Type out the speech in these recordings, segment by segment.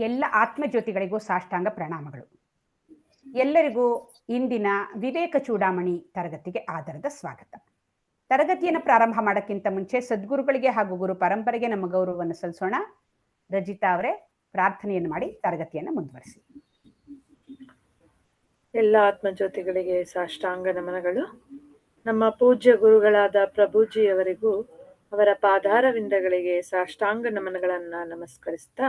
ಎಲ್ಲ ಆತ್ಮಜ್ಯೋತಿಗಳಿಗೂ ಸಾಷ್ಟಾಂಗ ಪ್ರಣಾಮಗಳು. ಎಲ್ಲರಿಗೂ ಇಂದಿನ ವಿವೇಕ ಚೂಡಾಮಣಿ ತರಗತಿಗೆ ಆಧಾರದ ಸ್ವಾಗತ. ತರಗತಿಯನ್ನು ಪ್ರಾರಂಭ ಮಾಡೋಕ್ಕಿಂತ ಮುಂಚೆ ಸದ್ಗುರುಗಳಿಗೆ ಹಾಗೂ ಗುರು ಪರಂಪರೆಗೆ ನಮ್ಮ ಗೌರವವನ್ನು ಸಲ್ಲಿಸೋಣ. ರಜಿತಾ ಅವರೇ, ಪ್ರಾರ್ಥನೆಯನ್ನು ಮಾಡಿ ತರಗತಿಯನ್ನು ಮುಂದುವರಿಸಿ. ಎಲ್ಲ ಆತ್ಮಜ್ಯೋತಿಗಳಿಗೆ ಸಾಷ್ಟಾಂಗ ನಮನಗಳು. ನಮ್ಮ ಪೂಜ್ಯ ಗುರುಗಳಾದ ಪ್ರಭುಜಿಯವರಿಗೂ ಅವರ ಪಾದಾರವಿಂದಗಳಿಗೆ ಸಾಷ್ಟಾಂಗ ನಮನಗಳನ್ನ ನಮಸ್ಕರಿಸ್ತಾ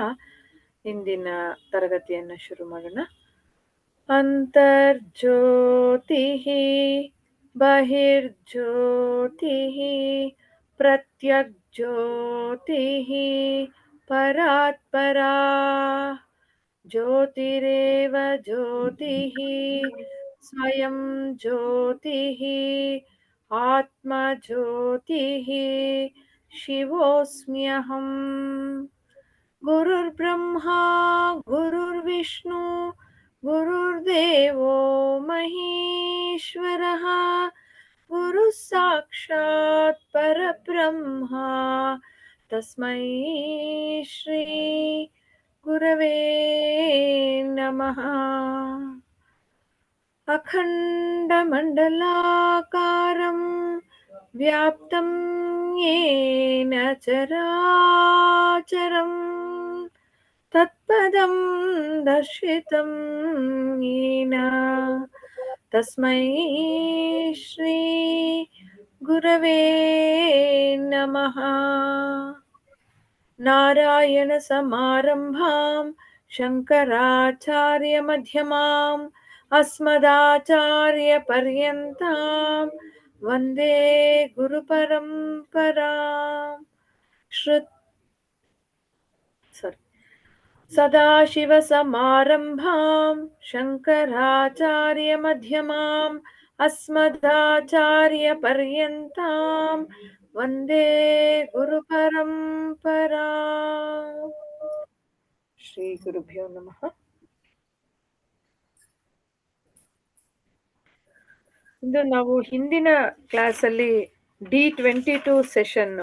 ಇಂದಿನ ತರಗತಿಯನ್ನು ಶುರು ಮಾಡೋಣ. ಅಂತರ್ಜ್ಯೋತಿ ಬಹಿರ್ಜ್ಯೋತಿ ಪ್ರತ್ಯಗ್ಜ್ಯೋತಿ ಪರಾತ್ಪರಾ ಜ್ಯೋತಿರೇವ ಜ್ಯೋತಿಃ ಸ್ವಯಂ ಜ್ಯೋತಿಃ ಆತ್ಮ ಜ್ಯೋತಿಃ ಶಿವೋಸ್ಮ್ಯಹಂ. ಗುರುರ್ಬ್ರಹ್ಮಾ ಗುರುರ್ವಿಷ್ಣು ಗುರುರ್ದೇವೋ ಮಹೇಶ್ವರಃ ಗುರುಃ ಸಾಕ್ಷಾತ್ ಪರಬ್ರಹ್ಮ ತಸ್ಮೈ ಶ್ರೀ ಗುರವೇ ನಮಃ. ಅಖಂಡಮಂಡಲಾಕಾರಂ ವ್ಯಾಪ್ತಂ ಯೇನ ಚರಾಚರಂ ತತ್ಪದಂ ದರ್ಶಿತಂ ಯೇನ ತಸ್ಮೈ ಶ್ರೀ ಗುರವೇ ನಮಃ. ನಾರಾಯಣ ಸಮಾರಂಭಾಂ ಶಂಕರಾಚಾರ್ಯ ಮಧ್ಯಮಾಂ ಅಸ್ಮದಾಚಾರ್ಯ ಪರ್ಯಂತಾಂ ವಂದೇ ಗುರು ಪರಂಪರಾಂ. ಸದಾಶಿವ ಸಮಾರಂಭಾಂ ಶಂಕರಾಚಾರ್ಯ ಮಧ್ಯಮಾಂ ಅಸ್ಮದಾಚಾರ್ಯ ಪರ್ಯಂತಾಂ ವಂದೇ ಗುರು ಪರಂಪರಾ. ಶ್ರೀ ಗುರುಭ್ಯೋ ನಮಃ. ಇಂದು ನಾವು ಹಿಂದಿನ ಕ್ಲಾಸಲ್ಲಿ D22 ಸೆಷನ್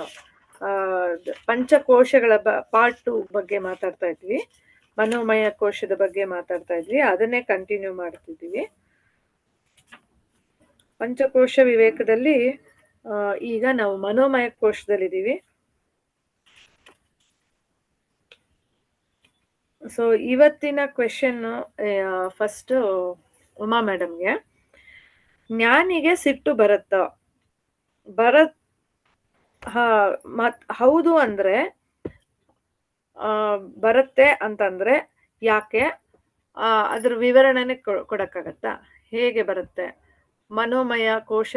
ಪಂಚಕೋಶಗಳ ಪಾರ್ಟ್ 2 ಬಗ್ಗೆ ಮಾತಾಡ್ತಾ ಇದ್ವಿ. ಮನೋಮಯ ಕೋಶದ ಬಗ್ಗೆ ಮಾತಾಡ್ತಾ ಇದ್ವಿ. ಅದನ್ನೇ ಕಂಟಿನ್ಯೂ ಮಾಡ್ತಿದ್ವಿ. ಪಂಚಕೋಶ ವಿವೇಕದಲ್ಲಿ ಈಗ ನಾವು ಮನೋಮಯ ಕೋಶದಲ್ಲಿದ್ದೀವಿ. ಸೊ ಇವತ್ತಿನ ಕ್ವೆಶನ್ ಫಸ್ಟ್ ಉಮಾ ಮೇಡಮ್ಗೆ, ಜ್ಞಾನಿಗೆ ಸಿಟ್ಟು ಬರುತ್ತಾ? ಹೌದು ಅಂದ್ರೆ ಬರುತ್ತೆ ಅಂತಂದ್ರೆ ಯಾಕೆ? ಅದ್ರ ವಿವರಣೆನೆ ಕೊಡಕ್ಕಾಗತ್ತಾ? ಹೇಗೆ ಬರುತ್ತೆ? ಮನೋಮಯ ಕೋಶ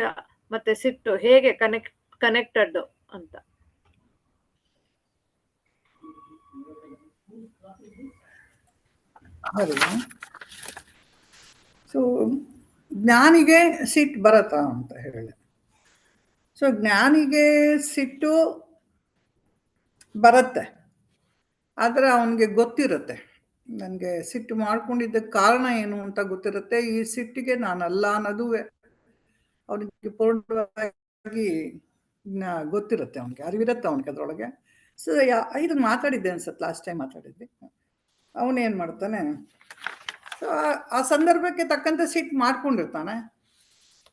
ಮತ್ತೆ ಸಿಟ್ಟು ಹೇಗೆ ಕನೆಕ್ಟೆಡ್ ಅಂತ. ಸೊ ಜ್ಞಾನಿಗೆ ಸಿಟ್ಟು ಬರತ್ತಾ ಅಂತ ಹೇಳಿ. ಸೊ ಜ್ಞಾನಿಗೆ ಸಿಟ್ಟು ಬರುತ್ತೆ, ಆದರೆ ಅವನಿಗೆ ಗೊತ್ತಿರುತ್ತೆ, ನನಗೆ ಸಿಟ್ಟು ಮಾಡ್ಕೊಂಡಿದ್ದಕ್ಕೆ ಕಾರಣ ಏನು ಅಂತ ಗೊತ್ತಿರುತ್ತೆ. ಈ ಸಿಟ್ಟಿಗೆ ನಾನಲ್ಲ ಅನ್ನೋದು ಅವನಿಗೆ ಪೂರ್ಣವಾಗಿ ಗೊತ್ತಿರುತ್ತೆ, ಅವನಿಗೆ ಅರಿವಿರುತ್ತೆ, ಅವನಿಗೆ ಅದರೊಳಗೆ. ಸೊ ಇದನ್ನು ಮಾತಾಡಿದ್ದೆ ಅನ್ಸತ್ತೆ, ಲಾಸ್ಟ್ ಟೈಮ್ ಮಾತಾಡಿದ್ವಿ. ಅವನೇನು ಮಾಡ್ತಾನೆ, ಸೊ ಆ ಸಂದರ್ಭಕ್ಕೆ ತಕ್ಕಂತೆ ಸಿಟ್ಟು ಮಾಡ್ಕೊಂಡಿರ್ತಾನೆ,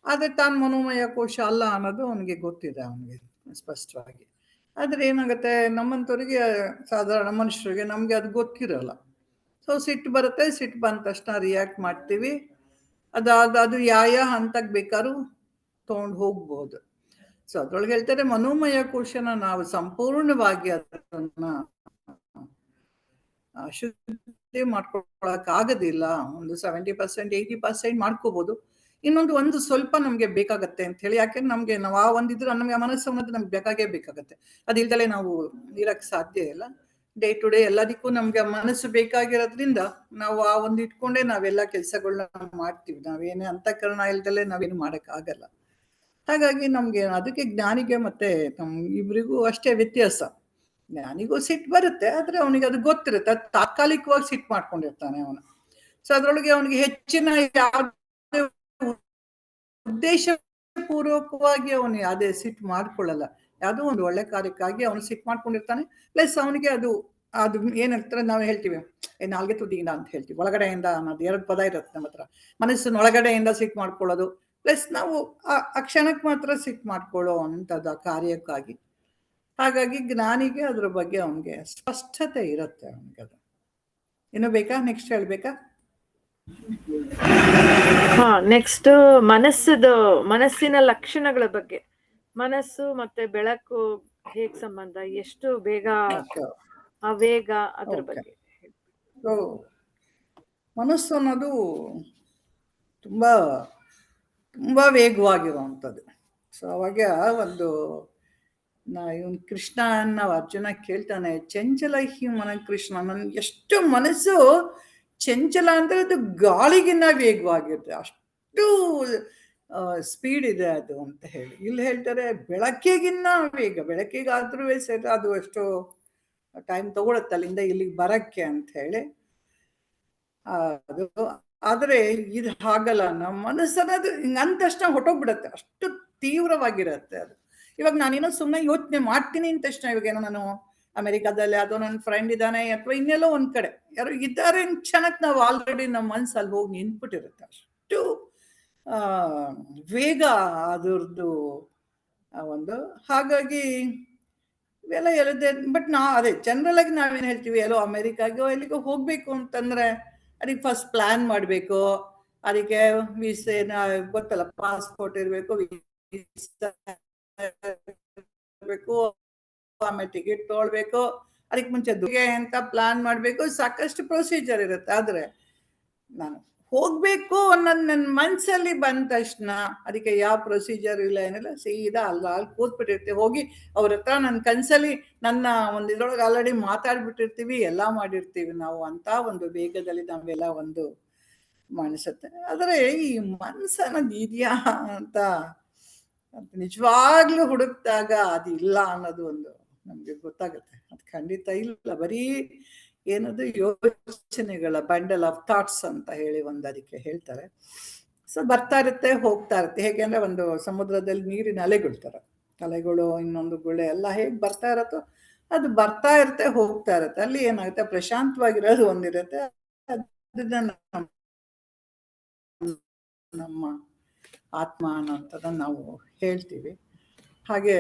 ಆದರೆ ತಾನು ಮನೋಮಯ ಕೋಶ ಅಲ್ಲ ಅನ್ನೋದು ಅವನಿಗೆ ಗೊತ್ತಿದೆ, ಅವನಿಗೆ ಸ್ಪಷ್ಟವಾಗಿ. ಆದರೆ ಏನಾಗುತ್ತೆ, ನಮ್ಮಂಥವ್ರಿಗೆ, ಸಾಧಾರಣ ಮನುಷ್ಯರಿಗೆ ನಮಗೆ ಅದು ಗೊತ್ತಿರಲ್ಲ. ಸೊ ಸಿಟ್ಟು ಬರುತ್ತೆ, ಸಿಟ್ಟು ಬಂದ ತಕ್ಷಣ ರಿಯಾಕ್ಟ್ ಮಾಡ್ತೀವಿ. ಅದು ಯಾವ ಹಂತಕ್ಕೆ ಬೇಕಾದ್ರೂ ತೊಗೊಂಡು ಹೋಗ್ಬೋದು. ಸೊ ಅದ್ರೊಳಗೆ ಹೇಳ್ತಾರೆ, ಮನೋಮಯ ಕೋಶನ ನಾವು ಸಂಪೂರ್ಣವಾಗಿ ಅದನ್ನ ಶುದ್ಧಿ ಮಾಡ್ಕೊಳಕ್ ಆಗೋದಿಲ್ಲ. ಒಂದು 70%, 80% ಮಾಡ್ಕೋಬಹುದು. ಒಂದು ಸ್ವಲ್ಪ ನಮ್ಗೆ ಬೇಕಾಗತ್ತೆ ಅಂತ ಹೇಳಿ. ಯಾಕೆಂದ್ರೆ ನಮ್ಗೆ ನಾವು ಆ ಒಂದಿದ್ರೆ ನಮ್ಗೆ ಮನಸ್ಸು ಅನ್ನೋದು ನಮ್ಗೆ ಬೇಕಾಗತ್ತೆ. ಅದಿಲ್ದಲೆ ನಾವು ಇರಕ್ ಸಾಧ್ಯ ಇಲ್ಲ. ಡೇ ಟು ಡೇ ಎಲ್ಲದಕ್ಕೂ ನಮ್ಗೆ ಮನಸ್ಸು ಬೇಕಾಗಿರೋದ್ರಿಂದ ನಾವು ಆ ಒಂದು ಇಟ್ಕೊಂಡೇ ನಾವೆಲ್ಲ ಕೆಲಸಗಳನ್ನ ಮಾಡ್ತೀವಿ. ನಾವೇನೇ ಅಂತಃಕರಣ ಇಲ್ದಲೆ ನಾವೇನು ಮಾಡಕ್ ಆಗಲ್ಲ. ಹಾಗಾಗಿ ನಮ್ಗೆ ಅದಕ್ಕೆ ಜ್ಞಾನಿಗೆ ಮತ್ತೆ ಇಬ್ರಿಗೂ ಅಷ್ಟೇ ವ್ಯತ್ಯಾಸ. ಜ್ಞಾನಿಗೂ ಸಿಟ್ಟು ಬರುತ್ತೆ, ಆದ್ರೆ ಅವನಿಗೆ ಅದು ಗೊತ್ತಿರುತ್ತೆ, ಅದು ತಾತ್ಕಾಲಿಕವಾಗಿ ಸಿಟ್ಟು ಮಾಡ್ಕೊಂಡಿರ್ತಾನೆ ಅವನು. ಸೊ ಅದ್ರೊಳಗೆ ಅವನಿಗೆ ಹೆಚ್ಚಿನ ಯಾವುದೇ ಉದ್ದೇಶ ಪೂರ್ವಕವಾಗಿ ಅವನು ಯಾವುದೇ ಸಿಟ್ಟು ಮಾಡ್ಕೊಳ್ಳಲ್ಲ. ಯಾವುದೋ ಒಂದು ಒಳ್ಳೆ ಕಾರ್ಯಕ್ಕಾಗಿ ಅವನು ಸಿಟ್ಟು ಮಾಡ್ಕೊಂಡಿರ್ತಾನೆ. ಪ್ಲಸ್ ಅವನಿಗೆ ಅದು ಅದು ಏನ್ ಹೇಳ್ತಾರೆ, ನಾವು ಹೇಳ್ತೀವಿ ನಾಲ್ಗೆ ತುದಿಯಿಂದ ಅಂತ ಹೇಳ್ತೀವಿ. ಒಳಗಡೆಯಿಂದ ಅನ್ನೋದು 2 ಪದ ಇರುತ್ತೆ ನಮ್ಮ ಹತ್ರ. ಮನಸ್ಸಿನ ಒಳಗಡೆಯಿಂದ ಸಿಟ್ಟು ಮಾಡ್ಕೊಳ್ಳೋದು, ಪ್ಲಸ್ ನಾವು ಆ ಕ್ಷಣಕ್ಕೆ ಮಾತ್ರ ಸಿಟ್ಟು ಮಾಡ್ಕೊಳ್ಳೋ ಅಂಥದ್ದು ಆ ಕಾರ್ಯಕ್ಕಾಗಿ. ಹಾಗಾಗಿ ಜ್ಞಾನಿಗೆ ಅದ್ರ ಬಗ್ಗೆ ಅವನಿಗೆ ಸ್ಪಷ್ಟತೆ ಇರುತ್ತೆ. ಅವನಿಗೆ ಅದು ಇನ್ನು ಬೇಕಾ, ನೆಕ್ಸ್ಟ್ ಹೇಳ್ಬೇಕಾ? ಹಾ, ನೆಕ್ಸ್ಟ್ ಮನಸ್ಸಿನ ಲಕ್ಷಣಗಳ ಬಗ್ಗೆ. ಮನಸ್ಸು ಮತ್ತೆ ಬೆಳಕು ಹೇಗ್ ಸಂಬಂಧ, ಎಷ್ಟು ಬೇಗ ಆ ವೇಗ, ಅದ್ರ ಬಗ್ಗೆ. ಸೊ ಮನಸ್ಸು ಅನ್ನೋದು ತುಂಬಾ ತುಂಬಾ ವೇಗವಾಗಿರುವಂಥದ್ದು. ಸೊ ಅವಾಗ ಒಂದು ಇವನ್ ಕೃಷ್ಣನ ಅರ್ಜುನ ಕೇಳ್ತಾನೆ, ಚಂಚಲ ಮನ ಕೃಷ್ಣ, ನನ್ಗೆ ಎಷ್ಟು ಮನಸ್ಸು ಚಂಚಲ ಅಂದ್ರೆ ಅದು ಗಾಳಿಗಿನ್ನ ವೇಗವಾಗಿರುತ್ತೆ, ಅಷ್ಟು ಸ್ಪೀಡ್ ಇದೆ ಅದು ಅಂತ ಹೇಳಿ. ಇಲ್ಲಿ ಹೇಳ್ತಾರೆ ಬೆಳಕಿಗಿನ್ನ ವೇಗ, ಬೆಳಕಿಗಾದ್ರೂ ಸರಿ ಅದು ಎಷ್ಟು ಟೈಮ್ ತಗೊಳುತ್ತೆ ಅಲ್ಲಿಂದ ಇಲ್ಲಿಗೆ ಬರಕ್ಕೆ ಅಂತ ಹೇಳಿ. ಅದು ಆದ್ರೆ ಇದು ಹಾಗಲ್ಲ, ನಮ್ಮ ಮನಸ್ಸನ್ನದು ಅಂದ ತಕ್ಷಣ ಹೊಟ್ಟೋಗ್ಬಿಡತ್ತೆ, ಅಷ್ಟು ತೀವ್ರವಾಗಿರತ್ತೆ ಅದು. ಇವಾಗ ನಾನೇನೋ ಸುಮ್ಮನೆ ಯೋಚನೆ ಮಾಡ್ತೀನಿ ಅಂದ ತಕ್ಷಣ, ಇವಾಗೇನೋ ನಾನು ಅಮೆರಿಕಾದಲ್ಲಿ ಅದೋ ನನ್ನ ಫ್ರೆಂಡ್ ಇದ್ದಾನೆ ಅಥವಾ ಇನ್ನೆಲ್ಲೋ ಒಂದ್ ಕಡೆ ಯಾರು ಇದ್ದಾರೆ ಕ್ಷಣಕ್ಕೆ ನಾವು ಆಲ್ರೆಡಿ ನಮ್ಮ ಮನ್ಸು ಅಲ್ಲಿ ಹೋಗಿ ನಿಂತ್ಬಿಟ್ಟಿರುತ್ತೆ, ಅಷ್ಟು ವೇಗ ಅದರದ್ದು ಒಂದು. ಹಾಗಾಗಿ ಇವೆಲ್ಲ ಹೇಳಿದೆ. ಬಟ್ ಅದೇ ಜನರಲ್ ಆಗಿ ನಾವೇನು ಹೇಳ್ತೀವಿ, ಎಲ್ಲೋ ಅಮೆರಿಕಾಗೋ ಎಲ್ಲಿಗೋ ಹೋಗ್ಬೇಕು ಅಂತಂದ್ರೆ ಅದಕ್ಕೆ ಫಸ್ಟ್ ಪ್ಲಾನ್ ಮಾಡಬೇಕು, ಅದಕ್ಕೆ ವೀಸೇನ ಗೊತ್ತಲ್ಲ, ಪಾಸ್ಪೋರ್ಟ್ ಇರಬೇಕು, ಇರಬೇಕು, ಆಮೇಲೆ ಟಿಕೆಟ್ ತೊಗೊಳ್ಬೇಕು, ಅದಕ್ಕೆ ಮುಂಚೆ ದುಡ್ಡಿಗೆ ಅಂತ ಪ್ಲಾನ್ ಮಾಡಬೇಕು, ಸಾಕಷ್ಟು ಪ್ರೊಸೀಜರ್ ಇರುತ್ತೆ. ಆದ್ರೆ ನಾನು ಹೋಗ್ಬೇಕು ಅನ್ನೋದು ನನ್ನ ಮನ್ಸಲ್ಲಿ ಬಂದ ತಕ್ಷಣ ಅದಕ್ಕೆ ಯಾವ ಪ್ರೊಸೀಜರ್ ಇಲ್ಲ, ಏನಿಲ್ಲ, ಸೀದಾ ಅಲ್ಲಿ ಕೂತ್ಬಿಟ್ಟಿರ್ತೀವಿ. ಹೋಗಿ ಅವ್ರ ಹತ್ರ ನನ್ನ ಕನ್ಸಲ್ಲಿ ನನ್ನ ಒಂದು ಇದ್ರೊಳಗೆ ಆಲ್ರೆಡಿ ಮಾತಾಡ್ಬಿಟ್ಟಿರ್ತೀವಿ, ಎಲ್ಲ ಮಾಡಿರ್ತೀವಿ ನಾವು. ಅಂತ ಒಂದು ವೇಗದಲ್ಲಿ ನಾವೆಲ್ಲ ಒಂದು ಮನಸ್ಸುತ್ತೆ. ಆದರೆ ಈ ಮನಸ್ಸು ಅನ್ನೋದು ಇದೆಯಾ ಅಂತ ನಿಜವಾಗ್ಲೂ ಹುಡುಕ್ದಾಗ ಅದು ಇಲ್ಲ ಅನ್ನೋದು ಒಂದು ನಮ್ಗೆ ಗೊತ್ತಾಗುತ್ತೆ. ಅದು ಖಂಡಿತ ಇಲ್ಲ, ಬರೀ ಏನದು ಯೋಚನೆಗಳ ಬಂಡಲ್ ಆಫ್ ಥಾಟ್ಸ್ ಅಂತ ಹೇಳಿ ಒಂದು ಅದಕ್ಕೆ ಹೇಳ್ತಾರೆ. ಸೊ ಬರ್ತಾ ಇರುತ್ತೆ, ಹೋಗ್ತಾ ಇರುತ್ತೆ. ಹೇಗೆಂದ್ರೆ ಒಂದು ಸಮುದ್ರದಲ್ಲಿ ನೀರಿನ ಅಲೆಗಳು ತರ, ಅಲೆಗಳು ಇನ್ನೊಂದು ಗುಳೆ ಎಲ್ಲ ಹೇಗೆ ಬರ್ತಾ ಇರತ್ತೋ ಅದು ಬರ್ತಾ ಇರುತ್ತೆ, ಹೋಗ್ತಾ ಇರುತ್ತೆ. ಅಲ್ಲಿ ಏನಾಗುತ್ತೆ, ಪ್ರಶಾಂತವಾಗಿರೋದು ಒಂದಿರುತ್ತೆ, ಅದನ್ನ ನಮ್ಮ ಆತ್ಮ ಅನ್ನೋಂಥದ್ದನ್ನು ನಾವು ಹೇಳ್ತೀವಿ. ಹಾಗೆ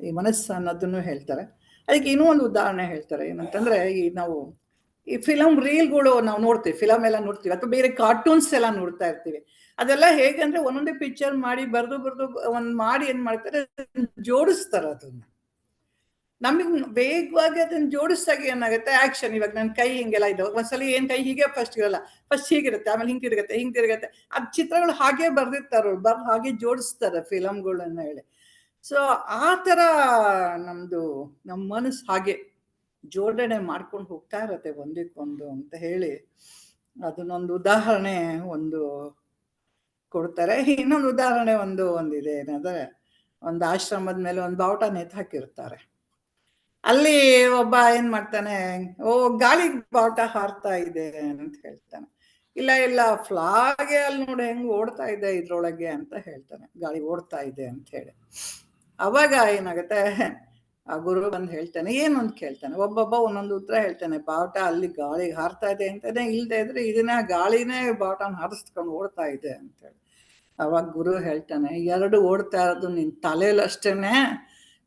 ಈ ಮನಸ್ಸು ಅನ್ನೋದನ್ನು ಹೇಳ್ತಾರೆ. ಅದಕ್ಕೆ ಇನ್ನೂ ಒಂದು ಉದಾಹರಣೆ ಹೇಳ್ತಾರೆ, ಏನಂತಂದ್ರೆ ನಾವು ಈ ಫಿಲಮ್ ರೀಲ್ಗಳು ನಾವು ನೋಡ್ತೀವಿ, ಫಿಲಮ್ ಎಲ್ಲ ನೋಡ್ತೀವಿ, ಅಥವಾ ಬೇರೆ ಕಾರ್ಟೂನ್ಸ್ ಎಲ್ಲ ನೋಡ್ತಾ ಇರ್ತೀವಿ. ಅದೆಲ್ಲ ಹೇಗಂದ್ರೆ ಒಂದೊಂದೇ ಪಿಕ್ಚರ್ ಮಾಡಿ ಬರ್ದು ಒಂದ್ ಮಾಡಿ ಏನ್ ಮಾಡ್ತಾರೆ, ಜೋಡಿಸ್ತಾರೆ. ಅದನ್ನ ನಮಗ್ ವೇಗವಾಗಿ ಅದನ್ನ ಜೋಡಿಸ್ದಾಗ ಏನಾಗುತ್ತೆ, ಆಕ್ಷನ್. ಇವಾಗ ನನ್ನ ಕೈ ಹಿಂಗೆಲ್ಲ ಇದಾವೆ, ಒಂದ್ಸಲ ಏನ್ ಕೈ ಹೀಗೆ ಫಸ್ಟ್ ಇರಲ್ಲ, ಫಸ್ಟ್ ಹೀಗಿರುತ್ತೆ, ಆಮೇಲೆ ಹಿಂಗ್ ತಿರುಗತ್ತೆ. ಅದ್ ಚಿತ್ರಗಳು ಹಾಗೆ ಬರ್ದಿರ್ತಾರ, ಹಾಗೆ ಜೋಡಿಸ್ತಾರೆ ಫಿಲಮ್ಗಳನ್ನ ಹೇಳಿ. ಸೊ ಆ ತರ ನಮ್ಮ ಮನಸ್ಸು ಹಾಗೆ ಜೋಡಣೆ ಮಾಡ್ಕೊಂಡು ಹೋಗ್ತಾ ಇರತ್ತೆ ಒಂದಕ್ಕೊಂದು ಅಂತ ಹೇಳಿ ಅದನ್ನೊಂದು ಉದಾಹರಣೆ ಒಂದು ಕೊಡ್ತಾರೆ. ಇನ್ನೊಂದು ಉದಾಹರಣೆ ಒಂದಿದೆ, ಏನಂದ್ರೆ ಒಂದು ಆಶ್ರಮದ ಮೇಲೆ ಒಂದು ಬಾವುಟ ನೇತು ಹಾಕಿರ್ತಾರೆ. ಅಲ್ಲಿ ಒಬ್ಬ ಏನ್ ಮಾಡ್ತಾನೆ, ಗಾಳಿ ಬಾವುಟ ಹಾರ್ತಾ ಇದೆ ಅಂತ ಹೇಳ್ತಾನೆ. ಇಲ್ಲ ಫ್ಲಾಗೆ ಅಲ್ಲಿ ನೋಡಿ ಹೆಂಗ್ ಓಡ್ತಾ ಇದೆ ಇದ್ರೊಳಗೆ ಅಂತ ಹೇಳ್ತಾನೆ, ಗಾಳಿ ಓಡ್ತಾ ಇದೆ ಅಂತ ಹೇಳಿ. ಅವಾಗ ಏನಾಗುತ್ತೆ, ಆ ಗುರು ಬಂದು ಹೇಳ್ತಾನೆ, ಏನು ಅಂತ ಕೇಳ್ತಾನೆ. ಒಬ್ಬೊಬ್ಬ ಒಂದೊಂದು ಉತ್ತರ ಹೇಳ್ತಾನೆ. ಬಾವುಟ ಅಲ್ಲಿ ಗಾಳಿಗೆ ಹಾರ್ತಾ ಇದೆ ಅಂತಾನೆ, ಇಲ್ದೇ ಇದ್ರೆ ಇದನ್ನ ಗಾಳಿನೇ ಬಾವುಟನ ಹಾರಿಸ್ಕೊಂಡು ಓಡ್ತಾ ಇದೆ ಅಂತ ಹೇಳಿ. ಅವಾಗ ಗುರು ಹೇಳ್ತಾನೆ, ಎರಡು ಓಡ್ತಾ ಇರೋದು ನಿನ್ ತಲೆಯಲ್ಲಿ ಅಷ್ಟೇನೆ,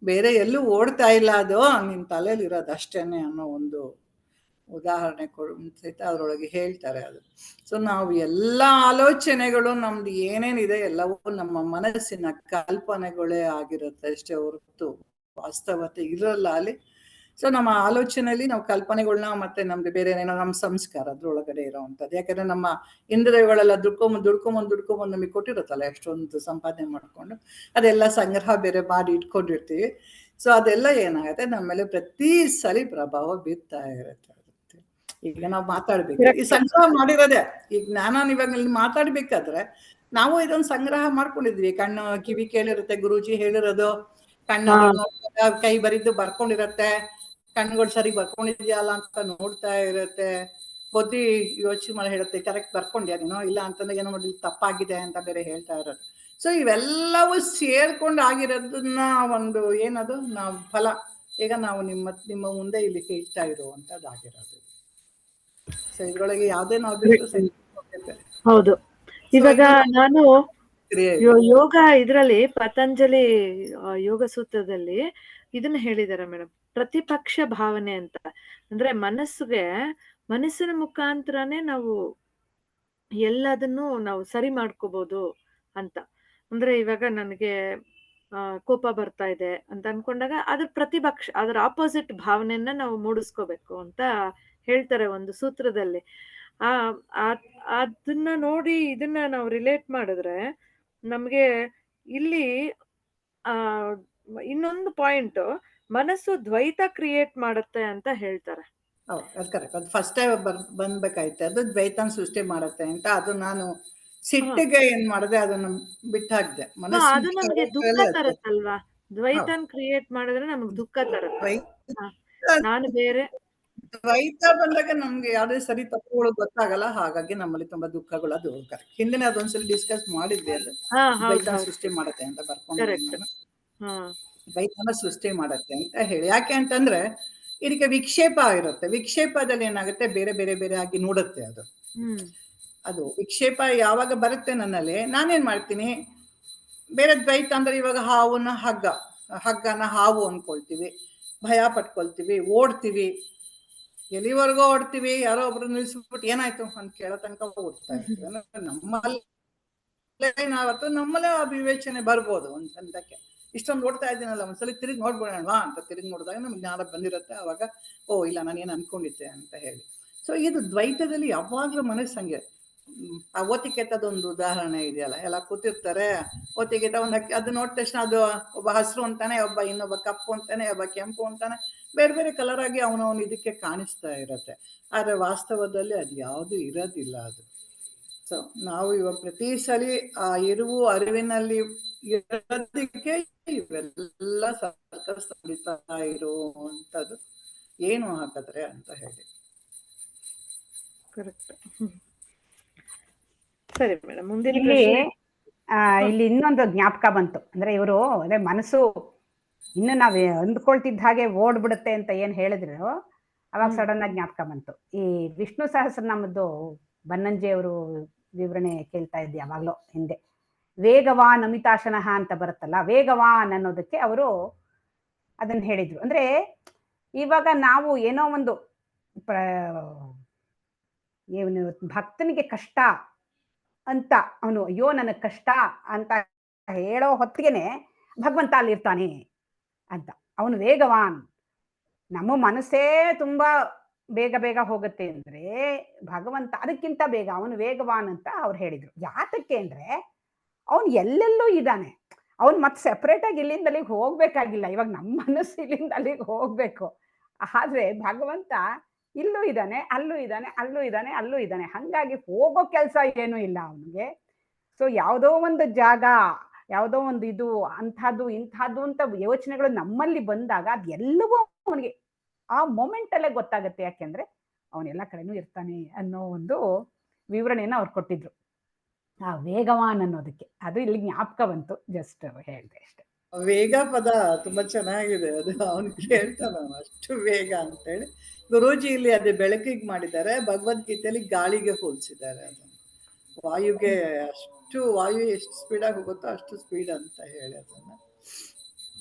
ಬೇರೆ ಎಲ್ಲೂ ಓಡ್ತಾ ಇಲ್ಲ, ಅದು ನಿನ್ ತಲೆಯಲ್ಲಿ ಇರೋದು ಅಷ್ಟೇನೆ ಅನ್ನೋ ಒಂದು ಉದಾಹರಣೆ ಸಹಿತ ಅದರೊಳಗೆ ಹೇಳ್ತಾರೆ ಅದು. ಸೊ ನಾವು ಎಲ್ಲ ಆಲೋಚನೆಗಳು ನಮ್ದು ಏನೇನಿದೆ ಎಲ್ಲವೂ ನಮ್ಮ ಮನಸ್ಸಿನ ಕಲ್ಪನೆಗಳೇ ಆಗಿರುತ್ತೆ ಅಷ್ಟೇ ಹೊರತು ವಾಸ್ತವತೆ ಇರಲ್ಲ ಅಲ್ಲಿ. ಸೊ ನಮ್ಮ ಆಲೋಚನೆಯಲ್ಲಿ ನಾವು ಕಲ್ಪನೆಗಳನ್ನ ಮತ್ತೆ ನಮ್ಗೆ ಬೇರೆ ಏನೋ ನಮ್ಮ ಸಂಸ್ಕಾರ ಅದ್ರೊಳಗಡೆ ಇರೋವಂಥದ್ದು. ಯಾಕಂದ್ರೆ ನಮ್ಮ ಇಂದ್ರಿಯಗಳೆಲ್ಲ ದುಡ್ಕೊಂಬಂದು ನಮಗೆ ಕೊಟ್ಟಿರುತ್ತಲ್ಲ, ಎಷ್ಟೊಂದು ಸಂಪಾದನೆ ಮಾಡ್ಕೊಂಡು ಅದೆಲ್ಲ ಸಂಗ್ರಹ ಬೇರೆ ಮಾಡಿ ಇಟ್ಕೊಂಡಿರ್ತೀವಿ. ಸೊ ಅದೆಲ್ಲ ಏನಾಗುತ್ತೆ, ನಮ್ಮ ಮೇಲೆ ಪ್ರತಿ ಸಲ ಪ್ರಭಾವ ಬೀರ್ತಾ ಇರುತ್ತೆ. ಈಗ ನಾವು ಮಾತಾಡ್ಬೇಕು, ಈ ಸಂಗ್ರಹ ಮಾಡಿರೋದೆ ಈಗ ನಾನು ಇವಾಗ ಇಲ್ಲಿ ಮಾತಾಡ್ಬೇಕಾದ್ರೆ ನಾವು ಇದೊಂದು ಸಂಗ್ರಹ ಮಾಡ್ಕೊಂಡಿದ್ವಿ. ಕಣ್ಣು ಕಿವಿ ಕೇಳಿರುತ್ತೆ, ಗುರೂಜಿ ಹೇಳಿರೋದು, ಕಣ್ಣುಗಳು ಕೈ ಬರಿದ್ದು ಬರ್ಕೊಂಡಿರತ್ತೆ, ಕಣ್ಣುಗಳು ಸರಿ ಬರ್ಕೊಂಡಿದ್ಯಲ್ಲ ಅಂತ ನೋಡ್ತಾ ಇರುತ್ತೆ, ಬುದ್ಧಿ ಯೋಚನೆ ಮಾಡಿ ಹೇಳುತ್ತೆ ಕರೆಕ್ಟ್ ಬರ್ಕೊಂಡ್ಯಾ ನೀನು, ಇಲ್ಲ ಅಂತಂದ್ರೆ ಏನೋ ಮಾಡಿ ತಪ್ಪಾಗಿದೆ ಅಂತ ಬೇರೆ ಹೇಳ್ತಾ ಇರೋದು. ಸೊ ಇವೆಲ್ಲವೂ ಸೇರ್ಕೊಂಡು ಆಗಿರೋದನ್ನ ಒಂದು ಏನದು ನಾವು ಫಲ ಈಗ ನಾವು ನಿಮ್ಮ ಮುಂದೆ ಇಲ್ಲಿ ಹೇಳ್ತಾ ಇರುವಂತದ್ದಾಗಿರೋದು. ಸೊ ಇದ್ರೊಳಗೆ ಯಾವ್ದೇ ನಾವು ಬಿಟ್ಟು ಹೌದು. ಇವಾಗ ನಾನು ಕ್ರಿಯೆ ಯೋಗ ಇದ್ರಲ್ಲಿ ಪತಂಜಲಿ ಯೋಗ ಸೂತ್ರದಲ್ಲಿ ಇದನ್ನ ಹೇಳಿದ್ದಾರೆ ಮೇಡಮ್, ಪ್ರತಿಪಕ್ಷ ಭಾವನೆ ಅಂತ. ಅಂದ್ರೆ ಮನಸ್ಸಿನ ಮುಖಾಂತರನೇ ನಾವು ಎಲ್ಲದನ್ನು ನಾವು ಸರಿ ಮಾಡ್ಕೋಬಹುದು ಅಂತ. ಅಂದ್ರೆ ಇವಾಗ ನನಗೆ ಕೋಪ ಬರ್ತಾ ಇದೆ ಅಂತ ಅನ್ಕೊಂಡಾಗ ಅದ್ರ ಆಪೋಸಿಟ್ ಭಾವನೆಯನ್ನ ನಾವು ಮೂಡಿಸ್ಕೋಬೇಕು ಅಂತ ಹೇಳ್ತಾರೆ ಒಂದು ಸೂತ್ರದಲ್ಲಿ. ಅದನ್ನ ನೋಡಿ ಇದನ್ನ ನಾವು ರಿಲೇಟ್ ಮಾಡಿದ್ರೆ ನಮ್ಗೆ ಇಲ್ಲಿ ಇನ್ನೊಂದು ಪಾಯಿಂಟ್, ಮನಸ್ಸು ದ್ವೈತ ಕ್ರಿಯೇಟ್ ಮಾಡುತ್ತೆ ಅಂತ ಹೇಳ್ತಾರೆ. ಅದು ಕರೆಕ್ಟ್. ಅದು ಫಸ್ಟ್ ಟೈಮ್ ಬಂದ್ಬೇಕಾಯ್ತು. ಅದು ದ್ವೈತನ ಸೃಷ್ಟಿ ಮಾಡುತ್ತೆ ಅಂತ. ಅದು ನಾನು ಸಿಟ್ಟಿಗೆ ಏನ್ ಮಾಡಿದೆ, ಅದನ್ನ ಬಿಟ್ಟಾಕ್ದೆ. ಅದು ನಮ್ಗೆ ದುಃಖ ತರತ್ತಲ್ವಾ? ದ್ವೈತನ್ ಕ್ರಿಯೇಟ್ ಮಾಡಿದ್ರೆ ನಮ್ಗೆ ದುಃಖ ತರುತ್ತೆ. ನಾನು ಬೇರೆ ದ್ವೈತ ಬಂದಾಗ ನಮ್ಗೆ ಯಾವ್ದೇ ಸರಿ ತಪ್ಪುಗಳು ಗೊತ್ತಾಗಲ್ಲ. ಹಾಗಾಗಿ ನಮ್ಮಲ್ಲಿ ತುಂಬಾ ದುಃಖಗಳು. ಅದು ಕರೆಕ್ಟ್. ಹಿಂದಿನ ಅದೊಂದ್ಸಲ ಡಿಸ್ಕಸ್ ಮಾಡಿದ್ವಿ. ಅದು ದ್ವೈತ ಸೃಷ್ಟಿ ಮಾಡುತ್ತೆ ಅಂತ ಬರ್ಕೊಂಡು, ದ್ವೈತನ ಸೃಷ್ಟಿ ಮಾಡುತ್ತೆ ಅಂತ ಹೇಳಿ. ಯಾಕೆ ಅಂತಂದ್ರೆ ಇದಕ್ಕೆ ವಿಕ್ಷೇಪ ಇರುತ್ತೆ. ವಿಕ್ಷೇಪದಲ್ಲಿ ಏನಾಗುತ್ತೆ, ಬೇರೆ ಬೇರೆ ಬೇರೆ ಆಗಿ ನೋಡುತ್ತೆ. ಅದು ವಿಕ್ಷೇಪ ಯಾವಾಗ ಬರುತ್ತೆ ನನ್ನಲ್ಲಿ, ನಾನೇನ್ ಮಾಡ್ತೀನಿ, ಬೇರೆ ದ್ವೈತ ಅಂದ್ರೆ ಇವಾಗ ಹಗ್ಗನ ಹಾವು ಅನ್ಕೊಳ್ತೀವಿ, ಭಯ ಪಟ್ಕೊಳ್ತೀವಿ, ಓಡ್ತೀವಿ, ಎಲ್ಲಿವರೆಗೂ ಓಡ್ತೀವಿ. ಯಾರೋ ಒಬ್ರು ನಿಲ್ಸ್ಬಿಟ್ಟು ಏನಾಯ್ತು ಅಂತ ಕೇಳೋ ತನಕ ಓಡ್ತಾ ಇರ್ತೀವಿ. ನಮ್ಮಲ್ಲೇ ಆ ವಿವೇಚನೆ ಬರ್ಬೋದು ಒಂದ್ ಹಂತಕ್ಕೆ. ಇಷ್ಟೊಂದು ಓಡ್ತಾ ಇದ್ದೀನಲ್ಲ, ಒಂದ್ಸಲಿ ತಿರುಗಿ ನೋಡ್ಬಿಡೋಣವಾ ಅಂತ ತಿರುಗಿ ನೋಡಿದಾಗ ನಮ್ಗೆ ಜ್ಞಾನ ಬಂದಿರುತ್ತೆ. ಅವಾಗ ಇಲ್ಲ, ನಾನೇನು ಅನ್ಕೊಂಡಿದ್ದೆ ಅಂತ ಹೇಳಿ. ಸೊ ಇದು ದ್ವೈತದಲ್ಲಿ ಯಾವಾಗ್ಲೂ ಮನಸ್ಸಂಗೆ. ಆ ಓತಿಕೆತ್ತದೊಂದು ಉದಾಹರಣೆ ಇದೆಯಲ್ಲ, ಎಲ್ಲ ಕೂತಿರ್ತಾರೆ, ಓತಿಕೆತ ಅದು ನೋಡಿದ ತಕ್ಷಣ ಅದು ಒಬ್ಬ ಹಸಿರು ಅಂತಾನೆ, ಇನ್ನೊಬ್ಬ ಕಪ್ಪು ಅಂತಾನೆ, ಒಬ್ಬ ಕೆಂಪು ಅಂತಾನೆ, ಬೇರೆ ಬೇರೆ ಕಲರ್ ಆಗಿ ಅವನವನು ಇದಕ್ಕೆ ಕಾಣಿಸ್ತಾ ಇರತ್ತೆ. ಆದ್ರೆ ವಾಸ್ತವದಲ್ಲಿ ಅದು ಯಾವುದು ಇರೋದಿಲ್ಲ. ಅದು ಸೊ ನಾವು ಇವಾಗ ಪ್ರತಿ ಸಲ ಆ ಅರಿವಿನಲ್ಲಿ ಇರೋದಕ್ಕೆ ಇವೆಲ್ಲ ಸರ್ಕಸ್ ನಡೀತಾ ಇರುವಂತದ್ದು ಏನು ಹಾಕಿದ್ರೆ ಅಂತ ಹೇಳಿ. ಕರೆಕ್ಟ್. ಸರಿ ಮೇಡಮ್, ಮುಂದಿನ ಇಲ್ಲಿ ಇನ್ನೊಂದು ಜ್ಞಾಪಕ ಬಂತು. ಅಂದ್ರೆ ಇವರು ಅದೇ ಮನಸ್ಸು ಇನ್ನು ನಾವ್ ಅಂದ್ಕೊಳ್ತಿದ್ದ ಹಾಗೆ ಓಡ್ಬಿಡುತ್ತೆ ಅಂತ ಏನ್ ಹೇಳಿದ್ರು, ಅವಾಗ ಸಡನ್ ಆಗಿ ಜ್ಞಾಪಕ ಬಂತು. ಈ ವಿಷ್ಣು ಸಹಸ್ರನಾಮದ್ದು ಬನ್ನಂಜೆ ಅವರು ವಿವರಣೆ ಕೇಳ್ತಾ ಇದ್ದೆ ಯಾವಾಗ್ಲೋ ಹಿಂದೆ. ವೇಗವಾನ್ ಅಮಿತಾಶನಃ ಅಂತ ಬರುತ್ತಲ್ಲ, ವೇಗವಾನ್ ಅನ್ನೋದಕ್ಕೆ ಅವರು ಅದನ್ನ ಹೇಳಿದ್ರು. ಅಂದ್ರೆ ಇವಾಗ ನಾವು ಏನೋ ಒಂದು ಭಕ್ತನಿಗೆ ಕಷ್ಟ ಅಂತ ಅವನು ಅಯ್ಯೋ ನನಗೆ ಕಷ್ಟ ಅಂತ ಹೇಳೋ ಹೊತ್ತಿಗೆನೆ ಭಗವಂತ ಅಲ್ಲಿರ್ತಾನೆ ಅಂತ. ಅವನು ವೇಗವಾನ್. ನಮ್ಮ ಮನಸ್ಸೇ ತುಂಬಾ ಬೇಗ ಬೇಗ ಹೋಗುತ್ತೆ ಅಂದ್ರೆ ಭಗವಂತ ಅದಕ್ಕಿಂತ ಬೇಗ ಅವನು ವೇಗವಾನ್ ಅಂತ ಅವ್ರು ಹೇಳಿದ್ರು. ಯಾತಕ್ಕೆ ಅಂದ್ರೆ ಅವನು ಎಲ್ಲೆಲ್ಲೂ ಇದ್ದಾನೆ. ಅವನು ಮತ್ತೆ ಸೆಪರೇಟ್ ಆಗಿ ಇಲ್ಲಿಂದ ಅಲ್ಲಿಗೆ ಹೋಗ್ಬೇಕಾಗಿಲ್ಲ. ಇವಾಗ ನಮ್ಮ ಮನಸ್ಸು ಇಲ್ಲಿಂದ ಅಲ್ಲಿಗೆ ಹೋಗ್ಬೇಕು. ಆದ್ರೆ ಭಗವಂತ ಇಲ್ಲೂ ಇದ್ದಾನೆ, ಅಲ್ಲೂ ಇದ್ದಾನೆ, ಅಲ್ಲೂ ಇದ್ದಾನೆ, ಅಲ್ಲೂ ಇದ್ದಾನೆ. ಹಂಗಾಗಿ ಹೋಗೋ ಕೆಲಸ ಏನೂ ಇಲ್ಲ ಅವನಿಗೆ. ಸೊ ಯಾವುದೋ ಒಂದು ಜಾಗ, ಯಾವುದೋ ಒಂದು ಇದು ಅಂಥದ್ದು ಇಂಥದ್ದು ಅಂತ ಯೋಚನೆಗಳು ನಮ್ಮಲ್ಲಿ ಬಂದಾಗ ಅದೆಲ್ಲವೂ ಅವನಿಗೆ ಆ ಮೊಮೆಂಟ್ ಅಲ್ಲೇ ಗೊತ್ತಾಗತ್ತೆ. ಯಾಕೆಂದ್ರೆ ಅವನೆಲ್ಲ ಕಡೆನೂ ಇರ್ತಾನೆ ಅನ್ನೋ ಒಂದು ವಿವರಣೆಯನ್ನ ಅವ್ರು ಕೊಟ್ಟಿದ್ರು ಆ ವೇಗವಾನ್ ಅನ್ನೋದಕ್ಕೆ. ಅದು ಇಲ್ಲಿ ಜ್ಞಾಪಕ ಬಂತು, ಜಸ್ಟ್ ಹೇಳಿದೆ ಅಷ್ಟೆ. ವೇಗ ಪದ ತುಂಬಾ ಚೆನ್ನಾಗಿದೆ. ಅದು ಅವನಿಗೆ ಹೇಳ್ತಾನ ಅಷ್ಟು ವೇಗ ಅಂತೇಳಿ. ಗುರೂಜಿ ಇಲ್ಲಿ ಅದೇ ಬೆಳಕಿಗೆ ಮಾಡಿದ್ದಾರೆ. ಭಗವದ್ಗೀತೆಯಲ್ಲಿ ಗಾಳಿಗೆ ಹೋಲಿಸಿದ್ದಾರೆ. ಅದನ್ನು ವಾಯುಗೆ ಅಷ್ಟು, ವಾಯು ಎಷ್ಟು ಸ್ಪೀಡಾಗಿ ಹೋಗುತ್ತೋ ಅಷ್ಟು ಸ್ಪೀಡ್ ಅಂತ ಹೇಳಿ ಅದನ್ನ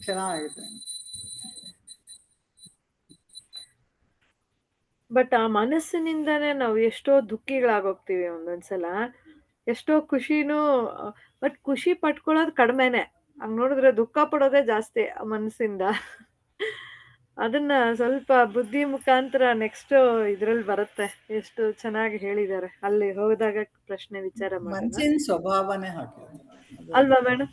ಚೆನ್ನಾಗಿದೆ. ಬಟ್ ಆ ಮನಸ್ಸಿನಿಂದಾನೇ ನಾವು ಎಷ್ಟೋ ದುಃಖಿಗಳಾಗೋಗ್ತೀವಿ ಒಂದೊಂದ್ಸಲ. ಎಷ್ಟೋ ಖುಷಿನೂ, ಬಟ್ ಖುಷಿ ಪಟ್ಕೊಳ್ಳೋದು ಕಡಿಮೆನೆ. ಹಂಗ್ ನೋಡಿದ್ರೆ ದುಃಖ ಪಡೋದೇ ಜಾಸ್ತಿ ಆ ಮನಸ್ಸಿಂದ. ಅದನ್ನ ಸ್ವಲ್ಪ ಬುದ್ಧಿ ಮುಖಾಂತರ ನೆಕ್ಸ್ಟ್ ಇದ್ರಲ್ಲಿ ಬರುತ್ತೆ. ಎಷ್ಟು ಚೆನ್ನಾಗಿ ಹೇಳಿದ್ದಾರೆ. ಅಲ್ಲಿ ಹೋದಾಗ ಪ್ರಶ್ನೆ ವಿಚಾರ ಮನಸ್ಸಿನ ಸ್ವಭಾವನೆ ಹಾಗೆ ಅಲ್ವಾ ಮೇಡಮ್?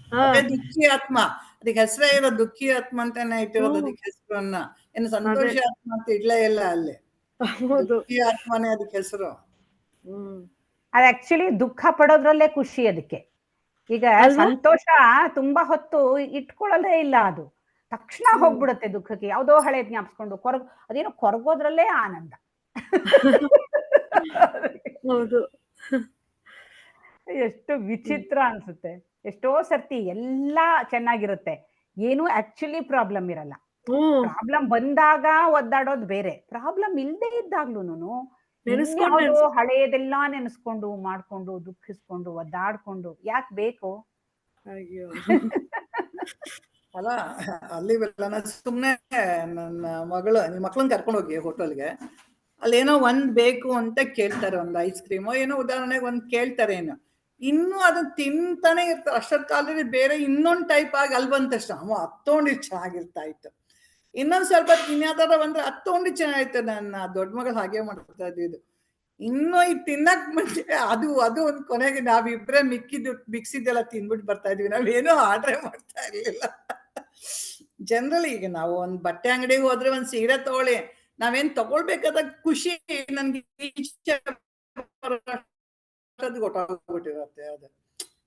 ದುಃಖಿ ಆತ್ಮ, ಅದಕ್ಕೆ ಹೆಸರೇ ಇರೋ ದುಃಖಿ ಆತ್ಮ ಅಂತಾನೆ ಇಟ್ಟಿರೋದು. ಅದಕ್ಕೆ ಹೆಸರನ್ನ ಏನು ಸಂತೋಷ ಆತ್ಮ ಅಂತ ಇಡ್ಲೇ ಇಲ್ಲ ಅಲ್ಲಿ. ದುಃಖಿ ಆತ್ಮನೇ ಅದಕ್ಕೆ ಹೆಸರು. ಅದು ಆಕ್ಚುಲಿ ದುಃಖ ಪಡೋದ್ರಲ್ಲೇ ಖುಷಿ ಅದಕ್ಕೆ. ಈಗ ಸಂತೋಷ ತುಂಬಾ ಹೊತ್ತು ಇಟ್ಕೊಳ್ಳೋದೇ ಇಲ್ಲ, ಅದು ತಕ್ಷಣ ಹೋಗ್ಬಿಡುತ್ತೆ ದುಃಖಕ್ಕೆ. ಯಾವ್ದೋ ಹಳೆ ಜ್ಞಾಪಿಸ್ಕೊಂಡು ಅದೇನೋ ಕೊರಗೋದ್ರಲ್ಲೇ ಆನಂದ. ಹೌದು, ಎಷ್ಟು ವಿಚಿತ್ರ ಅನ್ಸುತ್ತೆ. ಎಷ್ಟೋ ಸರ್ತಿ ಎಲ್ಲಾ ಚೆನ್ನಾಗಿರುತ್ತೆ, ಏನೂ ಆಕ್ಚುಲಿ ಪ್ರಾಬ್ಲಮ್ ಇರಲ್ಲ. ಪ್ರಾಬ್ಲಮ್ ಬಂದಾಗ ಒದ್ದಾಡೋದು ಬೇರೆ, ಪ್ರಾಬ್ಲಮ್ ಇಲ್ಲದೆ ಇದ್ದಾಗ್ಲೂನು ನೆನೆಸ್ಕೊಂಡ್ ಇನ್ಯಾವುದೋ ಹಳೆಯದೆಲ್ಲ ನೆನೆಸ್ಕೊಂಡು ಮಾಡ್ಕೊಂಡು ದುಃಖಿಸ್ಕೊಂಡು ಒದ್ದಾಡ್ಕೊಂಡು ಯಾಕೆ ಬೇಕು? ಅಯ್ಯೋ ಅಲ್ಲ ಅಲ್ಲಿ ಸುಮ್ಮನೆ ನನ್ನ ಮಗಳು ನಿಮ್ಮ ಮಕ್ಳನ್ನ ಕರ್ಕೊಂಡು ಹೋಗಿ ಹೋಟೆಲ್ಗೆ, ಅಲ್ಲೇನೋ ಒಂದ್ ಬೇಕು ಅಂತ ಕೇಳ್ತಾರೆ, ಒಂದು ಐಸ್ ಕ್ರೀಮೋ ಏನೋ ಉದಾಹರಣೆಗೆ ಒಂದ್ ಕೇಳ್ತಾರೆ, ಏನೋ ಇನ್ನೂ ಅದನ್ನ ತಿಂತಾನೆ ಇರ್ತಾರೆ. ಅಷ್ಟೊತ್ತು ಕಾಲದಲ್ಲಿ ಬೇರೆ ಇನ್ನೊಂದು ಟೈಪ್ ಆಗಿ ಅಲ್ಲಿ ಬಂದ ತಕ್ಷಣ ಹತ್ತೊಂಡಿ ಚೆನ್ನಾಗಿರ್ತಾ ಇತ್ತು, ಇನ್ನೊಂದ್ ಸ್ವಲ್ಪ ತಿನ್ಯಾತರ ಬಂದ್ರೆ ಹತ್ತೊಂಡಿ ಚೆನ್ನಾಗಿತ್ತು. ನನ್ನ ದೊಡ್ಡ ಮಗಳು ಹಾಗೆ ಮಾಡ್ತಾ ಇದ್ದಿದ್ದು. ಇನ್ನು ಈ ತಿನ್ನಕ್ ಮುಂಚೆ ಅದು ಒಂದ್ ಕೊನೆಗೆ ನಾವಿಬ್ರೆ ಮಿಕ್ಸಿದ್ದೆಲ್ಲ ತಿನ್ಬಿಟ್ಟು ಬರ್ತಾ ಇದ್ವಿ, ನಾವೇನೋ ಆರ್ಡ್ರೇ ಮಾಡ್ತಾ ಇರ್ಲಿಲ್ಲ. ಜನರಲಿ ಈಗ ನಾವು ಒಂದ್ ಬಟ್ಟೆ ಅಂಗಡಿಗೆ ಹೋದ್ರೆ ಒಂದ್ ಸೀರೆ ತಗೊಳ್ಳಿ, ನಾವೇನ್ ತಗೊಳ್ಬೇಕಾದ ಖುಷಿ ನನ್ಗೆ ಗೊತ್ತಾಗ್ಬಿಟ್ಟಿರತ್ತೆ. ಅದು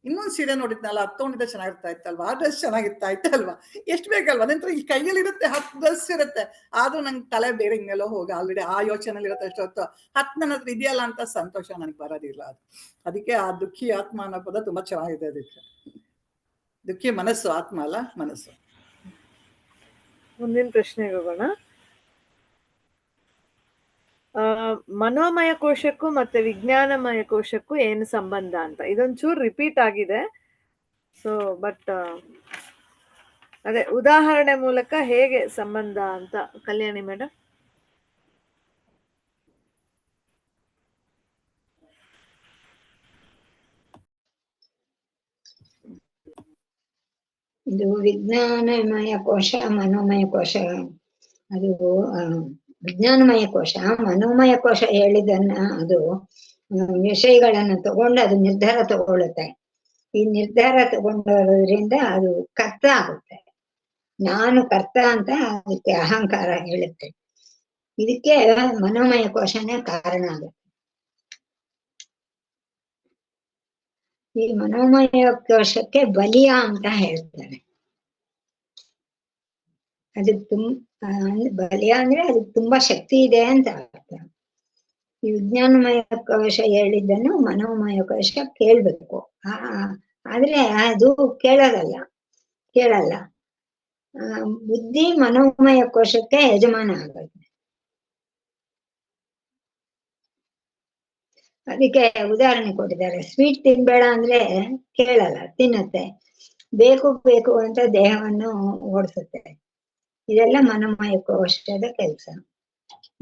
ಇನ್ನೊಂದ್ ಸೀರೆ ನೋಡಿದ್ನಲ್ಲ, ಹತ್ತೊಂಡಿದ್ದ ಚೆನ್ನಾಗಿರ್ತಾ ಇತ್ತಲ್ವಾ, ಆ ಡ್ರೆಸ್ ಚೆನ್ನಾಗಿರ್ತಾ ಇತ್ತಲ್ವಾ, ಎಷ್ಟು ಬೇಕಲ್ವಾ, ನಂತರ ಈ ಕೈಯಲ್ಲಿ ಇರುತ್ತೆ 10 ಡ್ರೆಸ್ ಇರುತ್ತೆ, ಆದ್ರೂ ನಂಗೆ ತಲೆ ಬೇರೆ ಹಿಂಗೆಲ್ಲೋ ಹೋಗಿ ಆಲ್ರೆಡಿ ಆ ಯೋಚನೆಯಲ್ಲಿ ಇರುತ್ತೆ. ಎಷ್ಟೊತ್ತು 10 ನನ್ನ ಹತ್ರ ಇದೆಯಲ್ಲ ಅಂತ ಸಂತೋಷ ನನಗೆ ಬರೋದಿಲ್ಲ. ಅದು ಅದಕ್ಕೆ ಆ ದುಃಖಿ ಆತ್ಮ ಅನ್ನೋ ಪದ ತುಂಬಾ ಚೆನ್ನಾಗಿದೆ. ಅದಕ್ಕೆ ದುಃಖಿ ಮನಸ್ಸು, ಆತ್ಮ ಅಲ್ಲ ಮನಸ್ಸು. ಮುಂದಿನ ಪ್ರಶ್ನೆಗೆ ಹೋಗೋಣ. ಮನೋಮಯ ಕೋಶಕ್ಕೂ ಮತ್ತೆ ವಿಜ್ಞಾನಮಯ ಕೋಶಕ್ಕೂ ಏನು ಸಂಬಂಧ ಅಂತ ಇದೊಂಚೂರು ರಿಪೀಟ್ ಆಗಿದೆ. ಸೊ ಬಟ್ ಅದೇ ಉದಾಹರಣೆ ಮೂಲಕ ಹೇಗೆ ಸಂಬಂಧ ಅಂತ ಕಲ್ಯಾಣಿ ಮೇಡಮ್. ಇದು ವಿಜ್ಞಾನಮಯ ಕೋಶ, ಮನೋಮಯ ಕೋಶ. ಅದು ವಿಜ್ಞಾನಮಯ ಕೋಶ, ಮನೋಮಯ ಕೋಶ ಹೇಳಿದನ್ನ ಅದು ವಿಷಯಗಳನ್ನ ತಗೊಂಡು ಅದು ನಿರ್ಧಾರ ತಗೊಳುತ್ತೆ. ಈ ನಿರ್ಧಾರ ತಗೊಂಡೋದ್ರಿಂದ ಅದು ಕರ್ತ ಆಗುತ್ತೆ. ನಾನು ಕರ್ತ ಅಂತ ಅದಕ್ಕೆ ಅಹಂಕಾರ ಹೇಳುತ್ತೆ. ಇದಕ್ಕೆ ಮನೋಮಯ ಕೋಶನೇ ಕಾರಣ ಆಗುತ್ತೆ. ಈ ಮನೋಮಯ ಕೋಶಕ್ಕೆ ಬಲಿಯ ಅಂತ ಹೇಳ್ತಾರೆ. ಅದಕ್ಕೆ ಬಲಿಯ ಅಂದ್ರೆ ಅದಕ್ಕೆ ತುಂಬಾ ಶಕ್ತಿ ಇದೆ ಅಂತ ಅರ್ಥ. ಈ ವಿಜ್ಞಾನಮಯ ಕೋಶ ಹೇಳಿದ್ದನ್ನು ಮನೋಮಯ ಕೋಶ ಕೇಳ್ಬೇಕು, ಆದ್ರೆ ಅದು ಕೇಳಲ್ಲ. ಬುದ್ಧಿ ಮನೋಮಯ ಕೋಶಕ್ಕೆ ಯಜಮಾನ ಆಗುತ್ತೆ. ಅದಕ್ಕೆ ಉದಾಹರಣೆ ಕೊಟ್ಟಿದ್ದಾರೆ. ಸ್ವೀಟ್ ತಿನ್ಬೇಡ ಅಂದ್ರೆ ಕೇಳಲ್ಲ, ತಿನ್ನತ್ತೆ. ಬೇಕು ಅಂತ ದೇಹವನ್ನು ಓಡಿಸುತ್ತೆ. ಇದೆಲ್ಲ ಮನೋಮಯ ಕೋಶದ ಕೆಲಸ.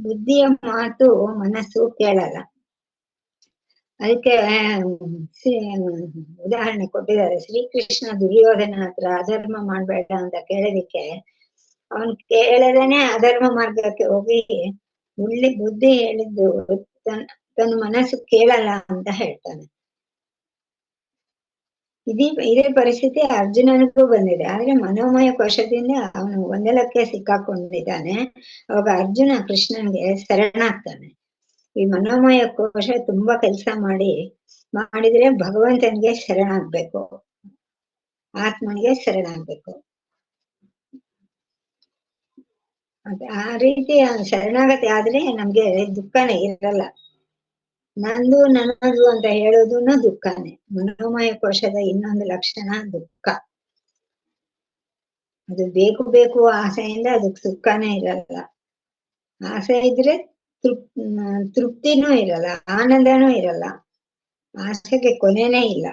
ಬುದ್ಧಿಯ ಮಾತು ಮನಸ್ಸು ಕೇಳಲ್ಲ. ಅದಕ್ಕೆ ಉದಾಹರಣೆ ಕೊಟ್ಟಿದ್ದಾರೆ. ಶ್ರೀಕೃಷ್ಣ ದುರ್ಯೋಧನ ಹತ್ರ ಅಧರ್ಮ ಮಾಡ್ಬೇಡ ಅಂತ ಕೇಳೋದಿಕ್ಕೆ ಅವನ್ ಕೇಳದೇನೆ ಅಧರ್ಮ ಮಾರ್ಗಕ್ಕೆ ಹೋಗಿ ಬುದ್ಧಿ ಹೇಳಿದ್ದು ತನ್ನ ಮನಸ್ಸು ಕೇಳಲ್ಲ ಅಂತ ಹೇಳ್ತಾನೆ. ಇದೇ ಪರಿಸ್ಥಿತಿ ಅರ್ಜುನನಿಗೂ ಬಂದಿದೆ. ಆದ್ರೆ ಮನೋಮಯ ಕೋಶದಿಂದ ಅವನು ಗೊಂದಲಕ್ಕೆ ಸಿಕ್ಕಾಕೊಂಡಿದ್ದಾನೆ. ಅವಾಗ ಅರ್ಜುನ ಕೃಷ್ಣನ್ಗೆ ಶರಣಾಗ್ತಾನೆ. ಈ ಮನೋಮಯ ಕೋಶ ತುಂಬಾ ಕೆಲಸ ಮಾಡಿದ್ರೆ ಭಗವಂತನಿಗೆ ಶರಣಾಗ್ಬೇಕು, ಆತ್ಮನಿಗೆ ಶರಣಾಗ್ಬೇಕು. ಆ ರೀತಿ ಶರಣಾಗತಿ ಆದ್ರೆ ನಮ್ಗೆ ದುಃಖನೇ ಇರಲ್ಲ. ನಂದು ನನ್ನದು ಅಂತ ಹೇಳೋದನ್ನ ದುಃಖನೇ. ಮನೋಮಯ ಕೋಶದ ಇನ್ನೊಂದು ಲಕ್ಷಣ ದುಃಖ. ಅದು ಬೇಕು ಆಸೆಯಿಂದ ಅದಕ್ಕೆ ಸುಖನೇ ಇರಲ್ಲ. ಆಸೆ ಇದ್ರೆ ತೃಪ್ತಿನೂ ಇರಲ್ಲ, ಆನಂದನೂ ಇರಲ್ಲ. ಆಸೆಗೆ ಕೊನೆನೇ ಇಲ್ಲ.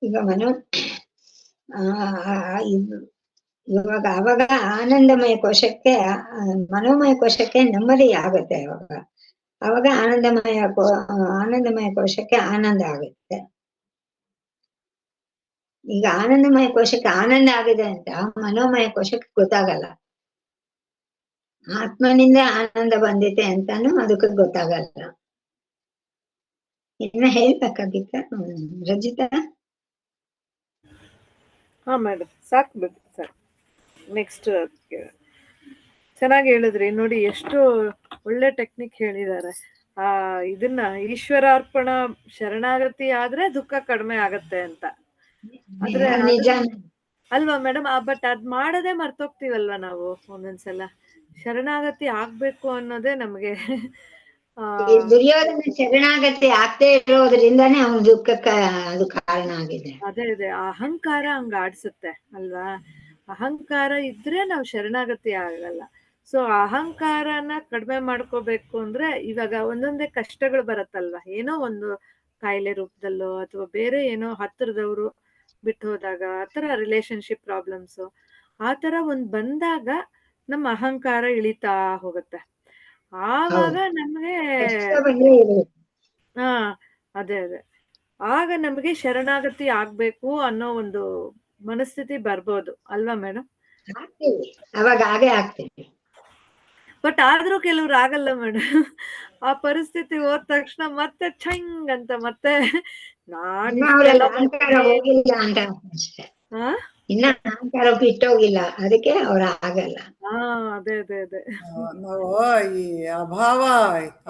ಈಗ ಅವಾಗ ಆನಂದಮಯ ಕೋಶಕ್ಕೆ, ಮನೋಮಯ ಕೋಶಕ್ಕೆ ನೆಮ್ಮದಿ ಆಗುತ್ತೆ. ಅವಾಗ ಆನಂದಮಯ ಕೋಶಕ್ಕೆ ಆನಂದ ಆಗುತ್ತೆ. ಈಗ ಆನಂದಮಯ ಕೋಶಕ್ಕೆ ಆನಂದ ಆಗಿದೆ ಅಂತ ಮನೋಮಯ ಕೋಶಕ್ಕೆ ಗೊತ್ತಾಗಲ್ಲ. ಆತ್ಮನಿಂದ ಆನಂದ ಬಂದಿದೆ ಅಂತಾನು ಅದಕ್ಕೆ ಗೊತ್ತಾಗಲ್ಲ. ಇನ್ನ ಹೇಳ್ಬೇಕಾಗಿತ್ತ ರಜಿತಾ? ಹಾ ಮೇಡಮ್, ಸಾಕು. ನೆಕ್ಸ್ಟ್ ಚೆನ್ನಾಗಿ ಹೇಳಿದ್ರಿ ನೋಡಿ, ಎಷ್ಟು ಒಳ್ಳೆ ಟೆಕ್ನಿಕ್ ಹೇಳಿದ್ದಾರೆ. ಇದನ್ನ ಈಶ್ವರಾರ್ಪಣ ಶರಣಾಗತಿ ಆದ್ರೆ ದುಃಖ ಕಡಿಮೆ ಆಗತ್ತೆ ಅಂತ. ಆದ್ರೆ ಅಲ್ವಾ ಮೇಡಮ್? ಬಟ್ ಅದ್ ಮಾಡದೆ ಮರ್ತೋಗ್ತೀವಲ್ವಾ ನಾವು ಒಂದೊಂದ್ಸಲ. ಶರಣಾಗತಿ ಆಗ್ಬೇಕು ಅನ್ನೋದೇ ನಮ್ಗೆ ಈ ದುರ್ಯೋಧನ ಶರಣಾಗತಿ ಆಗ್ತೇ ಇರೋದ್ರಿಂದಾನೇ ಅವನ ದುಃಖಕ್ಕೆ ಅದು ಕಾರಣ ಆಗಿದೆ. ಅದೇ ಅಹಂಕಾರ ಹಂಗ ಆಡ್ಸುತ್ತೆ ಅಲ್ವಾ. ಅಹಂಕಾರ ಇದ್ರೆ ನಾವು ಶರಣಾಗತಿ ಆಗಲ್ಲ. ಸೊ ಅಹಂಕಾರನ ಕಡಿಮೆ ಮಾಡ್ಕೋಬೇಕು ಅಂದ್ರೆ ಇವಾಗ ಒಂದೊಂದೇ ಕಷ್ಟಗಳು ಬರತ್ತಲ್ವಾ, ಏನೋ ಒಂದು ಕಾಯಿಲೆ ರೂಪದಲ್ಲೋ ಅಥವಾ ಬೇರೆ ಏನೋ ಹತ್ತಿರದವರು ಬಿಟ್ಟು ಹೋದಾಗ, ಆತರ ರಿಲೇಶನ್ಶಿಪ್ ಪ್ರಾಬ್ಲಮ್ಸ್ ಆತರ ಒಂದ್ ಬಂದಾಗ ನಮ್ಮ ಅಹಂಕಾರ ಇಳಿತಾ ಹೋಗುತ್ತೆ. ಆವಾಗ ನಮ್ಗೆ ಹಾ ಅದೇ ಆಗ ನಮ್ಗೆ ಶರಣಾಗತಿ ಆಗ್ಬೇಕು ಅನ್ನೋ ಒಂದು ಮನಸ್ಥಿತಿ ಬರ್ಬೋದು ಅಲ್ವಾ ಮೇಡಮ್? ಆಗ್ತೀವಿ, ಅವಾಗ ಹಾಗೆ ಆಗ್ತೀವಿ. ಬಟ್ ಆದ್ರೂ ಕೆಲವ್ರು ಆಗಲ್ಲ ಮೇಡಮ್. ಆ ಪರಿಸ್ಥಿತಿ ಹೋದ ತಕ್ಷಣ ಮತ್ತೆ ಛಂಗ್ ಅಂತ ಮತ್ತೆ ಅಹಂಕಾರ ಹೋಗಿಲ್ಲ ಅಂತ ಅಷ್ಟೇ, ಇನ್ನ ಅಹಂಕಾರ ಬಿಟ್ಟೋಗಿಲ್ಲ, ಅದಕ್ಕೆ ಅವ್ರ ಆಗಲ್ಲ. ಅದೇ ನಾವು ಈ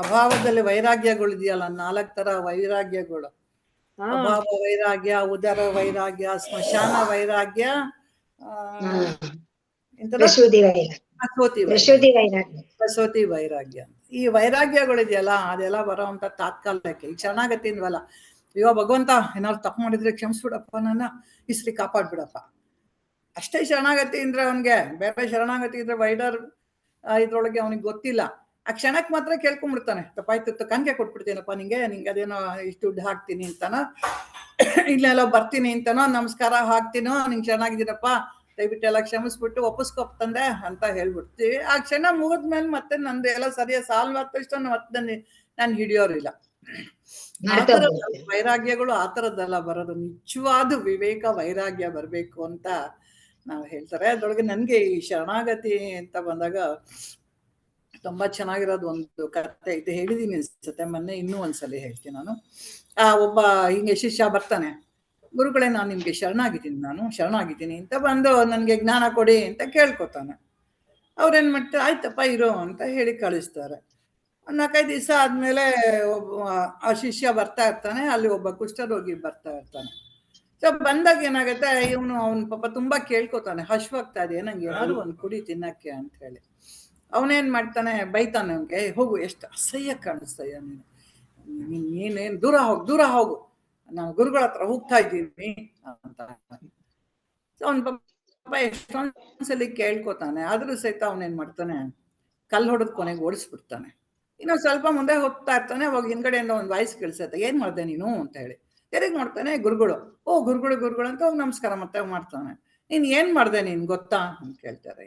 ಅಭಾವದಲ್ಲಿ ವೈರಾಗ್ಯಗಳು ಇದೆಯಲ್ಲ, 4 ತರ ವೈರಾಗ್ಯಗಳು. ಅಭಾವ ವೈರಾಗ್ಯ, ಉದರ ವೈರಾಗ್ಯ, ಸ್ಮಶಾನ ವೈರಾಗ್ಯ, ಪ್ರಸೂತಿ ವೈರಾಗ್ಯ. ಈ ವೈರಾಗ್ಯಗಳಿದೆಯಲ್ಲ ಅದೆಲ್ಲ ಬರೋವಂತ ತಾತ್ಕಾಲಕ್ಕೆ. ಈ ಶರಣಾಗತಿ ಅಂದ್ವಲ್ಲ, ಅಯ್ಯೋ ಭಗವಂತ ಏನಾದ್ರು ತಪ್ಪು ಮಾಡಿದ್ರೆ ಕ್ಷಮಿಸ್ಬಿಡಪ್ಪ, ನನ್ನ ಇಸ್ರಿ ಕಾಪಾಡ್ಬಿಡಪ್ಪ, ಅಷ್ಟೇ ಶರಣಾಗತಿ ಅಂದ್ರೆ ಅವನ್ಗೆ. ಬೇರೆ ಶರಣಾಗತಿ ಇದ್ರೆ ವೈಡರ್ ಇದ್ರೊಳಗೆ ಅವನಿಗೆ ಗೊತ್ತಿಲ್ಲ. ಆ ಕ್ಷಣಕ್ಕೆ ಮಾತ್ರ ಕೇಳ್ಕೊಂಡ್ಬಿಡ್ತಾನೆ, ತಪ್ಪಾಯ್ತು ಕನ್ಗೆ ಕೊಟ್ಬಿಡ್ತೀನಪ್ಪ ನಿಂಗೆ ಅದೇನೋ ಇಷ್ಟು ದುಡ್ಡು ಹಾಕ್ತೀನಿ ಅಂತಾನೋ, ಇಲ್ಲೆಲ್ಲ ಬರ್ತೀನಿ ಅಂತಾನೋ, ನಮಸ್ಕಾರ ಹಾಕ್ತೀನೋ, ನಿಂಗೆ ಚೆನ್ನಾಗಿದ್ದೀನಪ್ಪ ದಯವಿಟ್ಟು ಎಲ್ಲ ಕ್ಷಮಿಸ್ಬಿಟ್ಟು ಒಪ್ಪಿಸ್ಕೊಪ್ ತಂದೆ ಅಂತ ಹೇಳ್ಬಿಡ್ತೀವಿ. ಆ ಕ್ಷಣ ಮುಗಿದ್ಮೇಲೆ ಮತ್ತೆ ನಂದು ಎಲ್ಲ ಸರಿಯಾಗಿ ಸಾಲ್ವ್ ಆದ ತಕ್ಷಣ ಮತ್ತೆ ನಾನು ಹಿಡಿಯೋರಿಲ್ಲ. ವೈರಾಗ್ಯಗಳು ಆ ಥರದ್ದೆಲ್ಲ ಬರೋದು. ನಿಜವಾದ ವಿವೇಕ ವೈರಾಗ್ಯ ಬರಬೇಕು ಅಂತ ನಾವು ಹೇಳ್ತಾರೆ. ಅದ್ರೊಳಗೆ ನನ್ಗೆ ಈ ಶರಣಾಗತಿ ಅಂತ ಬಂದಾಗ ತುಂಬಾ ಚೆನ್ನಾಗಿರೋದು ಒಂದು ಕತೆ ಇದು ಹೇಳಿದೀನಿ ಅನ್ಸುತ್ತೆ ಮೊನ್ನೆ, ಇನ್ನೂ ಒಂದ್ಸಲಿ ಹೇಳ್ತೀನಿ ನಾನು. ಒಬ್ಬ ಹಿಂಗೆ ಶಿಷ್ಯ ಬರ್ತಾನೆ, ಗುರುಗಳೇ ನಾನು ನಿಮ್ಗೆ ಶರಣಾಗಿದ್ದೀನಿ ಅಂತ ಬಂದು ನನ್ಗೆ ಜ್ಞಾನ ಕೊಡಿ ಅಂತ ಕೇಳ್ಕೊತಾನೆ. ಅವ್ರೇನ್ ಮಾಡ್ತಾರೆ, ಆಯ್ತಪ್ಪ ಇರೋ ಅಂತ ಹೇಳಿ ಕಳಿಸ್ತಾರೆ. 4-5 ದಿವಸ ಆದ್ಮೇಲೆ ಆ ಶಿಷ್ಯ ಬರ್ತಾ ಇರ್ತಾನೆ, ಅಲ್ಲಿ ಒಬ್ಬ ಕುಷ್ಠರೋಗಿ ಬರ್ತಾ ಇರ್ತಾನೆ. ಸೊ ಬಂದಾಗ ಏನಾಗುತ್ತೆ, ಅವನ್ ಪಾಪ ತುಂಬಾ ಕೇಳ್ಕೊತಾನೆ, ಹಶ್ವಾಗ್ತಾ ಇದೆ, ನಂಗೆ ಏನಾದ್ರು ಒಂದು ಕುಡಿ ತಿನ್ನಕ್ಕೆ ಅಂತ ಹೇಳಿ. ಅವನೇನ್ ಮಾಡ್ತಾನೆ, ಬೈತಾನೆ ಅವ್ನಿಗೆ, ಹೋಗು ಎಷ್ಟು ಅಸಹ್ಯ ಕಾಣಿಸ್ತಯ್ಯ ನೀನೇನ್ ದೂರ ಹೋಗು, ನಾನು ಗುರುಗಳ ಹತ್ರ ಹೋಗ್ತಾ ಇದ್ದೀನಿ ಅಂತ. ಅವನ್ ಪಾಪ ಎಷ್ಟೊಂದ್ಸಲಿ ಕೇಳ್ಕೊತಾನೆ, ಆದ್ರೂ ಸಹಿತ ಅವನೇನ್ ಮಾಡ್ತಾನೆ, ಕಲ್ಲು ಹೊಡೆದ್ ಕೊನೆಗೆ ಓಡಿಸ್ಬಿಡ್ತಾನೆ. ಇನ್ನೊಂದ್ ಸ್ವಲ್ಪ ಮುಂದೆ ಹೋಗ್ತಾ ಇರ್ತಾನೆ, ಅವಾಗ ಹಿಂದ್ಗಡೆಯಿಂದ ಒಂದು ವಾಯ್ಸ್ ಕೇಳಿಸುತ್ತೆ, ಏನ್ ಮಾಡ್ದೆ ನೀನು ಅಂತ ಹೇಳಿ. ಯಾರಿಗೆ ಮಾಡ್ತಾನೆ, ಗುರುಗಳು. ಗುರುಗಳು ಅಂತ ಹೋಗಿ ನಮಸ್ಕಾರ ಮತ್ತೆ ಮಾಡ್ತಾನೆ. ನೀನ್ ಏನ್ ಮಾಡ್ದೆ ನೀನ್ ಗೊತ್ತಾ ಅಂತ ಕೇಳ್ತಾರೆ.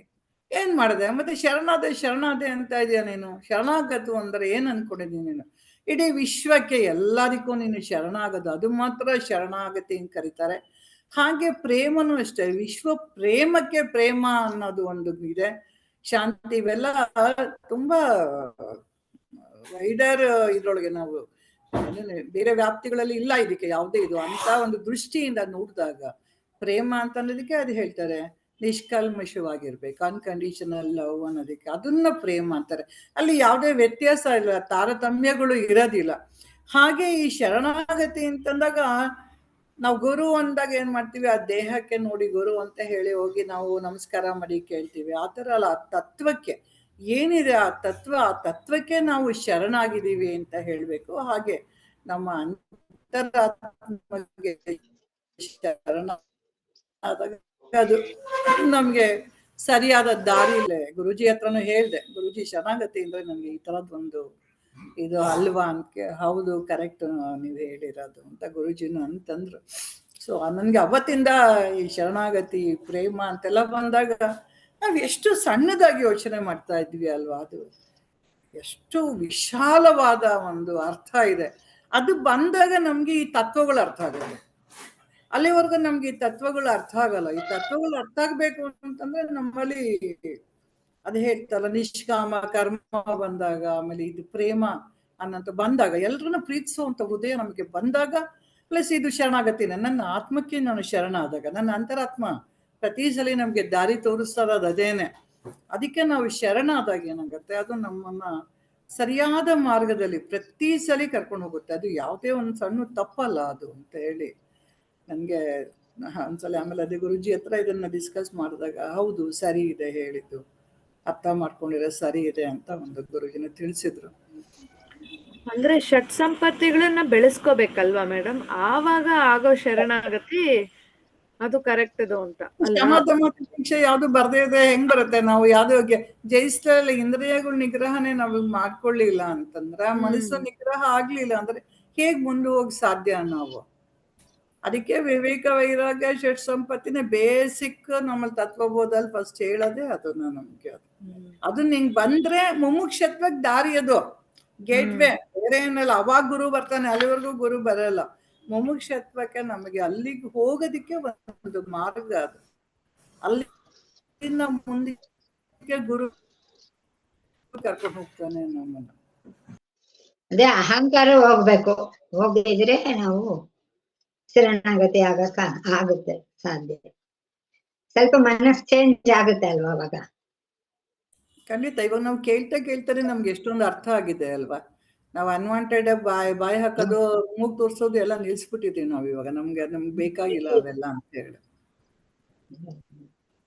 ಏನ್ ಮಾಡಿದೆ? ಮತ್ತೆ ಶರಣಾದೆ ಅಂತ ಇದೆಯಾ ನೀನು? ಶರಣಾಗತು ಅಂದ್ರೆ ಏನ್ ಅನ್ಕೊಂಡಿದ್ದೀನಿ ನೀನು? ಇಡೀ ವಿಶ್ವಕ್ಕೆ ಎಲ್ಲದಕ್ಕೂ ನೀನು ಶರಣಾಗದು, ಅದು ಮಾತ್ರ ಶರಣಾಗತಿ ಅಂತ ಕರೀತಾರೆ. ಹಾಗೆ ಪ್ರೇಮನೂ ಅಷ್ಟೇ, ವಿಶ್ವ ಪ್ರೇಮಕ್ಕೆ ಪ್ರೇಮ ಅನ್ನೋದು ಒಂದು ಇದೆ, ಶಾಂತಿ, ಇವೆಲ್ಲ ತುಂಬಾ ವೈಡರ್ ಇದ್ರೊಳಗೆ ನಾವು ಬೇರೆ ವ್ಯಾಪ್ತಿಗಳಲ್ಲಿ ಇಲ್ಲ ಇದಕ್ಕೆ ಯಾವುದೇ ಇದು ಅಂತ ಒಂದು ದೃಷ್ಟಿಯಿಂದ ನೋಡಿದಾಗ ಪ್ರೇಮ ಅಂತ ಅನ್ನೋದಕ್ಕೆ ಅದು ಹೇಳ್ತಾರೆ ನಿಷ್ಕಲ್ಮಶವಾಗಿರ್ಬೇಕು, ಅನ್ಕಂಡೀಷನಲ್ ಲವ್ ಅನ್ನೋದಕ್ಕೆ ಅದನ್ನ ಪ್ರೇಮ ಅಂತಾರೆ. ಅಲ್ಲಿ ಯಾವುದೇ ವ್ಯತ್ಯಾಸ ಇಲ್ಲ, ತಾರತಮ್ಯಗಳು ಇರೋದಿಲ್ಲ. ಹಾಗೆ ಈ ಶರಣಾಗತಿ ಅಂತಂದಾಗ ನಾವು ಗುರು ಅಂದಾಗ ಏನ್ ಮಾಡ್ತೀವಿ, ಆ ದೇಹಕ್ಕೆ ನೋಡಿ ಗುರು ಅಂತ ಹೇಳಿ ಹೋಗಿ ನಾವು ನಮಸ್ಕಾರ ಮಾಡಿ ಕೇಳ್ತೀವಿ. ಆ ಥರ ಅಲ್ಲ, ಆ ತತ್ವಕ್ಕೆ ಏನಿದೆ ಆ ತತ್ವಕ್ಕೆ ನಾವು ಶರಣಾಗಿದ್ದೀವಿ ಅಂತ ಹೇಳ್ಬೇಕು. ಹಾಗೆ ನಮ್ಮ ಅಂತರಾತ್ಮಗೆ ಶರಣ ಆದಾಗ ಅದು ನಮ್ಗೆ ಸರಿಯಾದ ದಾರಿ ಇಲ್ಲ. ಗುರುಜಿ ಹತ್ರನೂ ಹೇಳ್ದೆ, ಗುರುಜಿ ಶರಣಾಗತಿ ಅಂದ್ರೆ ನಮ್ಗೆ ಈ ತರದೊಂದು ಇದು ಅಲ್ವಾ ಅಂತ. ಹೌದು, ಕರೆಕ್ಟ್ ನೀವು ಹೇಳಿರೋದು ಅಂತ ಗುರುಜಿನು ಅಂತಂದ್ರು. ಸೊ ನನ್ಗೆ ಅವತ್ತಿಂದ ಈ ಶರಣಾಗತಿ ಪ್ರೇಮ ಅಂತೆಲ್ಲ ಬಂದಾಗ ನಾವ್ ಎಷ್ಟು ಸಣ್ಣದಾಗಿ ಯೋಚನೆ ಮಾಡ್ತಾ ಇದ್ವಿ ಅಲ್ವಾ, ಅದು ಎಷ್ಟು ವಿಶಾಲವಾದ ಒಂದು ಅರ್ಥ ಇದೆ. ಅದು ಬಂದಾಗ ನಮ್ಗೆ ಈ ತತ್ವಗಳು ಅರ್ಥ ಆಗುತ್ತೆ. ಅಲ್ಲಿವರೆಗೂ ನಮ್ಗೆ ಈ ತತ್ವಗಳು ಅರ್ಥ ಆಗಲ್ಲ. ಈ ತತ್ವಗಳು ಅರ್ಥ ಆಗ್ಬೇಕು ಅಂತಂದ್ರೆ ನಮ್ಮಲ್ಲಿ ಅದು ಹೇಳ್ತಲ್ಲ, ನಿಷ್ಕಾಮ ಕರ್ಮ ಬಂದಾಗ, ಆಮೇಲೆ ಇದು ಪ್ರೇಮ ಅನ್ನಂತ ಬಂದಾಗ, ಎಲ್ರನ್ನ ಪ್ರೀತಿಸುವಂತ ಹೃದಯ ನಮಗೆ ಬಂದಾಗ, ಪ್ಲಸ್ ಇದು ಶರಣಾಗತಿನ ನನ್ನ ಆತ್ಮಕ್ಕೆ ನಾನು ಶರಣಾದಾಗ, ನನ್ನ ಅಂತರಾತ್ಮ ಪ್ರತಿ ಸಲ ನಮ್ಗೆ ದಾರಿ ತೋರಿಸ್ತಾ ಇರೋದು ಅದೇನೆ. ಅದಕ್ಕೆ ನಾವು ಶರಣಾದಾಗ ಏನಾಗುತ್ತೆ, ಅದು ನಮ್ಮನ್ನ ಸರಿಯಾದ ಮಾರ್ಗದಲ್ಲಿ ಪ್ರತಿ ಸಲ ಕರ್ಕೊಂಡು ಹೋಗುತ್ತೆ. ಅದು ಯಾವುದೇ ಒಂದು ಸಣ್ಣ ತಪ್ಪಲ್ಲ ಅದು ಅಂತ ಹೇಳಿ ನನ್ಗೆ ಒಂದ್ಸಲ. ಆಮೇಲೆ ಅದೇ ಗುರುಜಿ ಹತ್ರ ಇದನ್ನ ಡಿಸ್ಕಸ್ ಮಾಡಿದಾಗ, ಹೌದು ಸರಿ ಇದೆ ಹೇಳಿದ್ದು, ಅರ್ಥ ಮಾಡ್ಕೊಂಡಿರೋ ಸರಿ ಇದೆ ಅಂತ ಒಂದು ಗುರುಜಿನ ತಿಳಿಸಿದ್ರು. ಅಂದ್ರೆ ಷಟ್ ಸಂಪತ್ತಿಗಳನ್ನ ಬೆಳೆಸ್ಕೋಬೇಕಲ್ವಾ ಮೇಡಮ್, ಆವಾಗ ಆಗೋ ಶರಣಾಗತಿ ಅದು ಕರೆಕ್ಟ್ ಇದು ಅಂತ ಅಲ್ವಾ? ಶಮ ಶಿಕ್ಷೆ ಯಾವ್ದು ಬರ್ದೇ ಇದೆ ಹೆಂಗ್ ಬರುತ್ತೆ? ನಾವು ಯಾವ್ದು ಜಯಿಸ್ತಾ ಇಲ್ಲ, ಇಂದ್ರಿಯಗಳ ನಿಗ್ರಹನೇ ನಾವು ಮಾಡ್ಕೊಳ್ಳಿಲ್ಲ ಅಂತಂದ್ರೆ, ಮನಸ್ಸು ನಿಗ್ರಹ ಆಗ್ಲಿಲ್ಲ ಅಂದ್ರೆ ಹೇಗ್ ಮುಂದೆ ಹೋಗಿ ಸಾಧ್ಯ ನಾವು? ಅದಕ್ಕೆ ವಿವೇಕ ವೈರಾಗ್ಯ ಷಟ್ ಸಂಪತ್ತಿನ ಬೇಸಿಕ್ ನಮ್ಮಲ್ಲಿ ತತ್ವಬೋಧದಲ್ಲಿ ಫಸ್ಟ್ ಹೇಳೋದೇ ಅದನ್ನ ನಮ್ಗೆ. ಅದು ನಿಂಗ್ ಬಂದ್ರೆ ಮುಮುಕ್ಷತ್ವಕ್ಕೆ ದಾರಿ, ಅದು ಗೇಟ್ವೇ, ಬೇರೆ ಏನಲ್ಲ. ಅವಾಗ ಗುರು ಬರ್ತಾನೆ, ಅಲ್ಲಿವರೆಗೂ ಗುರು ಬರಲ್ಲ. ಮುಮುಕ್ಷತ್ವಕ್ಕೆ ನಮಗೆ ಅಲ್ಲಿಗೆ ಹೋಗೋದಿಕ್ಕೆ ಒಂದು ಮಾರ್ಗ ಅದು. ಅಲ್ಲಿಂದ ಮುಂದಕ್ಕೆ ಗುರು ಕರ್ಕೊಂಡು ಹೋಗ್ತಾನೆ ನಮ್ಮನ್ನ. ಅದೇ ಅಹಂಕಾರ ಹೋಗ್ಬೇಕು, ಹೋಗಿದ್ರೆ ನಾವು ಶರಣಾಗತಿ ಆಗುತ್ತೆ ಸಾಧ್ಯ. ಸ್ವಲ್ಪ ಮನಸ್ಸು ಚೇಂಜ್ ಆಗುತ್ತೆ ಅಲ್ವಾ ಅವಾಗ? ಖಂಡಿತ. ಇವಾಗ ನಾವು ಕೇಳ್ತಾನೆ ನಮ್ಗೆ ಎಷ್ಟೊಂದು ಅರ್ಥ ಆಗಿದೆ ಅಲ್ವಾ? ನಾವು ಅನ್ವಾಂಟೆಡ್ ಬಾಯಿ ಹಾಕೋದು, ಮೂಗ್ ತೋರ್ಸೋದು ಎಲ್ಲ ನಿಲ್ಸ್ಬಿಟ್ಟಿದೀವಿ ನಾವು ಇವಾಗ. ನಮ್ಗೆ ಬೇಕಾಗಿಲ್ಲ ಅವೆಲ್ಲ ಅಂತ ಹೇಳಿ.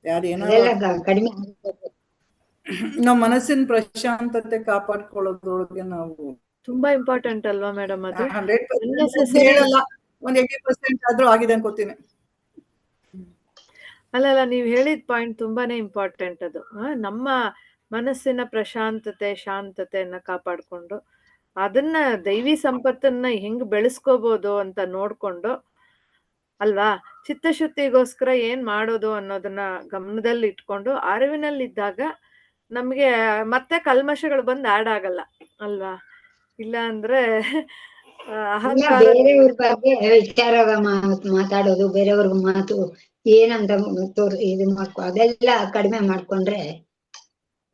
ಅದೆಲ್ಲ ಕಡಿಮೆ ನಾವು ಮನಸ್ಸಿನ ಪ್ರಶಾಂತತೆ ಕಾಪಾಡ್ಕೊಳ್ಳೋದ್ರೊಳಗೆ ನಾವು ತುಂಬಾ ಇಂಪಾರ್ಟೆಂಟ್ ಅಲ್ವಾ ಮೇಡಮ್ ಅದು? 100% ಹೇಳಲ್ಲ, ಒಂದ್ 80% ಆದ್ರೂ ಆಗಿದೆ ಅನ್ಕೋತೀನಿ. ಅಲ್ಲಲ್ಲ, ನೀವ್ ಹೇಳಿದ ಪಾಯಿಂಟ್ ತುಂಬಾನೇ ಇಂಪಾರ್ಟೆಂಟ್ ಅದು. ನಮ್ಮ ಮನಸ್ಸಿನ ಪ್ರಶಾಂತತೆ ಶಾಂತತೆಯನ್ನ ಕಾಪಾಡ್ಕೊಂಡು ಅದನ್ನ ದೈವಿ ಸಂಪತ್ತನ್ನ ಹೆಂಗ್ ಬೆಳೆಸ್ಕೋಬಹುದು ಅಂತ ನೋಡ್ಕೊಂಡು ಅಲ್ವಾ, ಚಿತ್ತಶುದ್ಧಿಗೋಸ್ಕರ ಏನ್ ಮಾಡೋದು ಅನ್ನೋದನ್ನ ಗಮನದಲ್ಲಿ ಇಟ್ಕೊಂಡು ಅರಿವಿನಲ್ಲಿದ್ದಾಗ ನಮ್ಗೆ ಮತ್ತೆ ಕಲ್ಮಶಗಳು ಬಂದು ಆಡ್ ಆಗಲ್ಲ ಅಲ್ವಾ? ಇಲ್ಲ ಅಂದ್ರೆ ಅಹಂಕಾರ ಬೇರೆಯವ್ರ ಬಗ್ಗೆ ವಿಚಾರ ಮಾತಾಡೋದು, ಬೇರೆಯವ್ರಿಗೆ ಮಾತು ಏನಂತ ಇದು ಮಾಡ್ಕೊ, ಅದೆಲ್ಲ ಕಡಿಮೆ ಮಾಡ್ಕೊಂಡ್ರೆ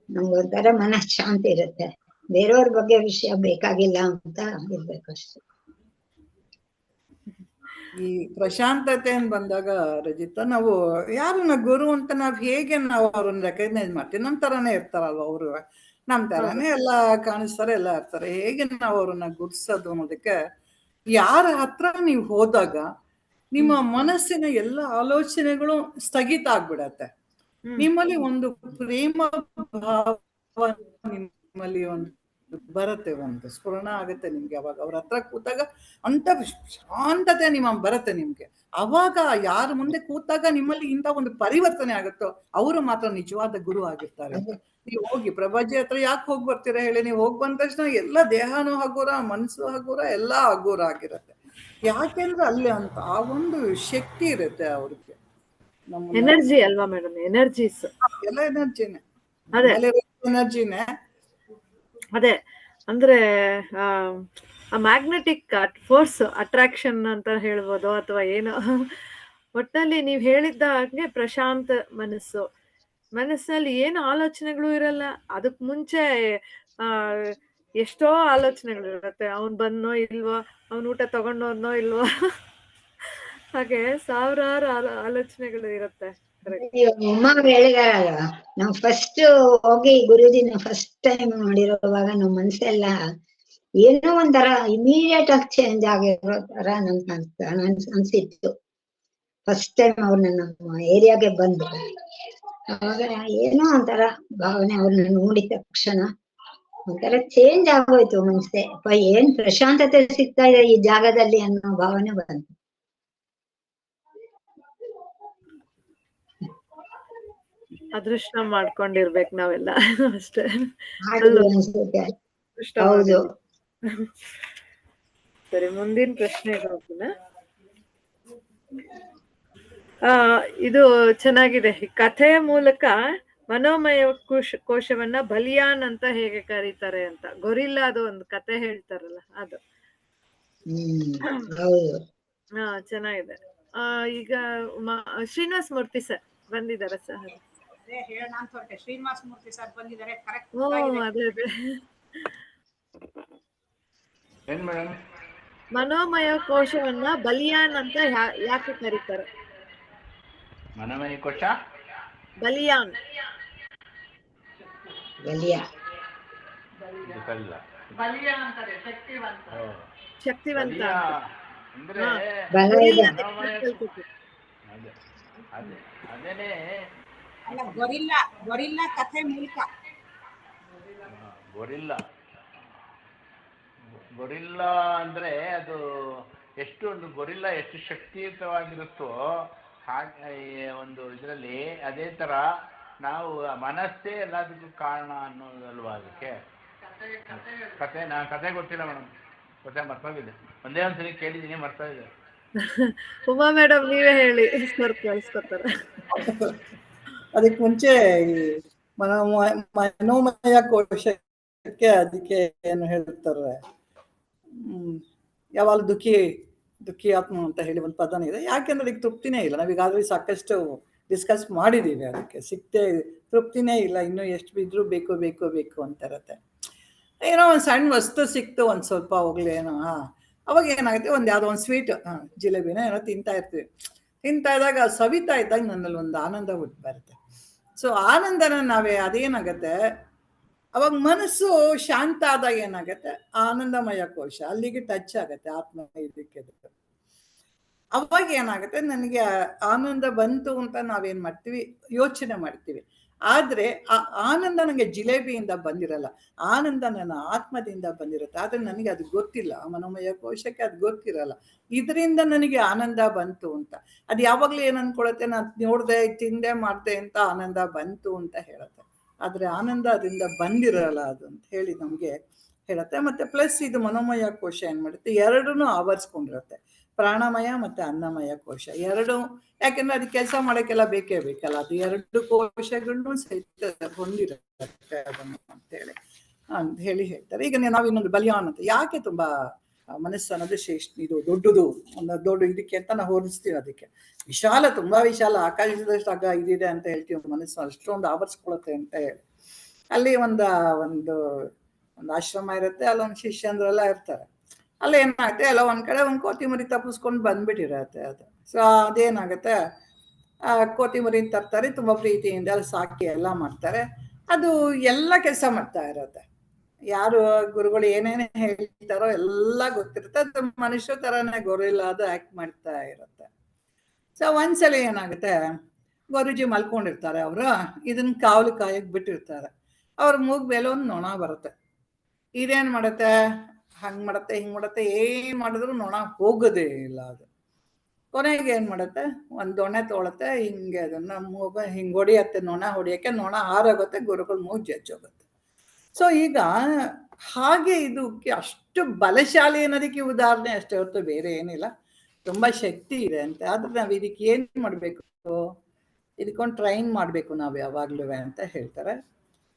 ನಮ್ಗೊಂಥರ ಮನಃಶಾಂತಿ ಇರುತ್ತೆ. ಬೇರೆಯವ್ರ ಬಗ್ಗೆ ವಿಷಯ ಬೇಕಾಗಿಲ್ಲ ಅಂತ ಇರ್ಬೇಕಷ್ಟೆ. ಈ ಪ್ರಶಾಂತತೆ ಅಂತ ಬಂದಾಗ ರಜಿತಾ, ನಾವು ಯಾರನ್ನ ಗುರು ಅಂತ ನಾವು ಹೇಗೆ ನಾವು ಅವ್ರನ್ನ ರೆಕಗ್ನೈಸ್ ಮಾಡ್ತೀವಿ? ನಮ್ ತರಾನೇ ಇರ್ತಾರಲ್ವ ಅವರು, ನಮ್ ತರಾನೇ ಎಲ್ಲ ಕಾಣಿಸ್ತಾರೆ, ಎಲ್ಲ ಇರ್ತಾರೆ. ಹೇಗೆ ನಾವು ಅವ್ರನ್ನ ಗುರ್ಸೋದು ಅನ್ನೋದಕ್ಕೆ, ಯಾರ ಹತ್ರ ನೀವು ಹೋದಾಗ ನಿಮ್ಮ ಮನಸ್ಸಿನ ಎಲ್ಲ ಆಲೋಚನೆಗಳು ಸ್ಥಗಿತ ಆಗ್ಬಿಡತ್ತೆ. ನಿಮ್ಮಲ್ಲಿ ಒಂದು ಪ್ರೇಮ ಭಾವ ನಿಮ್ಮಲ್ಲಿ ಒಂದು ಬರುತ್ತೆ, ಒಂದು ಸ್ಫುರಣ ಆಗುತ್ತೆ ನಿಮ್ಗೆ. ಅವಾಗ ಅವ್ರ ಹತ್ರ ಕೂತಾಗ ಅಂತ ಶಾಂತತೆ ನಿಮ್ಮ ಬರುತ್ತೆ ನಿಮ್ಗೆ. ಅವಾಗ ಯಾರ ಮುಂದೆ ಕೂತಾಗ ನಿಮ್ಮಲ್ಲಿ ಇಂಥ ಒಂದು ಪರಿವರ್ತನೆ ಆಗುತ್ತೋ ಅವರು ಮಾತ್ರ ನಿಜವಾದ ಗುರು ಆಗಿರ್ತಾರೆ. ನೀವು ಹೋಗಿ ಪ್ರಭಾಜಿ ಹತ್ರ ಯಾಕೆ ಹೋಗಿ ಬರ್ತೀರಾ ಹೇಳಿ? ನೀವು ಹೋಗಿ ಬಂದ ತಕ್ಷಣ ಎಲ್ಲ ದೇಹನೂ ಹಗುರ, ಮನಸ್ಸು ಹಗುರ, ಎಲ್ಲ ಹಗುರ ಆಗಿರುತ್ತೆ. ಯಾಕೆಂದ್ರೆ ಅಲ್ಲಿ ಅಂತ ಆ ಒಂದು ಶಕ್ತಿ ಇರುತ್ತೆ ಅವ್ರಿಗೆ. ಎನರ್ಜಿ ಅಲ್ವಾ ಮೇಡಮ್? ಎನರ್ಜೀಸ್ ಎಲ್ಲ ಎನರ್ಜಿನೇ, ಎನರ್ಜಿನೇ. ಅದೇ ಅಂದ್ರೆ ಆ ಮ್ಯಾಗ್ನೆಟಿಕ್ ಫೋರ್ಸ್, ಅಟ್ರಾಕ್ಷನ್ ಅಂತ ಹೇಳ್ಬೋದು ಅಥವಾ ಏನೋ. ಒಟ್ಟಲ್ಲಿ ನೀವ್ ಹೇಳಿದ್ದ ಹಾಗೆ ಪ್ರಶಾಂತ ಮನಸ್ಸಲ್ಲಿ ಏನು ಆಲೋಚನೆಗಳು ಇರಲ್ಲ. ಅದಕ್ ಮುಂಚೆ ಎಷ್ಟೋ ಆಲೋಚನೆಗಳು ಇರತ್ತೆ. ಅವ್ನ್ ಬಂದ್ನೋ ಇಲ್ವೋ, ಅವ್ನ ಊಟ ತಗೊಂಡೋದ್ನೋ ಇಲ್ವೋ, ಹಾಗೆ ಸಾವಿರಾರು ಆಲೋಚನೆಗಳು ಇರತ್ತೆ. ಅಮ್ಮ ಹೇಳಿದಾರಲ್ವ, ನಾವ್ ಫಸ್ಟ್ ಹೋಗಿ ಗುರುಜಿನ ಫಸ್ಟ್ ಟೈಮ್ ನೋಡಿರೋವಾಗ ನಮ್ ಮನ್ಸೆಲ್ಲ ಏನೋ ಒಂಥರ ಇಮಿಡಿಯೇಟ್ ಆಗಿ ಚೇಂಜ್ ಆಗಿರೋ ತರ ನನ್ಗೆ ಅನ್ಸಿತ್ತು. ಫಸ್ಟ್ ಟೈಮ್ ಅವ್ರನ್ನ ನಮ್ಮ ಏರಿಯಾಗೆ ಬಂದು ಅವಾಗ ಏನೋ ಒಂಥರ ಭಾವನೆ, ಅವ್ರನ್ನ ನೋಡಿದ ತಕ್ಷಣ ಒಂಥರ ಚೇಂಜ್ ಆಗೋಯ್ತು ಮನ್ಸೆ. ಏನ್ ಪ್ರಶಾಂತತೆ ಸಿಗ್ತಾ ಇದೆ ಈ ಜಾಗದಲ್ಲಿ ಅನ್ನೋ ಭಾವನೆ ಬಂತು. ಅದೃಷ್ಟ ಮಾಡ್ಕೊಂಡಿರ್ಬೇಕು ನಾವೆಲ್ಲ ಅಷ್ಟೇ. ಹೌದು. ಸರಿ, ಮುಂದಿನ ಪ್ರಶ್ನೆಗೆ ಹೋಗೋಣ. ಇದು ಚೆನ್ನಾಗಿದೆ. ಕಥೆಯ ಮೂಲಕ ಮನೋಮಯ ಕೋಶವನ್ನ ಬಲಿಯಾನ್ ಅಂತ ಹೇಗೆ ಕರೀತಾರೆ ಅಂತ. ಗೊರಿಲ್ಲ ಅದು ಒಂದು ಕತೆ ಹೇಳ್ತಾರಲ್ಲ ಅದು. ಚೆನ್ನಾಗಿದೆ. ಈಗ ಶ್ರೀನಿವಾಸ್ ಮೂರ್ತಿ ಸರ್ ಬಂದಿದ್ದಾರೆ ಸರ್. ಶ್ರೀನಿವಾಸ ಮೂರ್ತಿ ಸರ್ ಬಂದಿದ್ದಾರೆ. ಮನೋಮಯ ಕೋಶವನ್ನ ಬಲಿಯಾನ್ ಅಂತ ಯಾಕೆ ಕರೀತಾರೆ? ಮನೋಮಯ ಕೋಶ ಬಲಿಯಾನ್, ಶಕ್ತಿವಂತ ಅಂದ್ರೆ ಅದೇನೆ ಗೊರಿಲ್ಲ ಕಥೆ ಮೂಲಕ. ಗೊರಿಲ್ಲಾ ಅಂದ್ರೆ ಅದು ಎಷ್ಟು ಒಂದು ಗೊರಿಲ್ಲಾ ಎಷ್ಟು ಶಕ್ತಿಯುತವಾಗಿರುತ್ತೋ ಹಾಗೆ ಒಂದು ಇದರಲ್ಲಿ ಅದೇ ತರ ನಾವು ಮನಸ್ಸೇ ಎಲ್ಲದಕ್ಕೂ ಕಾರಣ ಅನ್ನೋದಲ್ವಾ ಅದಕ್ಕೆ. ಕತೆ ಗೊತ್ತಿಲ್ಲ ಮೇಡಮ್, ಕತೆ ಮರ್ತೋಗಿದೆ. ಒಂದೇ ಒಂದ್ಸರಿ ಕೇಳಿದ್ದೀನಿ, ಮರ್ತೋಗಿದೆ. ಉಮಾ ಮೇಡಮ್ ನೀವೇ ಹೇಳಿ, ಸರ್ ಕಳ್ಸ್ಕೊತಾರೆ. ಅದಕ್ಕೆ ಮುಂಚೆ ಈ ಮನೋಮಯ ಕೋಶಕ್ಕೆ ಅದಕ್ಕೆ ಏನು ಹೇಳ್ತಾರೆ, ಯಾವಾಗ ದುಃಖಿ ಆತ್ಮ ಅಂತ ಹೇಳಿ ಒಂದು ಪದನ ಇದೆ. ಯಾಕೆಂದ್ರೆ ಅದಕ್ಕೆ ತೃಪ್ತಿನೇ ಇಲ್ಲ. ನಾವೀಗಾಗಲೇ ಸಾಕಷ್ಟು ಡಿಸ್ಕಸ್ ಮಾಡಿದ್ದೀವಿ. ಅದಕ್ಕೆ ತೃಪ್ತಿನೇ ಇಲ್ಲ, ಇನ್ನೂ ಎಷ್ಟು ಬಿದ್ದರೂ ಬೇಕು ಅಂತ ಇರುತ್ತೆ. ಏನೋ ಒಂದು ಸಣ್ಣ ವಸ್ತು ಸಿಕ್ತು, ಒಂದು ಸ್ವಲ್ಪ ಹೋಗ್ಲಿ ಏನೋ, ಅವಾಗ ಏನಾಗುತ್ತೆ, ಯಾವುದೋ ಒಂದು ಸ್ವೀಟ್ ಜಿಲೇಬಿನ ಏನೋ ತಿಂತಾ ಇದ್ದಾಗ ಸವಿತಾ ಇದ್ದಾಗ ನನ್ನಲ್ಲಿ ಒಂದು ಆನಂದ ಹುಟ್ಟು ಬರುತ್ತೆ. ಸೊ ಆನಂದನ ಅದೇನಾಗತ್ತೆ, ಅವಾಗ ಮನಸ್ಸು ಶಾಂತ ಆದಾಗ ಏನಾಗತ್ತೆ, ಆನಂದಮಯ ಕೋಶ ಅಲ್ಲಿಗೆ ಟಚ್ ಆಗತ್ತೆ ಆತ್ಮ ಇದಕ್ಕೆ. ಅವಾಗ ಏನಾಗುತ್ತೆ, ನನಗೆ ಆನಂದ ಬಂತು ಅಂತ ನಾವೇನ್ ಮಾಡ್ತೀವಿ, ಯೋಚನೆ ಮಾಡ್ತೀವಿ. ಆದ್ರೆ ಆ ಆನಂದ ನನಗೆ ಜಿಲೇಬಿಯಿಂದ ಬಂದಿರಲ್ಲ, ಆನಂದ ನನ್ನ ಆತ್ಮದಿಂದ ಬಂದಿರುತ್ತೆ. ಆದ್ರೆ ನನಗೆ ಅದು ಗೊತ್ತಿಲ್ಲ, ಮನೋಮಯ ಕೋಶಕ್ಕೆ ಅದು ಗೊತ್ತಿರಲ್ಲ. ಇದರಿಂದ ನನಗೆ ಆನಂದ ಬಂತು ಅಂತ. ಅದು ಯಾವಾಗ್ಲೂ ಏನ್ ಅನ್ಕೊಳತ್ತೆ, ನಾನು ನೋಡ್ದೆ, ತಿಂದೆ, ಮಾಡ್ದೆ ಅಂತ ಆನಂದ ಬಂತು ಅಂತ ಹೇಳುತ್ತೆ. ಆದ್ರೆ ಆನಂದ ಅದರಿಂದ ಬಂದಿರಲ್ಲ ಅದು ಅಂತ ಹೇಳಿ ನಮ್ಗೆ ಹೇಳುತ್ತೆ. ಮತ್ತೆ ಪ್ಲಸ್ ಇದು ಮನೋಮಯ ಕೋಶ ಏನ್ ಮಾಡುತ್ತೆ, ಎರಡನ್ನೂ ಆವರಿಸ್ಕೊಂಡಿರುತ್ತೆ. ಪ್ರಾಣಮಯ ಮತ್ತೆ ಅನ್ನಮಯ ಕೋಶ ಎರಡು. ಯಾಕೆಂದ್ರೆ ಅದು ಕೆಲಸ ಮಾಡೋಕ್ಕೆಲ್ಲ ಬೇಕಲ್ಲ, ಅದು ಎರಡು ಕೋಶಗಳನ್ನು ಸಹಿತ ಹೊಂದಿರುತ್ತೆ ಅದನ್ನು ಅಂತ ಹೇಳಿ ಹೇಳ್ತಾರೆ. ಈಗ ನಾವು ಇನ್ನೊಂದು ಬಲಿಯಾನ್ ಅಂತ, ಯಾಕೆ ತುಂಬಾ ಮನಸ್ಸು ಅನ್ನೋದು ಇದು ದೊಡ್ಡದು, ಒಂದು ದೊಡ್ಡ ಇದಕ್ಕೆ ಅಂತ ನಾವು ಹೋಲಿಸ್ತೀವಿ. ಅದಕ್ಕೆ ವಿಶಾಲ, ತುಂಬಾ ವಿಶಾಲ, ಆಕಾಶದಷ್ಟು ಆಗ ಇದಿದೆ ಅಂತ ಹೇಳ್ತೀವಿ. ಮನಸ್ಸು ಅಷ್ಟೊಂದು ಆವರಿಸ್ಕೊಳುತ್ತೆ ಅಂತ ಹೇಳಿ. ಅಲ್ಲಿ ಒಂದು ಆಶ್ರಮ ಇರುತ್ತೆ, ಅಲ್ಲೊಂದು ಶಿಷ್ಯಂದ್ರೆಲ್ಲ ಇರ್ತಾರೆ. ಅಲ್ಲಿ ಏನಾಗುತ್ತೆ, ಎಲ್ಲ ಒಂದ್ ಕಡೆ ಒಂದು ಕೋತಿ ಮರಿ ತಪ್ಪಿಸ್ಕೊಂಡು ಬಂದ್ಬಿಟ್ಟಿರತ್ತೆ ಅದು. ಸೊ ಅದೇನಾಗುತ್ತೆ, ಕೋತಿ ಮರಿ ತರ್ತಾರೆ, ತುಂಬಾ ಪ್ರೀತಿಯಿಂದ ಅಲ್ಲಿ ಸಾಕಿ ಎಲ್ಲ ಮಾಡ್ತಾರೆ. ಅದು ಎಲ್ಲ ಕೆಲಸ ಮಾಡ್ತಾ ಇರತ್ತೆ. ಯಾರು ಗುರುಗಳು ಏನೇನೇ ಹೇಳ್ತಾರೋ ಎಲ್ಲ ಗೊತ್ತಿರುತ್ತೆ. ಅದು ಮನುಷ್ಯ ತರನೇ ಗೊರಿಲ್ಲ ಅದು ಆಕ್ಟ್ ಮಾಡ್ತಾ ಇರುತ್ತೆ. ಸೊ ಒಂದ್ಸಲ ಏನಾಗುತ್ತೆ, ಗುರುಜಿ ಮಲ್ಕೊಂಡಿರ್ತಾರೆ, ಅವರು ಇದನ್ನ ಕಾಯಕ್ ಬಿಟ್ಟಿರ್ತಾರೆ. ಅವ್ರ ಮೂಗ್ ಮೇಲೆ ಒಂದು ನೊಣ ಬರುತ್ತೆ. ಇದೇನ್ ಮಾಡುತ್ತೆ, ಹಂಗ್ ಮಾಡುತ್ತೆ, ಹಿಂಗ್ ಮಾಡುತ್ತೆ, ಏನ್ ಮಾಡಿದ್ರು ನೊಣ ಹೋಗೋದೇ ಇಲ್ಲ ಅದು. ಕೊನೆಗೆ ಏನ್ ಮಾಡುತ್ತೆ, ಒಂದ್ ದೊಣ್ಣೆ ತೊಗೊಳುತ್ತೆ, ಹಿಂಗೆ ಅದನ್ನ ಮೂಗ ಹಿಂಗ್ ಹೊಡಿಯತ್ತೆ, ನೊಣ ಹೊಡಿಯಕ್ಕೆ. ನೊಣ ಹಾರೋಗುತ್ತೆ, ಗುರುಗಳು ಮೂಗ್ ಜಜ್ಜೋಗುತ್ತೆ. ಸೊ ಈಗ ಹಾಗೆ ಇದಕ್ಕೆ ಅಷ್ಟು ಬಲಶಾಲಿ ಅನ್ನೋದಕ್ಕೆ ಉದಾಹರಣೆ ಅಷ್ಟೇ ಹೊರತು ಬೇರೆ ಏನಿಲ್ಲ. ತುಂಬಾ ಶಕ್ತಿ ಇದೆ ಅಂತ. ಆದ್ರೆ ನಾವ್ ಇದಕ್ಕೆ ಏನ್ ಮಾಡ್ಬೇಕು, ಇದಕ್ಕೊಂದು ಟ್ರೈನ್ ಮಾಡ್ಬೇಕು ನಾವು ಯಾವಾಗ್ಲೂ ಅಂತ ಹೇಳ್ತಾರೆ.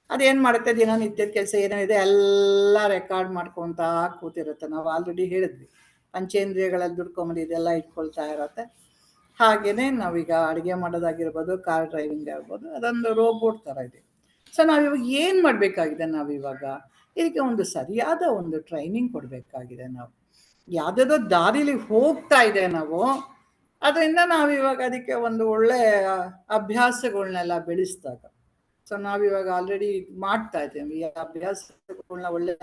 ಅದೇನ್ ಮಾಡುತ್ತೆ, ದಿನನಿತ್ಯದ ಕೆಲಸ ಏನೇನಿದೆ ಎಲ್ಲ ರೆಕಾರ್ಡ್ ಮಾಡ್ಕೊಂತ ಕೂತಿರುತ್ತೆ. ನಾವು ಆಲ್ರೆಡಿ ಹೇಳಿದ್ವಿ, ಪಂಚೇಂದ್ರಿಯಗಳಲ್ಲಿ ದುಡ್ಕೊಂಬಂದು ಇದೆಲ್ಲ ಇಟ್ಕೊಳ್ತಾ ಇರತ್ತೆ. ಹಾಗೇನೆ ನಾವೀಗ ಅಡುಗೆ ಮಾಡೋದಾಗಿರ್ಬೋದು, ಕಾರ್ ಡ್ರೈವಿಂಗ್ ಆಗಿರ್ಬೋದು, ಅದೊಂದು ರೋಬೋಟ್ ತರ ಇದೆ. ಸೊ ನಾವಿವಾಗ ಏನ್ ಮಾಡ್ಬೇಕಾಗಿದೆ, ನಾವಿವಾಗ ಇದಕ್ಕೆ ಒಂದು ಸರಿಯಾದ ಒಂದು ಟ್ರೈನಿಂಗ್ ಕೊಡ್ಬೇಕಾಗಿದೆ. ನಾವು ಯಾವ್ದಾದೋ ದಾರಿಲಿ ಹೋಗ್ತಾ ಇದೆ ನಾವು, ಅದರಿಂದ ನಾವಿವಾಗ ಅದಕ್ಕೆ ಒಂದು ಒಳ್ಳೆ ಅಭ್ಯಾಸಗಳನ್ನೆಲ್ಲ ಬೆಳೆಸಿದಾಗ. ಸೊ ನಾವಿವಾಗ ಆಲ್ರೆಡಿ ಮಾಡ್ತಾ ಇದ್ದೇವೆ ಈ ಅಭ್ಯಾಸಗಳನ್ನ, ಒಳ್ಳೆ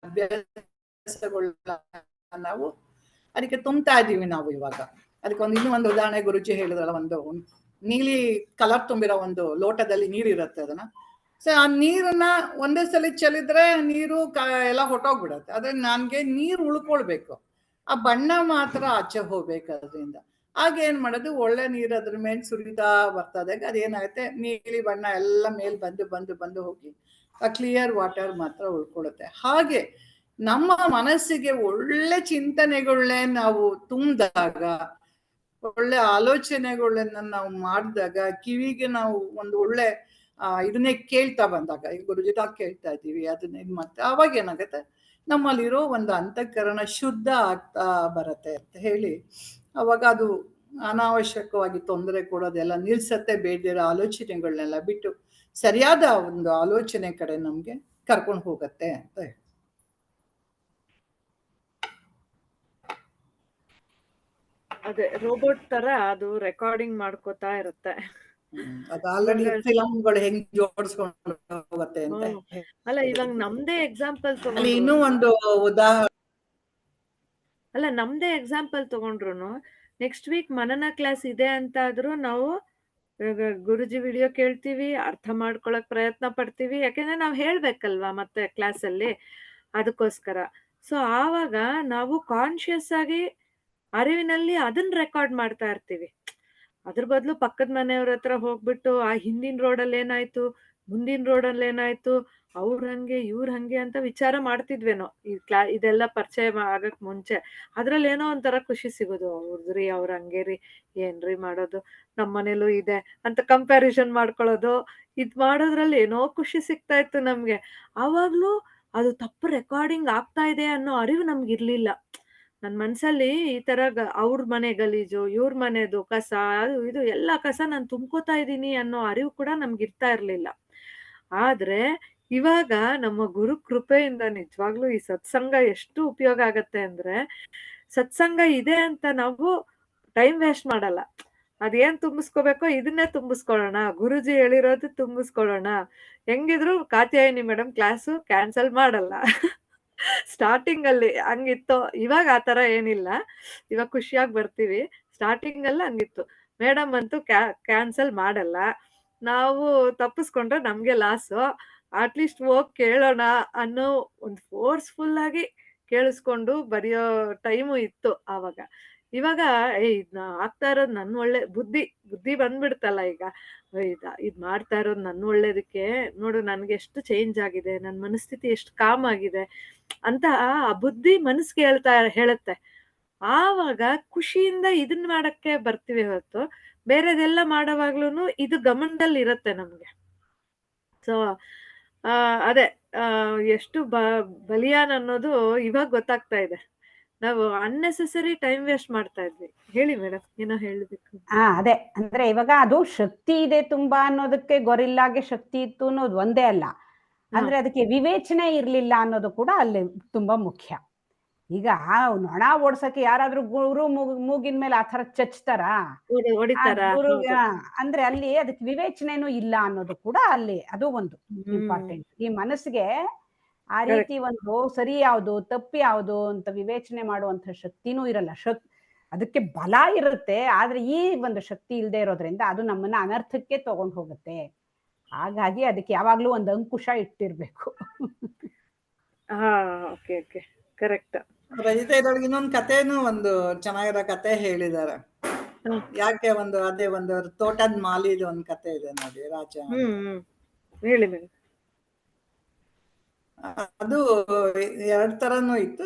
ಅಭ್ಯಾಸಗಳನ್ನ ನಾವು ಅದಕ್ಕೆ ತುಂಬ್ತಾ ಇದ್ದೀವಿ ನಾವು ಇವಾಗ. ಅದಕ್ಕೆ ಇನ್ನೂ ಒಂದು ಉದಾಹರಣೆ ಗುರುಜಿ ಹೇಳಿದ್ರಲ್ಲ, ಒಂದು ನೀಲಿ ಕಲರ್ ತುಂಬಿರೋ ಒಂದು ಲೋಟದಲ್ಲಿ ನೀರು ಇರುತ್ತೆ. ಅದನ್ನ ಸೊ ಆ ನೀರನ್ನ ಒಂದೇ ಸಲ ಚೆಲ್ಲಿದ್ರೆ ನೀರು ಎಲ್ಲ ಹೊಟ್ಟೋಗ್ಬಿಡತ್ತೆ. ಆದ್ರೆ ನನ್ಗೆ ನೀರು ಉಳ್ಕೊಳ್ಬೇಕು, ಆ ಬಣ್ಣ ಮಾತ್ರ ಆಚೆ ಹೋಗ್ಬೇಕು ಅದರಿಂದ. ಆಗ ಏನ್ ಮಾಡೋದು, ಒಳ್ಳೆ ನೀರು ಅದ್ರ ಮೇಲೆ ಸುರಿತಾ ಬರ್ತದಾಗ ಅದೇನಾಗುತ್ತೆ, ನೀಲಿ ಬಣ್ಣ ಎಲ್ಲ ಮೇಲ್ ಬಂದು ಹೋಗಿ ಆ ಕ್ಲಿಯರ್ ವಾಟರ್ ಮಾತ್ರ ಉಳ್ಕೊಳ್ಳುತ್ತೆ. ಹಾಗೆ ನಮ್ಮ ಮನಸ್ಸಿಗೆ ಒಳ್ಳೆ ಚಿಂತನೆಗಳನ್ನೇ ನಾವು ತುಂಬಿದಾಗ, ಒಳ್ಳೆ ಆಲೋಚನೆಗಳನ್ನ ನಾವು ಮಾಡಿದಾಗ, ಕಿವಿಗೆ ನಾವು ಒಂದು ಒಳ್ಳೆ ಇದನ್ನೇ ಕೇಳ್ತಾ ಬಂದಾಗ, ಈಗ ಗುರುಜಿತ ಕೇಳ್ತಾ ಇದ್ದೀವಿ, ಅದನ್ನ ಇದು ಮಾಡ್ತಾ, ಅವಾಗ ಏನಾಗುತ್ತೆ, ನಮ್ಮಲ್ಲಿರೋ ಒಂದು ಅಂತಃಕರಣ ಶುದ್ಧ ಆಗ್ತಾ ಬರತ್ತೆ ಅಂತ ಹೇಳಿ, ಅವಾಗ ಅದು ಅನಾವಶ್ಯಕವಾಗಿ ತೊಂದರೆ ಕೊಡೋದೆಲ್ಲ ನಿಲ್ಸತ್ತೆ. ಬೇಡದಿರೋ ಆಲೋಚನೆಗಳನ್ನೆಲ್ಲ ಬಿಟ್ಟು ಸರಿಯಾದ ಒಂದು ಆಲೋಚನೆ ಕಡೆ ನಮ್ಗೆ ಕರ್ಕೊಂಡು ಹೋಗತ್ತೆ ಅಂತ ಹೇಳಿ. ಅದೇ ರೋಬೋಟ್ ತರ ಅದು ರೆಕಾರ್ಡಿಂಗ್ ಮಾಡ್ಕೋತಾ ಇರುತ್ತೆ. ಅದು ಆಲ್ರೆಡಿ ಫಿಲಂಗಳು ಹೆಂಗ್ ಜೋಡಿಸ್ಕೊಂಡು ಹೋಗುತ್ತೆ ಅಂತ. ಅಲ್ಲ ಇವಾಗ ನಮ್ದೇ ಎಕ್ಸಾಂಪಲ್ ಅಲ್ಲಿ ಇನ್ನೂ ಒಂದು ಉದಾಹರಣೆ, ಅಲ್ಲ ನಮ್ದೇ ಎಕ್ಸಾಂಪಲ್ ತಗೊಂಡ್ರು, ನೆಕ್ಸ್ಟ್ ವೀಕ್ ಮನನ ಕ್ಲಾಸ್ ಇದೆ ಅಂತ ಆದ್ರೂ ನಾವು ಗುರುಜಿ ವಿಡಿಯೋ ಕೇಳ್ತೀವಿ, ಅರ್ಥ ಮಾಡ್ಕೊಳಕ್ ಪ್ರಯತ್ನ ಪಡ್ತೀವಿ. ಯಾಕೆಂದ್ರೆ ನಾವ್ ಹೇಳ್ಬೇಕಲ್ವಾ ಮತ್ತೆ ಕ್ಲಾಸಲ್ಲಿ, ಅದಕ್ಕೋಸ್ಕರ. ಸೊ ಆವಾಗ ನಾವು ಕಾನ್ಶಿಯಸ್ ಆಗಿ ಅರಿವಿನಲ್ಲಿ ಅದನ್ನ ರೆಕಾರ್ಡ್ ಮಾಡ್ತಾ ಇರ್ತೀವಿ. ಅದ್ರ ಬದಲು ಪಕ್ಕದ ಮನೆಯವ್ರ ಹತ್ರ ಹೋಗ್ಬಿಟ್ಟು ಆ ಹಿಂದಿನ ರೋಡಲ್ಲಿ ಏನಾಯ್ತು, ಮುಂದಿನ ರೋಡಲ್ಲಿ ಏನಾಯ್ತು, ಅವ್ರ ಹಂಗೆ ಇವ್ರ ಹಂಗೆ ಅಂತ ವಿಚಾರ ಮಾಡ್ತಿದ್ವೇನೋ ಇದೆಲ್ಲ ಪರಿಚಯ ಆಗಕ್ ಮುಂಚೆ. ಅದ್ರಲ್ಲಿ ಏನೋ ಒಂಥರ ಖುಷಿ ಸಿಗೋದು. ಅವ್ರದ್ರಿ ಅವ್ರ ಹಂಗೆ ರೀ, ಏನ್ರಿ ಮಾಡೋದು, ನಮ್ಮನೇಲೂ ಇದೆ ಅಂತ ಕಂಪ್ಯಾರಿಸನ್ ಮಾಡ್ಕೊಳ್ಳೋದು. ಇದ್ ಮಾಡೋದ್ರಲ್ಲಿ ಏನೋ ಖುಷಿ ಸಿಗ್ತಾ ಇತ್ತು ನಮ್ಗೆ. ಆವಾಗ್ಲೂ ಅದು ತಪ್ಪು ರೆಕಾರ್ಡಿಂಗ್ ಆಗ್ತಾ ಇದೆ ಅನ್ನೋ ಅರಿವು ನಮ್ಗಿರ್ಲಿಲ್ಲ. ನನ್ ಮನ್ಸಲ್ಲಿ ಈ ತರ ಅವ್ರ ಮನೆ ಗಲೀಜು, ಇವ್ರ ಮನೆದು ಕಸ, ಅದು ಇದು ಎಲ್ಲ ಕಸ ನಾನು ತುಂಬ್ಕೋತಾ ಇದ್ದೀನಿ ಅನ್ನೋ ಅರಿವು ಕೂಡ ನಮ್ಗಿರ್ತಾ ಇರ್ಲಿಲ್ಲ. ಆದ್ರೆ ಇವಾಗ ನಮ್ಮ ಗುರು ಕೃಪೆಯಿಂದ ನಿಜವಾಗ್ಲೂ ಈ ಸತ್ಸಂಗ ಎಷ್ಟು ಉಪಯೋಗ ಆಗತ್ತೆ ಅಂದ್ರೆ, ಸತ್ಸಂಗ ಇದೆ ಅಂತ ನಾವು ಟೈಮ್ ವೇಸ್ಟ್ ಮಾಡಲ್ಲ. ಅದೇನ್ ತುಂಬಿಸ್ಕೋಬೇಕೋ ಇದನ್ನೇ ತುಂಬಿಸ್ಕೊಳ್ಳೋಣ, ಗುರುಜಿ ಹೇಳಿರೋದು ತುಂಬಿಸ್ಕೊಳ್ಳೋಣ. ಹೆಂಗಿದ್ರು ಕಾತ್ಯಾಯಿನಿ ಮೇಡಮ್ ಕ್ಲಾಸು ಕ್ಯಾನ್ಸಲ್ ಮಾಡಲ್ಲ. ಸ್ಟಾರ್ಟಿಂಗ್ ಅಲ್ಲಿ ಹಂಗಿತ್ತು, ಇವಾಗ ಆತರ ಏನಿಲ್ಲ, ಇವಾಗ ಖುಷಿಯಾಗಿ ಬರ್ತೀವಿ. ಸ್ಟಾರ್ಟಿಂಗ್ ಅಲ್ಲಿ ಹಂಗಿತ್ತು, ಮೇಡಮ್ ಅಂತೂ ಕ್ಯಾನ್ಸಲ್ ಮಾಡಲ್ಲ, ನಾವು ತಪ್ಪಿಸ್ಕೊಂಡ್ರೆ ನಮ್ಗೆ ಲಾಸು, ಅಟ್ಲೀಸ್ಟ್ ಹೋಗ್ ಕೇಳೋಣ ಅನ್ನೋ ಒಂದು ಫೋರ್ಸ್ಫುಲ್ ಆಗಿ ಕೇಳಿಸ್ಕೊಂಡು ಬರೆಯೋ ಟೈಮು ಇತ್ತು ಆವಾಗ. ಇವಾಗ ಇದ್ನ ಆಗ್ತಾ ಇರೋದು ನನ್ ಒಳ್ಳೆ ಬುದ್ಧಿ ಬಂದ್ಬಿಡ್ತಲ್ಲ ಈಗ. ಇದ್ ಮಾಡ್ತಾ ಇರೋದು ನನ್ ಒಳ್ಳೇದಕ್ಕೆ, ನೋಡು ನನ್ಗೆ ಎಷ್ಟು ಚೇಂಜ್ ಆಗಿದೆ, ನನ್ ಮನಸ್ಥಿತಿ ಎಷ್ಟು ಕಾಮ್ ಆಗಿದೆ ಅಂತ ಆ ಬುದ್ಧಿ ಮನಸ್ಸಿಗೆ ಹೇಳುತ್ತೆ. ಆವಾಗ ಖುಷಿಯಿಂದ ಇದನ್ ಮಾಡಕ್ಕೆ ಬರ್ತೀವಿ ಹೊರತು ಬೇರೆದೆಲ್ಲ ಮಾಡೋವಾಗ್ಲೂನು ಇದು ಗಮನದಲ್ಲಿ ಇರತ್ತೆ ನಮ್ಗೆ. ಸೊ ಅದೇ ಎಷ್ಟು ಬಲಿಯಾನ್ ಅನ್ನೋದು ಇವಾಗ ಗೊತ್ತಾಗ್ತಾ ಇದೆ. ನಾವು ಅನ್ನೆಸೆಸರಿ ಟೈಮ್ ವೇಸ್ಟ್ ಮಾಡ್ತಾ ಇದ್ವಿ. ಹೇಳಿ ಮೇಡಮ್, ಏನೋ ಹೇಳಬೇಕು. ಅದೇ ಅಂದ್ರೆ ಇವಾಗ ಅದು ಶಕ್ತಿ ಇದೆ ತುಂಬಾ ಅನ್ನೋದಕ್ಕೆ ಗೊರಿಲ್ಲಾಗೆ ಶಕ್ತಿ ಇತ್ತು ಅನ್ನೋದು ಒಂದೇ ಅಲ್ಲ, ಅಂದ್ರೆ ಅದಕ್ಕೆ ವಿವೇಚನೆ ಇರ್ಲಿಲ್ಲ ಅನ್ನೋದು ಕೂಡ ಅಲ್ಲಿ ತುಂಬಾ ಮುಖ್ಯ. ಈಗ ನೊಣ ಓಡ್ಸಕ್ಕೆ ಯಾರಾದ್ರೂ ಗುರು ಮೂಗಿನ ಮೇಲೆ ಆತರ ಚಚ್ತಾರ, ಅಂದ್ರೆ ಅಲ್ಲಿ ಅದಕ್ಕೆ ವಿವೇಚನೆನೂ ಇಲ್ಲ ಅನ್ನೋದು ಕೂಡ ಅಲ್ಲಿ ಅದು ಒಂದು ಇಂಪಾರ್ಟೆಂಟ್. ಈ ಮನಸ್ಸಿಗೆ ಆ ರೀತಿ ಒಂದು ಸರಿ ಯಾವುದು ತಪ್ಪು ಯಾವುದು ಅಂತ ವಿವೇಚನೆ ಮಾಡುವಂತ ಶಕ್ತಿನೂ ಇರಲ್ಲ. ಅದಕ್ಕೆ ಬಲ ಇರುತ್ತೆ, ಆದ್ರೆ ಈ ಒಂದು ಶಕ್ತಿ ಇಲ್ಲದೆ ಇರೋದ್ರಿಂದ ಅದು ನಮ್ಮನ್ನ ಅನರ್ಥಕ್ಕೆ ತಗೊಂಡು ಹೋಗುತ್ತೆ. ಹಾಗಾಗಿ ಅದಕ್ಕೆ ಯಾವಾಗ್ಲೂ ಒಂದು ಅಂಕುಶ ಇಟ್ಟಿರ್ಬೇಕು. ಕರೆಕ್ಟ್. ರಜಿತಾ ಇದ್ರೊಳಗೆ ಇನ್ನೊಂದು ಕಥೆನೂ ಒಂದು ಚೆನ್ನಾಗಿರೋ ಕತೆ ಹೇಳಿದಾರೆ. ಯಾಕೆ ಅದೇ ಒಂದು ತೋಟದ ಮಾಲಿದು ಒಂದು ಕತೆ ಇದೆ ನೋಡಿ, ರಾಜ. ಹೇಳಿ ಮೇಡಮ್. ಅದು 2 ತರನೂ ಇತ್ತು.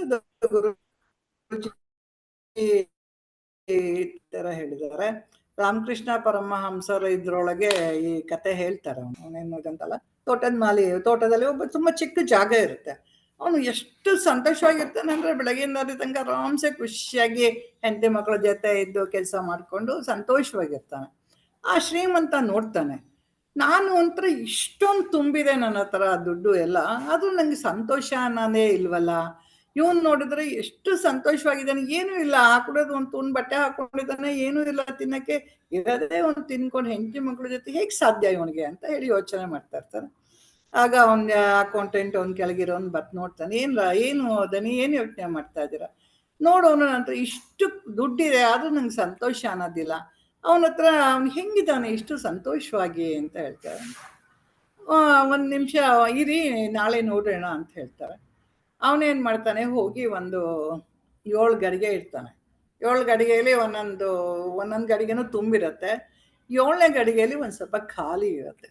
ಗುರುಜಿ ಈ ತರ ಹೇಳಿದ್ದಾರೆ. ರಾಮಕೃಷ್ಣ ಪರಮಹಂಸರು ಇದ್ರೊಳಗೆ ಈ ಕತೆ ಹೇಳ್ತಾರೆ. ಅವನೇನಂತಲ್ಲ, ತೋಟದಲ್ಲಿ ಒಬ್ಬ ತುಂಬಾ ಚಿಕ್ಕ ಜಾಗ ಇರುತ್ತೆ. ಅವನು ಎಷ್ಟು ಸಂತೋಷವಾಗಿರ್ತಾನೆ ಅಂದ್ರೆ ಬೆಳಗಿನ ತನಕ ಆರಾಮ್ಸೆ ಖುಷಿಯಾಗಿ ಹೆಂಡತಿ ಮಕ್ಕಳ ಜೊತೆ ಇದ್ದು ಕೆಲಸ ಮಾಡ್ಕೊಂಡು ಸಂತೋಷವಾಗಿರ್ತಾನೆ. ಆ ಶ್ರೀಮಂತ ನೋಡ್ತಾನೆ, ನಾನು ಒಂಥರ ಇಷ್ಟೊಂದು ತುಂಬಿದೆ ನನ್ನ ಹತ್ರ ದುಡ್ಡು ಎಲ್ಲ, ಅದು ನಂಗೆ ಸಂತೋಷ ಅನ್ನೋದೇ ಇಲ್ವಲ್ಲ. ಇವನ್ ನೋಡಿದ್ರೆ ಎಷ್ಟು ಸಂತೋಷವಾಗಿದ್ದಾನೆ, ಏನೂ ಇಲ್ಲ, ಹಾಕೊಡೋದು ಒಂದು ತುಂಡು ಬಟ್ಟೆ ಹಾಕೊಂಡಿದ್ದಾನೆ, ಏನೂ ಇಲ್ಲ ತಿನ್ನಕ್ಕೆ, ಇರೋದೇ ಒಂದು ತಿನ್ಕೊಂಡು ಹೆಂಡತಿ ಮಕ್ಕಳ ಜೊತೆ ಹೇಗೆ ಸಾಧ್ಯ ಇವನಿಗೆ ಅಂತ ಹೇಳಿ ಯೋಚನೆ ಮಾಡ್ತಾ ಇರ್ತಾನೆ. ಆಗ ಅವನ ಅಕೌಂಟೆಂಟ್ ಅವ್ನ ಕೆಳಗಿರೋನ್ ನೋಡ್ತಾನೆ, ಏನು ದನಿ ಏನು ಯೋಚನೆ ಮಾಡ್ತಾ ಇದ್ದೀರಾ, ನೋಡೋನು ನಂತರ ಇಷ್ಟು ದುಡ್ಡಿದೆ ಆದ್ರೂ ನಂಗೆ ಸಂತೋಷ ಅನ್ನೋದಿಲ್ಲ, ಅವನ ಹತ್ರ ಅವ್ನು ಹೆಂಗಿದ್ದಾನೆ ಇಷ್ಟು ಸಂತೋಷವಾಗಿ ಅಂತ ಹೇಳ್ತಾರೆ. 1 ನಿಮಿಷ ಇರಿ, ನಾಳೆ ನೋಡೋಣ ಅಂತ ಹೇಳ್ತಾರೆ. ಅವನೇನು ಮಾಡ್ತಾನೆ, ಹೋಗಿ ಒಂದು 7 ಗಡಿಗೆ ಇರ್ತಾನೆ. 7 ಗಡಿಗೆಯಲ್ಲಿ ಒಂದೊಂದು ಗಡಿಗೆನೂ ತುಂಬಿರುತ್ತೆ. 7ನೇ ಗಡಿಗೆಯಲ್ಲಿ ಒಂದು ಸ್ವಲ್ಪ ಖಾಲಿ ಇರುತ್ತೆ.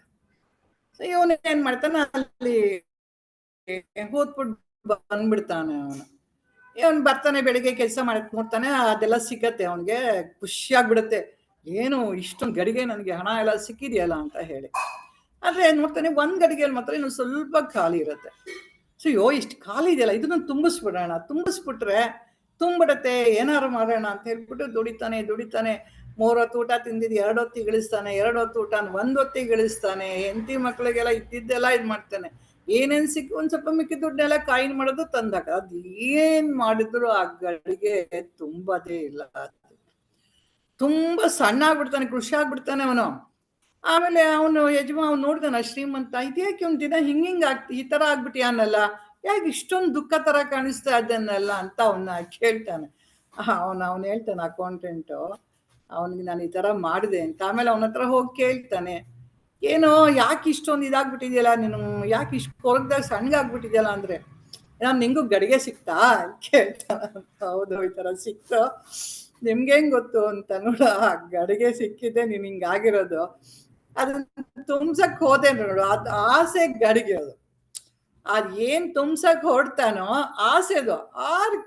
ಸೊ ಇವನು ಏನ್ ಮಾಡ್ತಾನೆ, ಅಲ್ಲಿ ಕೂತ್ಬಿಟ್ಟು ಬಂದ್ಬಿಡ್ತಾನೆ. ಇವನು ಬರ್ತಾನೆ, ಬೆಳಿಗ್ಗೆ ಕೆಲಸ ಮಾಡಕ್ ನೋಡ್ತಾನೆ, ಅದೆಲ್ಲ ಸಿಗತ್ತೆ ಅವನಿಗೆ, ಖುಷಿಯಾಗ್ಬಿಡುತ್ತೆ, ಏನು ಇಷ್ಟೊಂದು ಗಡಿಗೆ ನನಗೆ ಹಣ ಎಲ್ಲ ಸಿಕ್ಕಿದೆಯಲ್ಲ ಅಂತ ಹೇಳಿ. ಆದ್ರೆ ನೋಡ್ತಾನೆ 1 ಗಡಿಗೆಯಲ್ಲಿ ಮಾತ್ರ ಇನ್ನು ಸ್ವಲ್ಪ ಖಾಲಿ ಇರುತ್ತೆ. ಸೊ ಇಷ್ಟು ಖಾಲಿ ಇದೆಯಲ್ಲ, ಇದನ್ನ ತುಂಬಿಸ್ಬಿಟ್ರೆ ತುಂಬಿಡತ್ತೆ, ಏನಾರು ಮಾಡೋಣ ಅಂತ ಹೇಳ್ಬಿಟ್ಟು ದುಡಿತಾನೆ 3 ಹೊತ್ತು ಊಟ ತಿಂದಿದ್ದು 2 ಹೊತ್ತಿಗೆ ಇಳಿಸ್ತಾನೆ, 2 ಹೊತ್ತು ಊಟ 1 ಹೊತ್ತಿಗೆ ಇಳಿಸ್ತಾನೆ, ಹೆಂಡತಿ ಮಕ್ಳಿಗೆಲ್ಲ ಇದ್ದಿದ್ದೆಲ್ಲ ಇದು ಮಾಡ್ತಾನೆ. ಏನೇನ್ ಸಿಕ್ಕಿ ಒಂದ್ ಸ್ವಲ್ಪ ಮಿಕ್ಕಿ ದುಡ್ಡೆಲ್ಲ ಕಾಯಿನ್ ಮಾಡೋದು ತಂದಾಗ, ಅದು ಏನ್ ಮಾಡಿದ್ರು ಆ ಗಡಿಗೆ ತುಂಬದೇ ಇಲ್ಲ, ತುಂಬಾ ಸಣ್ಣ ಆಗ್ಬಿಡ್ತಾನೆ, ಖುಷಿ ಆಗ್ಬಿಡ್ತಾನೆ ಅವನು. ಆಮೇಲೆ ಅವನು ಅವ್ನು ನೋಡ್ತಾನ ಶ್ರೀಮಂತ, ಇದ್ಯಾಕೆ ಒಂದು ದಿನ ಹಿಂಗಿಂಗ್ ಈ ತರ ಆಗ್ಬಿಟ್ಟಿಯಾನಲ್ಲ, ಯಾಕೆ ಇಷ್ಟೊಂದು ದುಃಖ ತರ ಕಾಣಿಸ್ತಾ ಇದ್ದಾನಲ್ಲ ಅಂತ ಅವನ್ನ ಕೇಳ್ತಾನೆ. ಅವನು ಹೇಳ್ತಾನೆ ಅಕೌಂಟೆಂಟು ಅವನಿಗೆ, ನಾನು ಈ ತರ ಮಾಡಿದೆ ಅಂತ. ಆಮೇಲೆ ಅವನ ಹತ್ರ ಹೋಗಿ ಕೇಳ್ತಾನೆ, ಏನೋ ಯಾಕೆ ಇಷ್ಟೊಂದು ಇದಾಗ್ಬಿಟ್ಟಿದ್ಯಲ್ಲ ನೀನು, ಯಾಕೆ ಇಷ್ಟು ಕೊರಗದಾಗ ಸಣ್ಣಗಾಗ್ಬಿಟ್ಟಿದ್ಯಲ್ಲ ಅಂದ್ರೆ, ನಿಂಗೂ ಗಡಿಗೆ ಸಿಕ್ತಾ ಕೇಳ್ತಾನ. ಹೌದು ಈ ತರ ಸಿಕ್ತು, ನಿಮ್ಗೆ ಹೆಂಗ್ ಗೊತ್ತು ಅಂತ ನೋಡು. ಆ ಗಡಿಗೆ ಸಿಕ್ಕಿದೆ ನೀನ್ ಹಿಂಗಾಗಿರೋದು, ಅದನ್ನ ತುಂಬ್ಸಕ್ ಹೋದೆ ನೋಡು, ಅದ್ ಆಸೆ ಗಡಿಗೆ ಅದು. ಅದ್ ಏನ್ ತುಂಬ್ಸಕ್ ಹೊಡ್ತಾನೋ ಆಸೆದು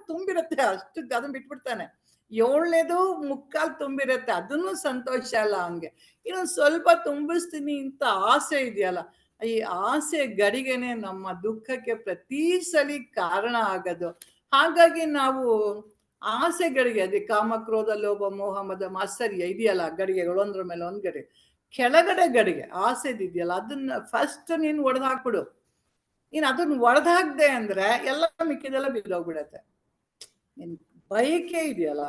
ತುಂಬಿರತ್ತೆ, ಅಷ್ಟು ಅದನ್ನ ಬಿಟ್ಬಿಡ್ತಾನೆ. 7ನೇದು ಮುಕ್ಕಾಲ್ ತುಂಬಿರತ್ತೆ, ಅದನ್ನು ಸಂತೋಷ ಅಲ್ಲ ಅವನ್ಗೆ. ಇನ್ನೊಂದು ಸ್ವಲ್ಪ ತುಂಬಿಸ್ತೀನಿ ಅಂತ ಆಸೆ ಇದೆಯಲ್ಲ, ಈ ಆಸೆ ಗಡಿಗೆನೆ ನಮ್ಮ ದುಃಖಕ್ಕೆ ಪ್ರತಿ ಸಲಿ ಕಾರಣ ಆಗೋದು. ಹಾಗಾಗಿ ನಾವು ಆಸೆಗಳಿಗೆ, ಅದೇ ಕಾಮ ಕ್ರೋಧ ಲೋಭ ಮೋಹ ಮದ ಮಾತ್ಸರ್ಯ ಇದೆಯಲ್ಲ ಗಡಿಗೆಗಳು, ಒಂದ್ರ ಮೇಲೆ ಒಂದ್ ಗಡಿಗೆ, ಕೆಳಗಡೆ ಗಡಿಗೆ ಆಸೆದಿದೆಯಲ್ಲ, ಅದನ್ನ ಫಸ್ಟ್ ನೀನ್ ಒಡೆದು ಹಾಕ್ಬಿಡು. ನೀನ್ ಅದನ್ನ ಒಡೆದು ಹಾಕ್ದೆ ಅಂದ್ರೆ ಎಲ್ಲ ಮಿಕ್ಕಿದೆಲ್ಲ ಬಿದ್ದೋಗ್ಬಿಡತ್ತೆ. ನಿನ್ ಬಯಕೆ ಇದೆಯಲ್ಲ,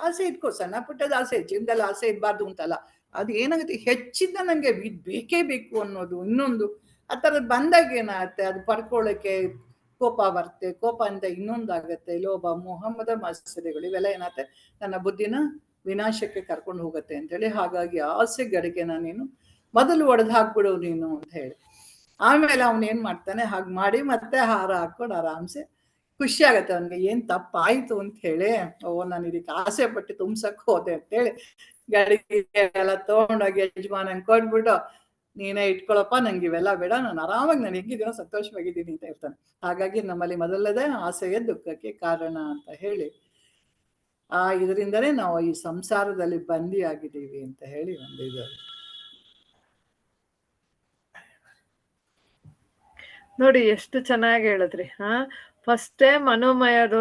ಆಸೆ ಇಟ್ಕೋ, ಸಣ್ಣ ಪುಟ್ಟದ ಆಸೆ, ಜೀವನದಲ್ಲಿ ಆಸೆ ಇರಬಾರ್ದು ಅಂತಲ್ಲ. ಅದು ಏನಾಗುತ್ತೆ, ಹೆಚ್ಚಿಂದ ನಂಗೆ ಬೇಕೇ ಬೇಕು ಅನ್ನೋದು ಇನ್ನೊಂದು ಆ ಥರದ್ದು ಬಂದಾಗ ಏನಾಗುತ್ತೆ, ಅದು ಪಡ್ಕೊಳ್ಳೋಕೆ ಕೋಪ ಬರುತ್ತೆ, ಕೋಪ ಅಂತ ಇನ್ನೊಂದಾಗತ್ತೆ, ಲೋಭ ಮೋಹ ಮದ ಮಾತ್ಸರ್ಯಗಳು ಇವೆಲ್ಲ ಏನಾಗುತ್ತೆ, ನನ್ನ ಬುದ್ಧಿನ ವಿನಾಶಕ್ಕೆ ಕರ್ಕೊಂಡು ಹೋಗುತ್ತೆ ಅಂತೇಳಿ. ಹಾಗಾಗಿ ಆಸೆ ಗಡಿಗೆನ ನೀನು ಮೊದಲು ಒಡೆದು ಹಾಕ್ಬಿಡು ನೀನು ಅಂತ ಹೇಳಿ. ಆಮೇಲೆ ಅವನು ಏನ್ ಮಾಡ್ತಾನೆ, ಹಾಗೆ ಮಾಡಿ ಮತ್ತೆ ಹಾರ ಹಾಕೊಂಡು ಆರಾಮ್ಸೆ ಖುಷಿ ಆಗತ್ತೆ ಅವನ್ಗೆ. ಏನ್ ತಪ್ಪಾಯ್ತು ಅಂತ ಹೇಳಿ, ನಾನು ಇದಕ್ಕೆ ಆಸೆ ಪಟ್ಟು ತುಂಬ್ಸಕ್ ಹೋದೆ ಅಂತೇಳಿ ಗಡಿಗೆ ಎಲ್ಲ ತಗೊಂಡೋಗಿ ಯಜಮಾನಂಗೆ ಕೊಟ್ಬಿಟ್ಟು, ನೀನೇ ಇಟ್ಕೊಳಪ್ಪ, ನಂಗೆ ಇವೆಲ್ಲ ಬೇಡ, ನಾನು ಆರಾಮಾಗಿ ನಾನು ಹೆಂಗಿದ್ದೀನೋ ಸಂತೋಷವಾಗಿದ್ದೀನಿ ಅಂತ ಇರ್ತಾನೆ. ಹಾಗಾಗಿ ನಮ್ಮಲ್ಲಿ ಮೊದಲದೇ ಆಸೆಯೇ ದುಃಖಕ್ಕೆ ಕಾರಣ ಅಂತ ಹೇಳಿ, ಇದರಿಂದನೇ ನಾವು ಈ ಸಂಸಾರದಲ್ಲಿ ಬಂದಿ ಆಗಿದ್ದೀವಿ ಅಂತ ಹೇಳಿ ಒಂದು ಇದು. ನೋಡಿ ಎಷ್ಟು ಚೆನ್ನಾಗಿ ಹೇಳಿದ್ರಿ. ಫಸ್ಟೇ ಮನೋಮಯದ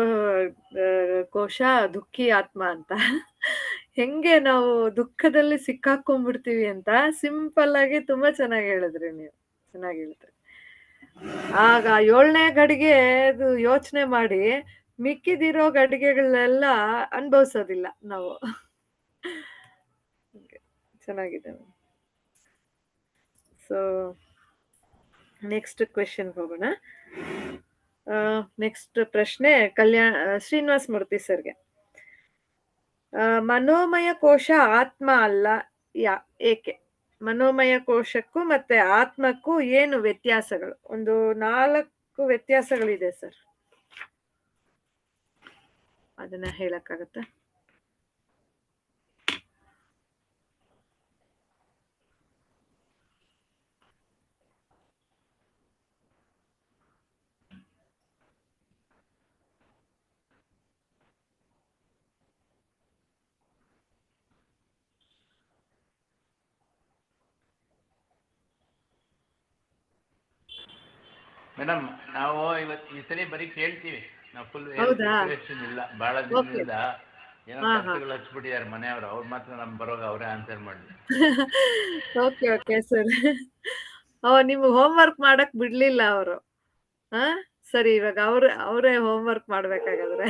ಕೋಶ ದುಃಖಿ ಆತ್ಮ ಅಂತ, ಹೆಂಗೆ ನಾವು ದುಃಖದಲ್ಲಿ ಸಿಕ್ಕಾಕೊಂಡ್ಬಿಡ್ತೀವಿ ಅಂತ ಸಿಂಪಲ್ ಆಗಿ ತುಂಬಾ ಚೆನ್ನಾಗಿ ಹೇಳಿದ್ರಿ ನೀವು, ಚೆನ್ನಾಗಿ ಹೇಳಿದ್ರಿ. ಆಗ 7ನೇ ಗಡಿಗೆ ಅದು ಯೋಚನೆ ಮಾಡಿ ಮಿಕ್ಕಿದಿರೋ ಗಡಿಗೆಗಳೆಲ್ಲ ಅನುಭವಿಸೋದಿಲ್ಲ ನಾವು. ಚೆನ್ನಾಗಿದೆ. ಸೊ ನೆಕ್ಸ್ಟ್ ಕ್ವೆಶನ್ ಹೋಗೋಣ. ನೆಕ್ಸ್ಟ್ ಪ್ರಶ್ನೆ ಶ್ರೀನಿವಾಸ ಮೂರ್ತಿ ಸರ್ಗೆ. ಮನೋಮಯ ಕೋಶ ಆತ್ಮ ಅಲ್ಲ ಏಕೆ? ಮನೋಮಯ ಕೋಶಕ್ಕೂ ಮತ್ತೆ ಆತ್ಮಕ್ಕೂ ಏನು ವ್ಯತ್ಯಾಸಗಳು? ಒಂದು 4 ವ್ಯತ್ಯಾಸಗಳಿದೆ ಸರ್, ಅದನ್ನ ಹೇಳಕ್ಕಾಗತ್ತಾ? ಮೇಡಮ್, ನಾವು ಇವತ್ತು ಈ ಸರಿ ಬರೀ ಕೇಳ್ತೀವಿ, ನಾವು ಫುಲ್ ಇಲ್ಲ. ಬಹಳ ದಿನದಿಂದ ಏನೋ ಕಥೆಗಳು ಹಚ್ಬಿಟ್ಟಿದ್ದಾರೆ ಮನೆಯವರು, ಅವ್ರು ಮಾತ್ರ ನಮ್ ಬರೋಗ ಅವರೇ ಆನ್ಸರ್ ಮಾಡ್ಲಿ. Okay okay sir. ನಿಮ್ಗೆ ಹೋಮ್ ವರ್ಕ್ ಮಾಡಕ್ ಬಿಡ್ಲಿಲ್ಲ ಅವರು. ಸರಿ, ಇವಾಗ ಅವರೇ ಹೋಮ್ ವರ್ಕ್ ಮಾಡ್ಬೇಕಾಗಾದ್ರೆ.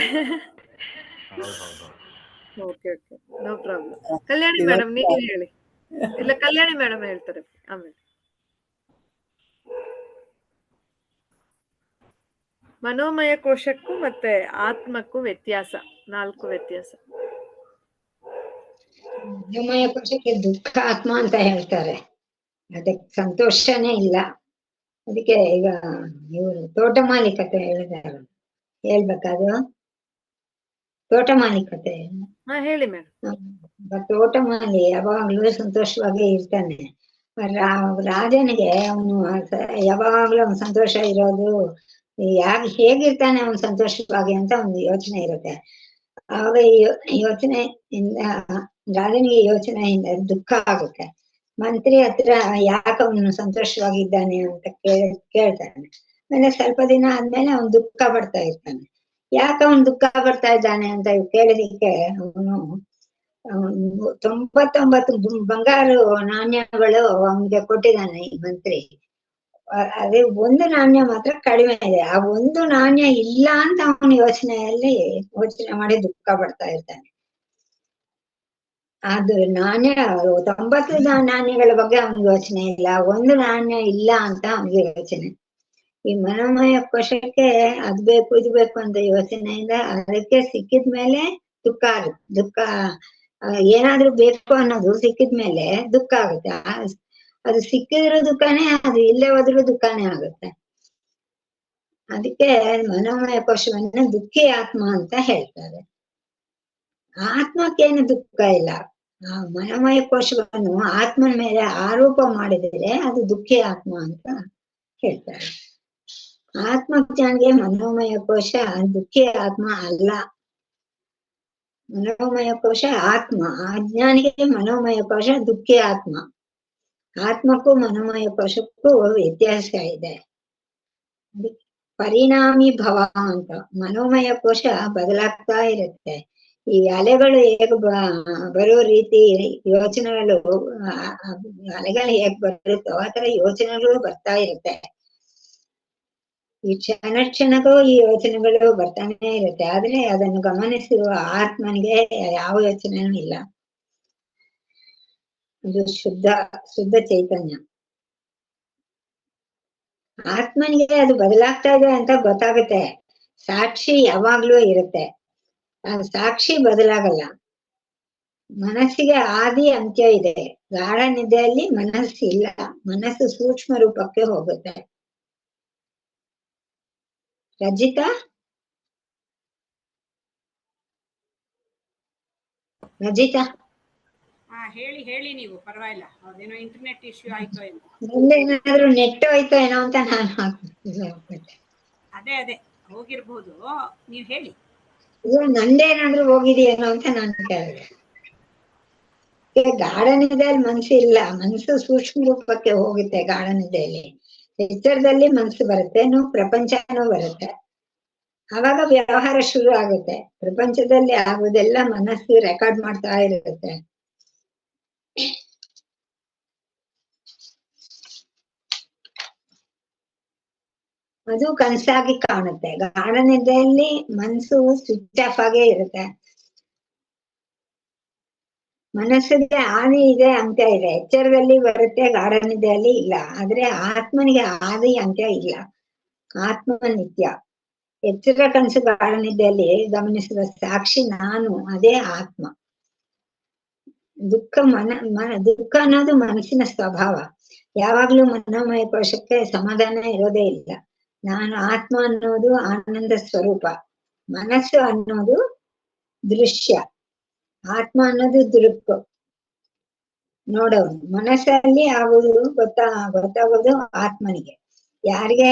Okay okay, no problem. Kalyani madam ನೀವು ಹೇಳಿ. ಇಲ್ಲ, ಕಲ್ಯಾಣಿ ಮೇಡಮ್ ಹೇಳ್ತಾರೆ ಆಮೇಲೆ. ಮನೋಮಯ ಕೋಶಕ್ಕೂ ಮತ್ತೆ ಆತ್ಮಕ್ಕೂ ವ್ಯತ್ಯಾಸ, 4 ವ್ಯತ್ಯಾಸ. ಮನೋಮಯ ಕೋಶಕ್ಕೆ ದುಃಖ ಆತ್ಮ ಅಂತ ಹೇಳ್ತಾರೆ, ಅದಕ್ಕೆ ಸಂತೋಷನೇ ಇಲ್ಲ. ಅದಕ್ಕೆ ಈಗ ಇವರು ತೋಟ ಮಾಲೀಕತೆ ಹೇಳಿದಾರೆ, ಹೇಳ್ಬೇಕಾದು ತೋಟ ಮಾಲೀಕತೆ. ಹೇಳಿ ಮೇಡಮ್. ತೋಟ ಮಾಲಿ ಯಾವಾಗ್ಲೂ ಸಂತೋಷವಾಗಿ ಇರ್ತಾನೆ. ರಾಜನಿಗೆ ಅವನು ಯಾವಾಗ್ಲೂ ಅವನು ಸಂತೋಷ ಇರೋದು, ಹೇಗಿರ್ತಾನೆ ಅವನು ಸಂತೋಷವಾಗಿ ಅಂತ ಒಂದು ಯೋಚನೆ ಇರುತ್ತೆ. ಆವಾಗ ಯೋಚನೆಯಿಂದ ರಾಜನಿಗೆ ಯೋಚನೆಯಿಂದ ದುಃಖ ಆಗುತ್ತೆ. ಮಂತ್ರಿ ಹತ್ರ ಯಾಕೆ ಅವನು ಸಂತೋಷವಾಗಿದ್ದಾನೆ ಅಂತ ಕೇಳ್ತಾನೆ. ಆಮೇಲೆ ಸ್ವಲ್ಪ ದಿನ ಆದ್ಮೇಲೆ ಅವನು ದುಃಖ ಪಡ್ತಾ ಇರ್ತಾನೆ. ಯಾಕೆ ಅವನು ದುಃಖ ಪಡ್ತಾ ಇದ್ದಾನೆ ಅಂತ ಕೇಳಲಿಕ್ಕೆ ಅವನು 99 ಬಂಗಾರು ನಾಣ್ಯಗಳು ಅವನಿಗೆ ಕೊಟ್ಟಿದ್ದಾನೆ ಈ ಮಂತ್ರಿ. ಅದೇ ಒಂದು ನಾಣ್ಯ ಮಾತ್ರ ಕಡಿಮೆ ಇದೆ. ಆ ಒಂದು ನಾಣ್ಯ ಇಲ್ಲ ಅಂತ ಅವನ ಯೋಚನೆ ಮಾಡಿ ದುಃಖ ಪಡ್ತಾ ಇರ್ತಾನೆ. ಅದು ನಾಣ್ಯ 90 ನಾಣ್ಯಗಳ ಬಗ್ಗೆ ಅವನಿಗೆ ಯೋಚನೆ ಇಲ್ಲ, ಒಂದು ನಾಣ್ಯ ಇಲ್ಲ ಅಂತ ಅವನಿಗೆ ಯೋಚನೆ. ಈ ಮನೋಮಯ ಕೋಶಕ್ಕೆ ಅದ್ ಬೇಕು ಇದು ಬೇಕು ಅಂತ ಯೋಚನೆಯಿಂದ ಅದಕ್ಕೆ ಸಿಕ್ಕಿದ್ಮೇಲೆ ದುಃಖ ಏನಾದ್ರೂ ಬೇಕು ಅನ್ನೋದು ಸಿಕ್ಕಿದ್ಮೇಲೆ ದುಃಖ ಆಗುತ್ತೆ. ಅದು ಸಿಕ್ಕಿದ್ರು ದುಃಖನೇ, ಅದು ಇಲ್ಲೇ ಹೋದ್ರೂ ದುಃಖನೇ ಆಗುತ್ತೆ. ಅದಕ್ಕೆ ಮನೋಮಯ ಕೋಶವನ್ನ ದುಃಖಿ ಆತ್ಮ ಅಂತ ಹೇಳ್ತಾರೆ. ಆತ್ಮಕ್ಕೇನು ದುಃಖ ಇಲ್ಲ. ಆ ಮನೋಮಯ ಕೋಶವನ್ನು ಆತ್ಮನ ಮೇಲೆ ಆರೋಪ ಮಾಡಿದರೆ ಅದು ದುಃಖಿ ಆತ್ಮ ಅಂತ ಹೇಳ್ತಾರೆ. ಆತ್ಮಜ್ಞಾನಿಗೆ ಮನೋಮಯ ಕೋಶ ದುಃಖಿ ಆತ್ಮ ಅಲ್ಲ. ಮನೋಮಯ ಕೋಶ ಆತ್ಮ, ಅಜ್ಞಾನಿಗೆ ಮನೋಮಯ ಕೋಶ ದುಃಖಿ ಆತ್ಮ. ಆತ್ಮಕ್ಕೂ ಮನೋಮಯ ಕೋಶಕ್ಕೂ ವ್ಯತ್ಯಾಸ ಇದೆ. ಪರಿಣಾಮಿ ಭವ ಅಂತ. ಮನೋಮಯ ಕೋಶ ಬದಲಾಗ್ತಾ ಇರುತ್ತೆ. ಈ ಅಲೆಗಳು ಹೇಗೆ ಬರೋ ರೀತಿ ಯೋಚನೆಗಳು, ಅಲೆಗಳು ಹೇಗ್ ಬರುತ್ತೋ ಆತರ ಯೋಚನೆಗಳು ಬರ್ತಾ ಇರುತ್ತೆ. ಈ ಕ್ಷಣಕ್ಕೂ ಈ ಯೋಚನೆಗಳು ಬರ್ತಾನೆ ಇರುತ್ತೆ. ಆದ್ರೆ ಅದನ್ನು ಗಮನಿಸಿರುವ ಆತ್ಮನಿಗೆ ಯಾವ ಯೋಚನೆನೂ ಇಲ್ಲ. ಅದು ಶುದ್ಧ ಚೈತನ್ಯ. ಆತ್ಮನಿಗೆ ಅದು ಬದಲಾಗ್ತಾ ಇದೆ ಅಂತ ಗೊತ್ತಾಗುತ್ತೆ. ಸಾಕ್ಷಿ ಯಾವಾಗ್ಲೂ ಇರುತ್ತೆ. ಆ ಸಾಕ್ಷಿ ಬದಲಾಗಲ್ಲ. ಮನಸ್ಸಿಗೆ ಆದಿ ಅಂತ್ಯ ಇದೆ. ಗಾಢ ನಿದ್ದೆಯಲ್ಲಿ ಮನಸ್ಸು ಇಲ್ಲ. ಮನಸ್ಸು ಸೂಕ್ಷ್ಮ ರೂಪಕ್ಕೆ ಹೋಗುತ್ತೆ. ರಜಿತಾ ಹೇಳಿ ನೀವು, ಪರವಾಗಿಲ್ಲ. ಅದೇನೋ ಇಂಟರ್ನೆಟ್ ಇಶ್ಯೂ ಆಯ್ತೋ ಏನೋ. ಏನಾದ್ರು ನೆಟ್ ಹೋಯ್ತೋ ಏನೋ ಅಂತ ನಾನು ಹಾಕ್ಬಿಟ್ಟೆ. ಅದೇ ಹೋಗಿರ್ಬೋದು, ನೀವ್ ಹೇಳಿ. ಇಲ್ಲ, ನಂದೇನಾದ್ರೂ ಹೋಗಿದೆಯೇನೋ ಅಂತ ನಾನು ಕೇಳಿದೆ. ಗಾಢ ನಿದ್ದೆಯಲ್ಲಿ ಮನಸ್ಸು ಇಲ್ಲ. ಮನಸ್ಸು ಸೂಕ್ಷ್ಮ ರೂಪಕ್ಕೆ ಹೋಗುತ್ತೆ. ಗಾಢ ನಿದ್ದೆಯಲ್ಲಿ ಎಚ್ಚರದಲ್ಲಿ ಮನಸ್ಸು ಬರುತ್ತೆ, ಪ್ರಪಂಚನೂ ಬರುತ್ತೆ. ಆವಾಗ ವ್ಯವಹಾರ ಶುರು ಆಗುತ್ತೆ. ಪ್ರಪಂಚದಲ್ಲಿ ಆಗುದೆಲ್ಲ ಮನಸ್ಸು ರೆಕಾರ್ಡ್ ಮಾಡ್ತಾ ಇರುತ್ತೆ. ಅದು ಕನಸಾಗಿ ಕಾಣುತ್ತೆ. ಗಾಢ ನಿದ್ದೆಯಲ್ಲಿ ಮನಸ್ಸು ಸ್ವಿಚ್ ಆಫ್ ಆಗೇ ಇರುತ್ತೆ. ಮನಸ್ಸಿಗೆ ಆದಿ ಇದೆ, ಅಂತ್ಯ ಇದೆ. ಎಚ್ಚರದಲ್ಲಿ ಬರುತ್ತೆ, ಗಾಢ ನಿದ್ದೆಯಲ್ಲಿ ಇಲ್ಲ. ಆದ್ರೆ ಆತ್ಮನಿಗೆ ಆದಿ ಅಂತ್ಯ ಇಲ್ಲ. ಆತ್ಮ ನಿತ್ಯ. ಎಚ್ಚರ ಕನಸು ಗಾಢ ನಿದ್ದೆಯಲ್ಲಿ ಗಮನಿಸುವ ಸಾಕ್ಷಿ ನಾನು, ಅದೇ ಆತ್ಮ. ದುಃಖ ದುಃಖ ಅನ್ನೋದು ಮನಸ್ಸಿನ ಸ್ವಭಾವ. ಯಾವಾಗ್ಲೂ ಮನೋಮಯ ಕೋಶಕ್ಕೆ ಸಮಾಧಾನ ಇರೋದೇ ಇಲ್ಲ. ನಾನು ಆತ್ಮ ಅನ್ನೋದು ಆನಂದ ಸ್ವರೂಪ. ಮನಸ್ಸು ಅನ್ನೋದು ದೃಶ್ಯ. ಆತ್ಮ ಅನ್ನೋದು ದೃಕ್, ನೋಡೋನು. ಮನಸ್ಸಲ್ಲಿ ಆಗುವುದು ಗೊತ್ತಾಗೋದು ಆತ್ಮನಿಗೆ. ಯಾರಿಗೆ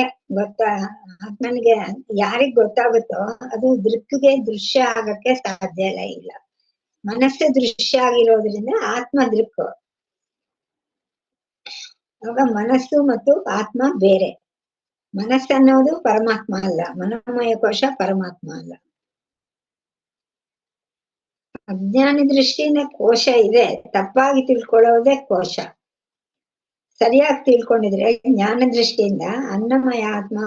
ಆತ್ಮನಿಗೆ ಯಾರಿಗ್ ಗೊತ್ತಾಗುತ್ತೋ ಅದು ದೃಕ್ಗೆ ದೃಶ್ಯ ಆಗಕ್ಕೆ ಸಾಧ್ಯ ಇಲ್ಲ. ಮನಸ್ಸು ದೃಶ್ಯ ಆಗಿರೋದ್ರಿಂದ ಆತ್ಮ ದೃಕ್. ಆಗ ಮನಸ್ಸು ಮತ್ತು ಆತ್ಮ ಬೇರೆ. ಮನಸ್ಸನ್ನೋದು ಪರಮಾತ್ಮ ಅಲ್ಲ. ಮನೋಮಯ ಕೋಶ ಪರಮಾತ್ಮ ಅಲ್ಲ. ಅಜ್ಞಾನಿ ದೃಷ್ಟಿಯಿಂದ ಕೋಶ ಇದೆ. ತಪ್ಪಾಗಿ ತಿಳ್ಕೊಳ್ಳೋದೇ ಕೋಶ. ಸರಿಯಾಗಿ ತಿಳ್ಕೊಂಡಿದ್ರೆ ಜ್ಞಾನ ದೃಷ್ಟಿಯಿಂದ ಅನ್ನಮಯ ಆತ್ಮ,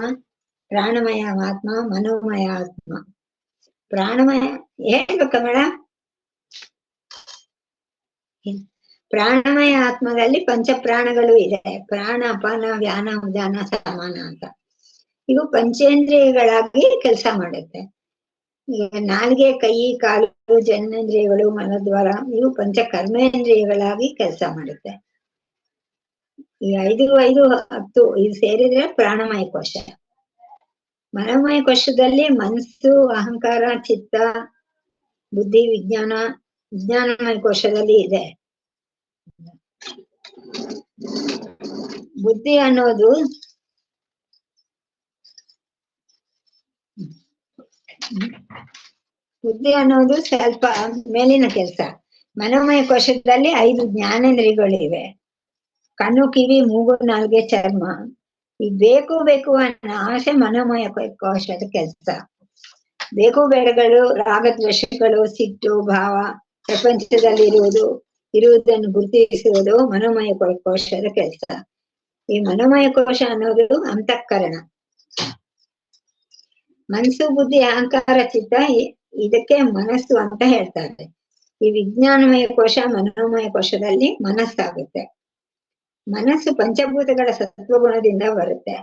ಪ್ರಾಣಮಯ ಆತ್ಮ, ಮನೋಮಯ ಆತ್ಮ. ಪ್ರಾಣಮಯ ಹೇಳ್ಬೇಕ ಮೇಡಮ್? ಪ್ರಾಣಮಯ ಆತ್ಮದಲ್ಲಿ ಪಂಚ ಪ್ರಾಣಗಳು ಇದೆ. ಪ್ರಾಣ, ಅಪಾನ, ವ್ಯಾನ, ಉದಾನ, ಸಮಾನ ಅಂತ. ಇವು ಪಂಚೇಂದ್ರಿಯಗಳಾಗಿ ಕೆಲಸ ಮಾಡುತ್ತೆ. ಈಗ ನಾಲ್ಗೆ, ಕೈ, ಕಾಲು, ಜನ್ನೇಂದ್ರಿಯಗಳು, ಮನೋದ್ವಾರ ಇವು ಪಂಚ ಕರ್ಮೇಂದ್ರಿಯಗಳಾಗಿ ಕೆಲಸ ಮಾಡುತ್ತೆ. ಈ 5, 5, 10 ಇದು ಸೇರಿದ್ರೆ ಪ್ರಾಣಮಯ ಕೋಶ. ಮನೋಮಯ ಕೋಶದಲ್ಲಿ ಮನಸ್ಸು, ಅಹಂಕಾರ, ಚಿತ್ತ, ಬುದ್ಧಿ, ವಿಜ್ಞಾನಮಯ ಕೋಶದಲ್ಲಿ ಇದೆ. ಬುದ್ಧಿ ಅನ್ನೋದು ಸ್ವಲ್ಪ ಮೇಲಿನ ಕೆಲಸ. ಮನೋಮಯ ಕೋಶದಲ್ಲಿ 5 ಜ್ಞಾನೇಂದ್ರಿಯಗಳಿವೆ. ಕಣ್ಣು, ಕಿವಿ, ಮೂಗು, ನಾಲ್ಗೆ, ಚರ್ಮ. ಈ ಬೇಕು ಅನ್ನೋ ಆಸೆ ಮನೋಮಯ ಕೋಶದ ಕೆಲಸ. ಬೇಕು ಬೇಡಗಳು, ರಾಗದ್ವೇಷಗಳು, ಸಿಟ್ಟು, ಭಾವ, ಪ್ರಪಂಚದಲ್ಲಿ ಇರುವುದನ್ನು ಗುರುತಿಸುವುದು ಮನೋಮಯ ಕೋಶದ ಕೆಲಸ. ಈ ಮನೋಮಯ ಕೋಶ ಅನ್ನೋದು ಅಂತಃಕರಣ. ಮನಸ್ಸು, ಬುದ್ಧಿ, ಅಹಂಕಾರ, ಚಿತ್ತ ಇದಕ್ಕೆ ಮನಸ್ಸು ಅಂತ ಹೇಳ್ತಾರೆ. ಈ ವಿಜ್ಞಾನಮಯ ಕೋಶ ಮನೋಮಯ ಕೋಶದಲ್ಲಿ ಮನಸ್ಸಾಗುತ್ತೆ. ಮನಸ್ಸು ಪಂಚಭೂತಗಳ ಸತ್ವಗುಣದಿಂದ ಬರುತ್ತೆ.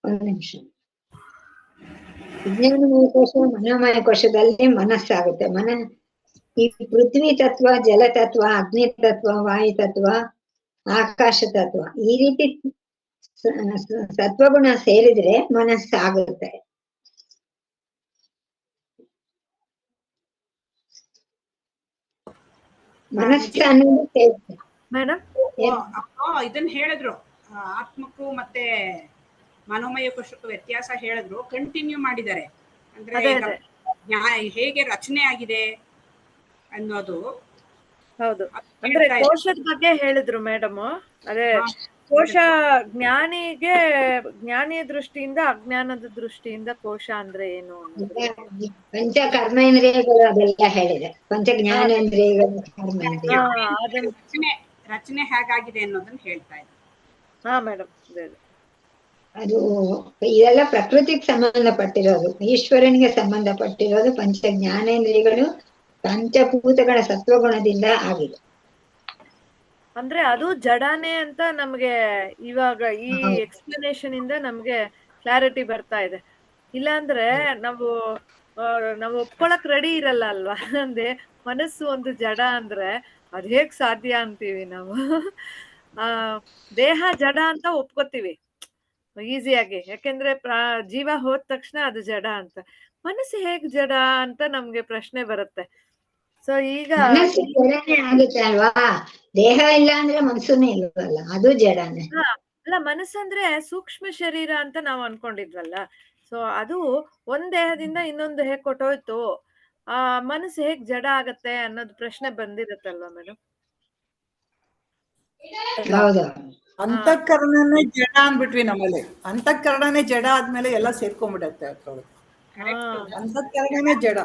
ಒಂದು ನಿಮಿಷ. ವಿಜ್ಞಾನಮಯ ಕೋಶ ಮನೋಮಯ ಕೋಶದಲ್ಲಿ ಮನಸ್ಸಾಗುತ್ತೆ. ಈ ಪೃಥ್ವಿ ತತ್ವ, ಜಲ ತತ್ವ, ಅಗ್ನಿ ತತ್ವ, ವಾಯು ತತ್ವ, ಆಕಾಶ ತತ್ವ, ಈ ರೀತಿ ಸತ್ವಗುಣ ಸೇರಿದ್ರೆ ಮನಸ್ಸಾಗುತ್ತೆ. ಮನಸ್ಸು ಅನ್ನೋದು ಸೇರುತ್ತೆ. ಮೇಡಮ್ ಇದನ್ನ ಹೇಳಿದ್ರು, ಆತ್ಮಕ್ಕೂ ಮತ್ತೆ ಮನೋಮಯ ಕೋಶಕ್ಕೂ ವ್ಯತ್ಯಾಸ ಹೇಳಿದ್ರು, ಕಂಟಿನ್ಯೂ ಮಾಡಿದ್ದಾರೆ. ಅಂದ್ರೆ ಅದೇ ಈಗ ಹೇಗೆ ರಚನೆ ಆಗಿದೆ ಅನ್ನೋದು. ಹೌದು, ಅಂದ್ರೆ ಕೋಶದ ಬಗ್ಗೆ ಹೇಳಿದ್ರು ಮೇಡಮ್. ಅದೇ ಕೋಶ ಜ್ಞಾನಿಯ ದೃಷ್ಟಿಯಿಂದ, ಅಜ್ಞಾನದ ದೃಷ್ಟಿಯಿಂದ ಕೋಶ ಅಂದ್ರೆ ಏನು ಅನ್ನೋದು. ಪಂಚ ಕರ್ಮೇಂದ್ರಿಯಗಳು ಅದೆಲ್ಲ ಹೇಳಿದೆ. ಪಂಚ ಜ್ಞಾನೇಂದ್ರಿಯಗಳು, ರಚನೆ ಹೇಗಾಗಿದೆ ಅನ್ನೋದನ್ನ ಹೇಳ್ತಾ ಇದ್ದಾರೆ. ಹಾ ಮೇಡಮ್, ಅದು ಇದೆಲ್ಲ ಪ್ರಕೃತಿಗೆ ಸಂಬಂಧಪಟ್ಟಿರೋದು, ಈಶ್ವರನಿಗೆ ಸಂಬಂಧಪಟ್ಟಿರೋದು. ಪಂಚ ಜ್ಞಾನೇಂದ್ರಿಯಗಳು ಪಂಚಭೂತಗಳ ಸತ್ವಗುಣದಿಂದ ಆಗಿದೆ. ಅಂದ್ರೆ ಅದು ಜಡಾನೆ ಅಂತ ನಮ್ಗೆ ಇವಾಗ ಈ ಎಕ್ಸ್ಪ್ಲನೇಷನ್ ಇಂದ ನಮ್ಗೆ ಕ್ಲಾರಿಟಿ ಬರ್ತಾ ಇದೆ. ಇಲ್ಲಾಂದ್ರೆ ನಾವು ಒಪ್ಕೊಳಕ್ ರೆಡಿ ಇರಲ್ಲ ಅಲ್ವಾ. ಅಂದ್ರೆ ಮನಸ್ಸು ಒಂದು ಜಡ ಅಂದ್ರೆ ಅದ್ ಹೇಗ್ ಸಾಧ್ಯ ಅಂತೀವಿ ನಾವು. ದೇಹ ಜಡ ಅಂತ ಒಪ್ಕೋತೀವಿ ಈಸಿಯಾಗಿ, ಯಾಕೆಂದ್ರೆ ಜೀವ ಹೋದ ತಕ್ಷಣ ಅದು ಜಡ ಅಂತ. ಮನಸ್ಸು ಹೇಗ್ ಜಡ ಅಂತ ನಮ್ಗೆ ಪ್ರಶ್ನೆ ಬರುತ್ತೆ. ಸೊ ಈಗ ಮನಸ್ಸು ಜಡನೆ ಆಗುತ್ತೆ ಅಲ್ವಾ, ದೇಹ ಇಲ್ಲ ಅಂದ್ರೆ ಮನಸ್ಸುನೇ ಇಲ್ವಲ್ಲ, ಅದು ಜಡನೆ. ಅಲ್ಲ, ಮನಸ್ಸಂದ್ರೆ ಸೂಕ್ಷ್ಮ ಶರೀರ ಅಂತ ನಾವು ಅನ್ಕೊಂಡಿದ್ವಲ್ಲ. ಸೊ ಅದು ಒಂದ್ ದೇಹದಿಂದ ಇನ್ನೊಂದ್ ದೇಹಕ್ಕೆ ಕೊಟ್ಟೋಯ್ತು, ಆ ಮನಸ್ಸು ಹೇಗ್ ಜಡ ಆಗತ್ತೆ ಅನ್ನೋದು ಪ್ರಶ್ನೆ ಬಂದಿರತ್ತಲ್ವಾ ಮೇಡಮ್? ಹೌದು, ಅಂತಃಕರಣನೇ ಜಡ ಅಂದ್ಬಿಟ್ವಿ ನಮ್ಮಲ್ಲಿ. ಅಂತಃಕರಣನೇ ಜಡ ಆದ್ಮೇಲೆ ಎಲ್ಲ ಸೇರ್ಕೊಂಡ್ಬಿಡತ್ತೆ ಅದ್ರೊಳಗೆ. ಅಂತಃಕರಣನೇ ಜಡ.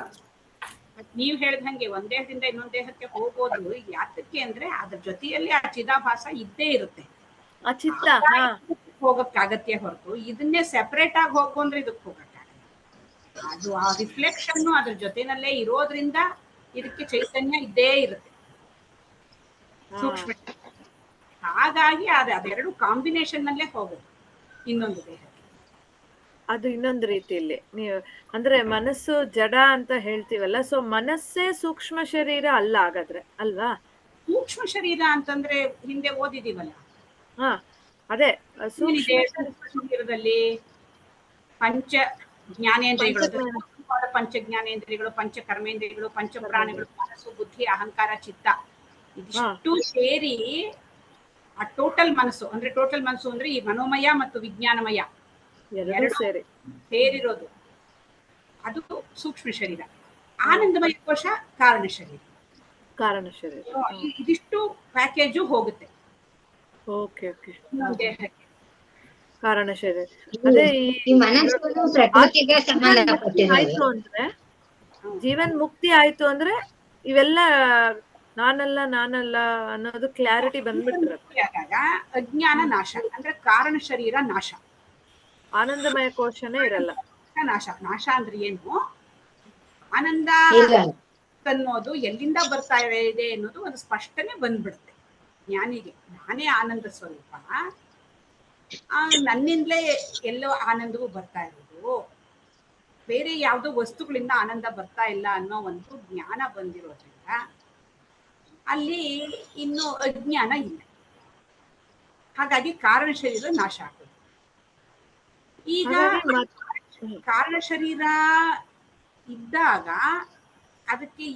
ನೀವ್ ಹೇಳ್ದಂಗೆ ಒಂದ್ ದೇಹದಿಂದ ಇನ್ನೊಂದ್ ದೇಹಕ್ಕೆ ಹೋಗೋದು ಯಾತಕ್ಕೆ ಅಂದ್ರೆ ಅದ್ರ ಜೊತೆಯಲ್ಲಿ ಆ ಚಿದಾಭಾಸ ಇದ್ದೇ ಇರುತ್ತೆ. ಆ ಚಿತ್ತ ಹೋಗಕ್ಕಾಗತ್ತೆ ಹೊರತು ಇದನ್ನೇ ಸೆಪರೇಟ್ ಆಗಿ ಹೋಗು ಅಂದ್ರೆ ಇದಕ್ಕೆ ಹೋಗಕ್ಕಾಗಲ್ಲ. ಅದು ಆ ರಿಫ್ಲೆಕ್ಷನ್ ಅದ್ರ ಜೊತೆನಲ್ಲೇ ಇರೋದ್ರಿಂದ ಇದಕ್ಕೆ ಚೈತನ್ಯ ಇದ್ದೇ ಇರುತ್ತೆ, ಸೂಕ್ಷ್ಮ. ಹಾಗಾಗಿ ಅದೆರಡು ಕಾಂಬಿನೇಷನ್ ನಲ್ಲೇ ಹೋಗೋದು ಇನ್ನೊಂದು ದೇಹಕ್ಕೆ. ಅದು ಇನ್ನೊಂದು ರೀತಿಯಲ್ಲಿ ನೀವು ಅಂದ್ರೆ ಮನಸ್ಸು ಜಡ ಅಂತ ಹೇಳ್ತೀವಲ್ಲ, ಸೊ ಮನಸ್ಸೇ ಸೂಕ್ಷ್ಮ ಶರೀರ ಅಲ್ಲ ಹಾಗಾದ್ರೆ, ಅಲ್ವಾ? ಸೂಕ್ಷ್ಮ ಶರೀರ ಅಂತಂದ್ರೆ ಹಿಂದೆ ಓದಿದೀವಲ್ಲ. ಅದೇ ಸೂಕ್ಷ್ಮ ಶರೀರದಲ್ಲಿ ಪಂಚ ಜ್ಞಾನೇಂದ್ರಿಯಗಳು, ಪಂಚ ಜ್ಞಾನೇಂದ್ರಿಯಗಳು, ಪಂಚ ಕರ್ಮೇಂದ್ರಿಯಗಳು, ಪಂಚ ಪ್ರಾಣಿಗಳು, ಮನಸ್ಸು, ಬುದ್ಧಿ, ಅಹಂಕಾರ, ಚಿತ್ತ, ಇದಿಷ್ಟು ಸೇರಿ ಆ ಟೋಟಲ್ ಮನಸ್ಸು ಅಂದ್ರೆ ಈ ಮನೋಮಯ ಮತ್ತು ವಿಜ್ಞಾನಮಯ ಎರಡು ಸೇರಿರೋದು ಅದು ಸೂಕ್ಷ್ಮ ಶರೀರ. ಆನಂದಮಯ ಕೋಶ ಕಾರಣ ಶರೀರ. ಇದಿಷ್ಟು ಪ್ಯಾಕೇಜು ಹೋಗುತ್ತೆ ಕಾರಣ ಶರೀರ. ಅದೇ ಈ ಮನಸ್ಸು ಪ್ರಕೃತಿಗೆ ಸಂಬಂಧಪಟ್ಟಿರೋದು. ಅಂದ್ರೆ ಜೀವನ್ ಮುಕ್ತಿ ಆಯ್ತು ಅಂದ್ರೆ ಇವೆಲ್ಲ ನಾನಲ್ಲ ಅನ್ನೋದು ಕ್ಲಾರಿಟಿ ಬಂದ್ಬಿಟ್ಟಿರುತ್ತೆ. ಅಜ್ಞಾನ ನಾಶ ಅಂದ್ರೆ ಕಾರಣ ಶರೀರ ನಾಶ, ಆನಂದಮಯ ಕೋಶನೇ ಇರಲ್ಲ. ನಾಶ ಅಂದ್ರೆ ಏನು? ಆನಂದ ಅನ್ನೋದು ಎಲ್ಲಿಂದ ಬರ್ತಾ ಇದೆ ಅನ್ನೋದು ಒಂದು ಸ್ಪಷ್ಟನೆ ಬಂದ್ಬಿಡುತ್ತೆ ಜ್ಞಾನಿಗೆ. ನಾನೇ ಆನಂದ ಸ್ವರೂಪ, ನನ್ನಿಂದಲೇ ಎಲ್ಲೋ ಆನಂದವೂ ಬರ್ತಾ ಇರೋದು, ಬೇರೆ ಯಾವುದೋ ವಸ್ತುಗಳಿಂದ ಆನಂದ ಬರ್ತಾ ಇಲ್ಲ ಅನ್ನೋ ಒಂದು ಜ್ಞಾನ ಬಂದಿರೋದ್ರಿಂದ ಅಲ್ಲಿ ಇನ್ನು ಅಜ್ಞಾನ ಇಲ್ಲ. ಹಾಗಾಗಿ ಕಾರಣ ಶರೀರ ನಾಶ ಆಗುತ್ತೆ. ಈಗ ಕಾರಣ ಶರೀರ ಇದ್ದಾಗ ಅದಕ್ಕೆ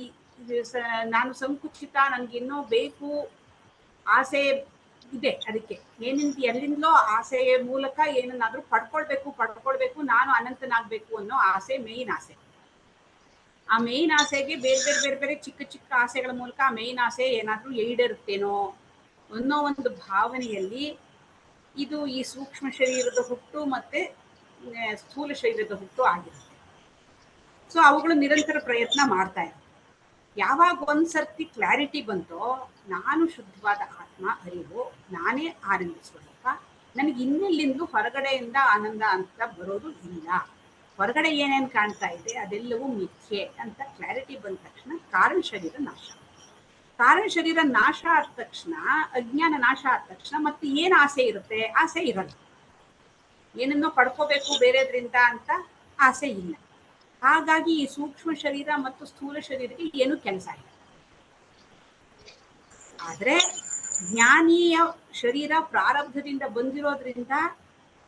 ನಾನು ಸಂಕುಚಿತ, ನನ್ಗೆ ಇನ್ನೂ ಬೇಕು, ಆಸೆ ಇದೆ. ಅದಕ್ಕೆ ಎಲ್ಲಿಂದಲೋ ಆಸೆಯ ಮೂಲಕ ಏನನ್ನಾದ್ರೂ ಪಡ್ಕೊಳ್ಬೇಕು, ನಾನು ಅನಂತನಾಗ್ಬೇಕು ಅನ್ನೋ ಆಸೆ ಮೇಯ್ನ್ ಆಸೆ. ಆ ಮೇಯ್ನ್ ಆಸೆಗೆ ಬೇರೆ ಚಿಕ್ಕ ಆಸೆಗಳ ಮೂಲಕ ಆ ಮೇಯ್ನ್ ಆಸೆ ಏನಾದ್ರೂ ಈಡೇರುತ್ತೇನೋ ಅನ್ನೋ ಒಂದು ಭಾವನೆಯಲ್ಲಿ ಇದು ಈ ಸೂಕ್ಷ್ಮ ಶರೀರದ ಹುಟ್ಟು ಮತ್ತೆ ಸ್ಥೂಲ ಶರೀರದ ಹುಟ್ಟು ಆಗಿರುತ್ತೆ. ಸೊ ಅವುಗಳು ನಿರಂತರ ಪ್ರಯತ್ನ ಮಾಡ್ತಾ ಇರುತ್ತೆ. ಯಾವಾಗ ಒಂದ್ಸರ್ತಿ ಕ್ಲಾರಿಟಿ ಬಂತೋ, ನಾನು ಶುದ್ಧವಾದ ಆತ್ಮ, ಅರಿವು, ನಾನೇ ಆನಂದ ಸ್ವರೂಪ, ನನಗೆ ಇನ್ನೆಲ್ಲಿಂದಲೂ ಹೊರಗಡೆಯಿಂದ ಆನಂದ ಅಂತ ಬರೋದು ಇಲ್ಲ, ಹೊರಗಡೆ ಏನೇನು ಕಾಣ್ತಾ ಇದೆ ಅದೆಲ್ಲವೂ ಮಿಥ್ಯೆ ಅಂತ ಕ್ಲಾರಿಟಿ ಬಂದ ತಕ್ಷಣ ಕಾರಣ ಶರೀರ ನಾಶ. ಕಾರಣ ಶರೀರ ನಾಶ ಆದ ತಕ್ಷಣ, ಅಜ್ಞಾನ ನಾಶ ಆದ ತಕ್ಷಣ ಮತ್ತೆ ಏನು ಆಸೆ ಇರುತ್ತೆ? ಆಸೆ ಇರಲ್ಲ. ಏನನ್ನೋ ಪಡ್ಕೋಬೇಕು ಬೇರೆದ್ರಿಂದ ಅಂತ ಆಸೆ ಇಲ್ಲ. ಹಾಗಾಗಿ ಈ ಸೂಕ್ಷ್ಮ ಶರೀರ ಮತ್ತು ಸ್ಥೂಲ ಶರೀರಕ್ಕೆ ಏನು ಕೆಲಸ ಇಲ್ಲ. ಆದ್ರೆ ಜ್ಞಾನಿಯ ಶರೀರ ಪ್ರಾರಬ್ಧದಿಂದ ಬಂದಿರೋದ್ರಿಂದ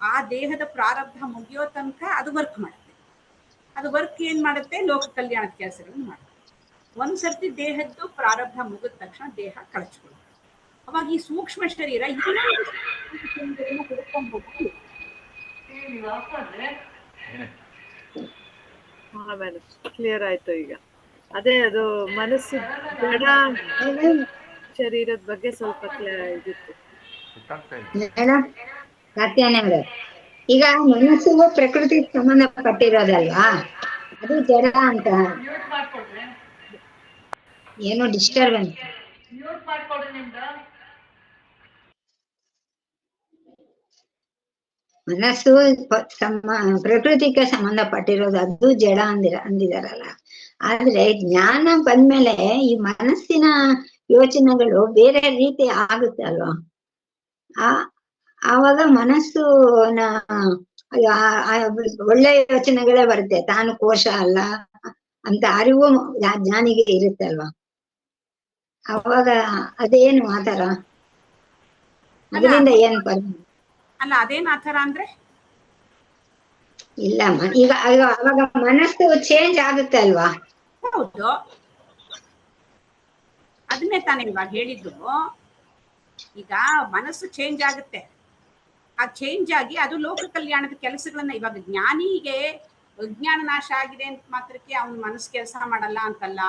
ಆ ದೇಹದ ಪ್ರಾರಬ್ಧ ಮುಗಿಯೋ ತನಕ ಅದು ವರ್ಕ್ ಮಾಡುತ್ತೆ. ಅದು ವರ್ಕ್ ಏನ್ ಮಾಡುತ್ತೆ? ಲೋಕ ಕಲ್ಯಾಣದ ಕೆಲಸಗಳನ್ನು ಮಾಡುತ್ತೆ. ಒಂದ್ಸರ್ತಿ ದೇಹದ್ದು ಪ್ರಾರಬ್ಧ ಮುಗಿದ ತಕ್ಷಣ ದೇಹ ಕಳಚ್ಕೊಳ್ಳುತ್ತೆ. ಅವಾಗ ಈ ಸೂಕ್ಷ್ಮ ಶರೀರ ಕ್ಲಿಯರ್ ಆಯ್ತು ಈಗ. ಅದೇ ಅದು ಮನಸ್ಸು ಜಡ ಶರೀರದ ಬಗ್ಗೆ ಸ್ವಲ್ಪ ಇದಿತ್ತು. ಮೇಡಮ್ ಸತ್ಯನೇ ಅವ್ರೆ, ಈಗ ಮನಸ್ಸಿಗೂ ಪ್ರಕೃತಿ ಸಂಬಂಧಪಟ್ಟಿರೋದಲ್ವಾ, ಅದು ಜಡ ಅಂತ. ಏನೋ ಡಿಸ್ಟರ್ಬೆನ್ಸ್. ಮನಸ್ಸು ಪ್ರಕೃತಿಗೆ ಸಂಬಂಧಪಟ್ಟಿರೋದು, ಅದು ಜಡ ಅಂದಿದಾರಲ್ಲ. ಆದ್ರೆ ಜ್ಞಾನ ಬಂದ್ಮೇಲೆ ಈ ಮನಸ್ಸಿನ ಯೋಚನೆಗಳು ಬೇರೆ ರೀತಿ ಆಗುತ್ತೆ ಅಲ್ವಾ. ಆವಾಗ ಮನಸ್ಸು ಒಳ್ಳೆ ಯೋಚನೆಗಳೇ ಬರುತ್ತೆ, ತಾನು ಕೋಶ ಅಲ್ಲ ಅಂತ ಅರಿವು ಜ್ಞಾನಿಗೆ ಇರುತ್ತೆ ಅಲ್ವಾ. ಅವಾಗ ಅದೇನು ಆತರ, ಅದರಿಂದ ಏನ್ ಅಲ್ಲ ಅದೇನ್ ಆತರ ಅಂದ್ರೆ? ಇಲ್ಲ, ಈಗ ಅವಾಗ ಮನಸ್ಸು ಚೇಂಜ್ ಆಗುತ್ತೆ ಅಲ್ವಾ. ಹೌದು, ಅದನ್ನೇ ತಾನೇ ಇವಾಗ ಹೇಳಿದ್ದು. ಈಗ ಮನಸ್ಸು ಚೇಂಜ್ ಆಗುತ್ತೆ, ಆ ಚೇಂಜ್ ಆಗಿ ಅದು ಲೋಕ ಕಲ್ಯಾಣದ ಕೆಲಸಗಳನ್ನ, ಇವಾಗ ಜ್ಞಾನಿಗೆ ವಿಜ್ಞಾನ ನಾಶ ಆಗಿದೆ ಅಂತ ಮಾತ್ರಕ್ಕೆ ಅವ್ನ ಮನಸ್ಸು ಕೆಲಸ ಮಾಡಲ್ಲ ಅಂತಲ್ಲ,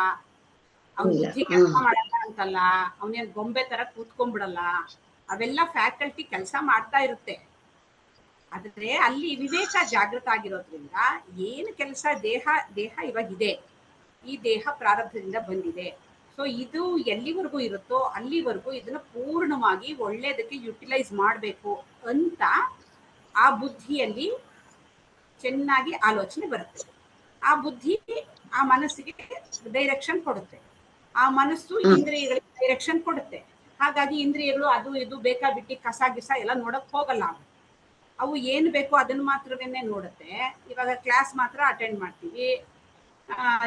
ಅವ್ನ ಬುದ್ಧಿ ಕೆಲಸ ಮಾಡಲ್ಲ ಅಂತಲ್ಲ, ಅವನೇನ್ ಗೊಂಬೆ ತರ ಕೂತ್ಕೊಂಡ್ಬಿಡಲ್ಲ. ಅವೆಲ್ಲ ಫ್ಯಾಕಲ್ಟಿ ಕೆಲಸ ಮಾಡ್ತಾ ಇರುತ್ತೆ. ಆದ್ರೆ ಅಲ್ಲಿ ವಿವೇಕ ಜಾಗೃತ ಆಗಿರೋದ್ರಿಂದ ಏನು ಕೆಲಸ ದೇಹ ಇವಾಗಿದೆ, ಈ ದೇಹ ಪ್ರಾರಬ್ಧದಿಂದ ಬಂದಿದೆ. ಸೊ ಇದು ಎಲ್ಲಿವರೆಗೂ ಇರುತ್ತೋ ಅಲ್ಲಿವರೆಗೂ ಇದನ್ನ ಪೂರ್ಣವಾಗಿ ಒಳ್ಳೇದಕ್ಕೆ ಯುಟಿಲೈಸ್ ಮಾಡಬೇಕು ಅಂತ ಆ ಬುದ್ಧಿಯಲ್ಲಿ ಚೆನ್ನಾಗಿ ಆಲೋಚನೆ ಬರುತ್ತೆ. ಆ ಬುದ್ಧಿ ಆ ಮನಸ್ಸಿಗೆ ಡೈರೆಕ್ಷನ್ ಕೊಡುತ್ತೆ, ಆ ಮನಸ್ಸು ಇಂದ್ರಿಯಗಳಿಗೆ ಡೈರೆಕ್ಷನ್ ಕೊಡುತ್ತೆ. ಹಾಗಾಗಿ ಇಂದ್ರಿಯಗಳು ಅದು ಇದು ಬೇಕಾಬಿಟ್ಟಿ ಕಸ ಗಿಸ ಎಲ್ಲ ನೋಡಕ್ ಹೋಗಲ್ಲ. ಅವು ಏನು ಬೇಕೋ ಅದನ್ನು ಮಾತ್ರವೇನೆ ನೋಡುತ್ತೆ. ಇವಾಗ ಕ್ಲಾಸ್ ಮಾತ್ರ ಅಟೆಂಡ್ ಮಾಡ್ತೀವಿ,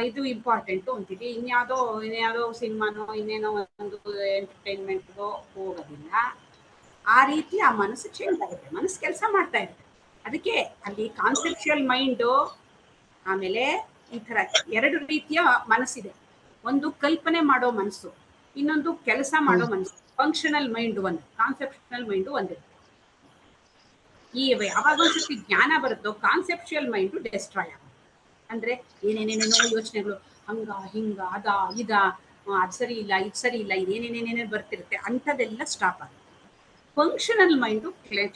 ಇದು ಇಂಪಾರ್ಟೆಂಟು ಅಂತೀವಿ, ಇನ್ಯಾವುದೋ ಸಿನಿಮಾನೋ ಇನ್ನೇನೋ ಒಂದು ಎಂಟರ್ಟೈನ್ಮೆಂಟ್ಗೋ ಹೋಗೋದಿಲ್ಲ. ಆ ರೀತಿ ಆ ಮನಸ್ಸು ಚೇಂಜ್ ಆಗುತ್ತೆ, ಮನಸ್ಸು ಕೆಲಸ ಮಾಡ್ತಾ ಇರುತ್ತೆ. ಅದಕ್ಕೆ ಅಲ್ಲಿ ಕಾನ್ಸೆಪ್ಚುಯಲ್ ಮೈಂಡು, ಆಮೇಲೆ ಈ ತರ ಎರಡು ರೀತಿಯ ಮನಸ್ಸಿದೆ. ಒಂದು ಕಲ್ಪನೆ ಮಾಡೋ ಮನಸ್ಸು, ಇನ್ನೊಂದು ಕೆಲಸ ಮಾಡೋ ಮನಸ್ಸು. ಫಂಕ್ಷನಲ್ ಮೈಂಡ್ ಒಂದು, ಕಾನ್ಸೆಪ್ಷನಲ್ ಮೈಂಡು ಒಂದಿದೆ. ಈ ಯಾವಾಗ ಒಂದ್ಸತಿ ಜ್ಞಾನ ಬರುತ್ತೋ ಕಾನ್ಸೆಪ್ಚುಯಲ್ ಮೈಂಡು ಡೆಸ್ಟ್ರಾಯ್ ಆಗುತ್ತೆ. ಅಂದ್ರೆ ಏನೇನೇನೇನೋ ಯೋಚನೆಗಳು, ಹಂಗ ಹಿಂಗ ಅದ ಇದ, ಅದ್ ಸರಿ ಇಲ್ಲ ಇದು ಸರಿ ಇಲ್ಲ, ಇದೇನೇನೇನೇನೇ ಬರ್ತಿರುತ್ತೆ, ಅಂಥದ್ದೆಲ್ಲ ಸ್ಟಾಪ್ ಆಗುತ್ತೆ. ಫಂಕ್ಷನಲ್ ಮೈಂಡು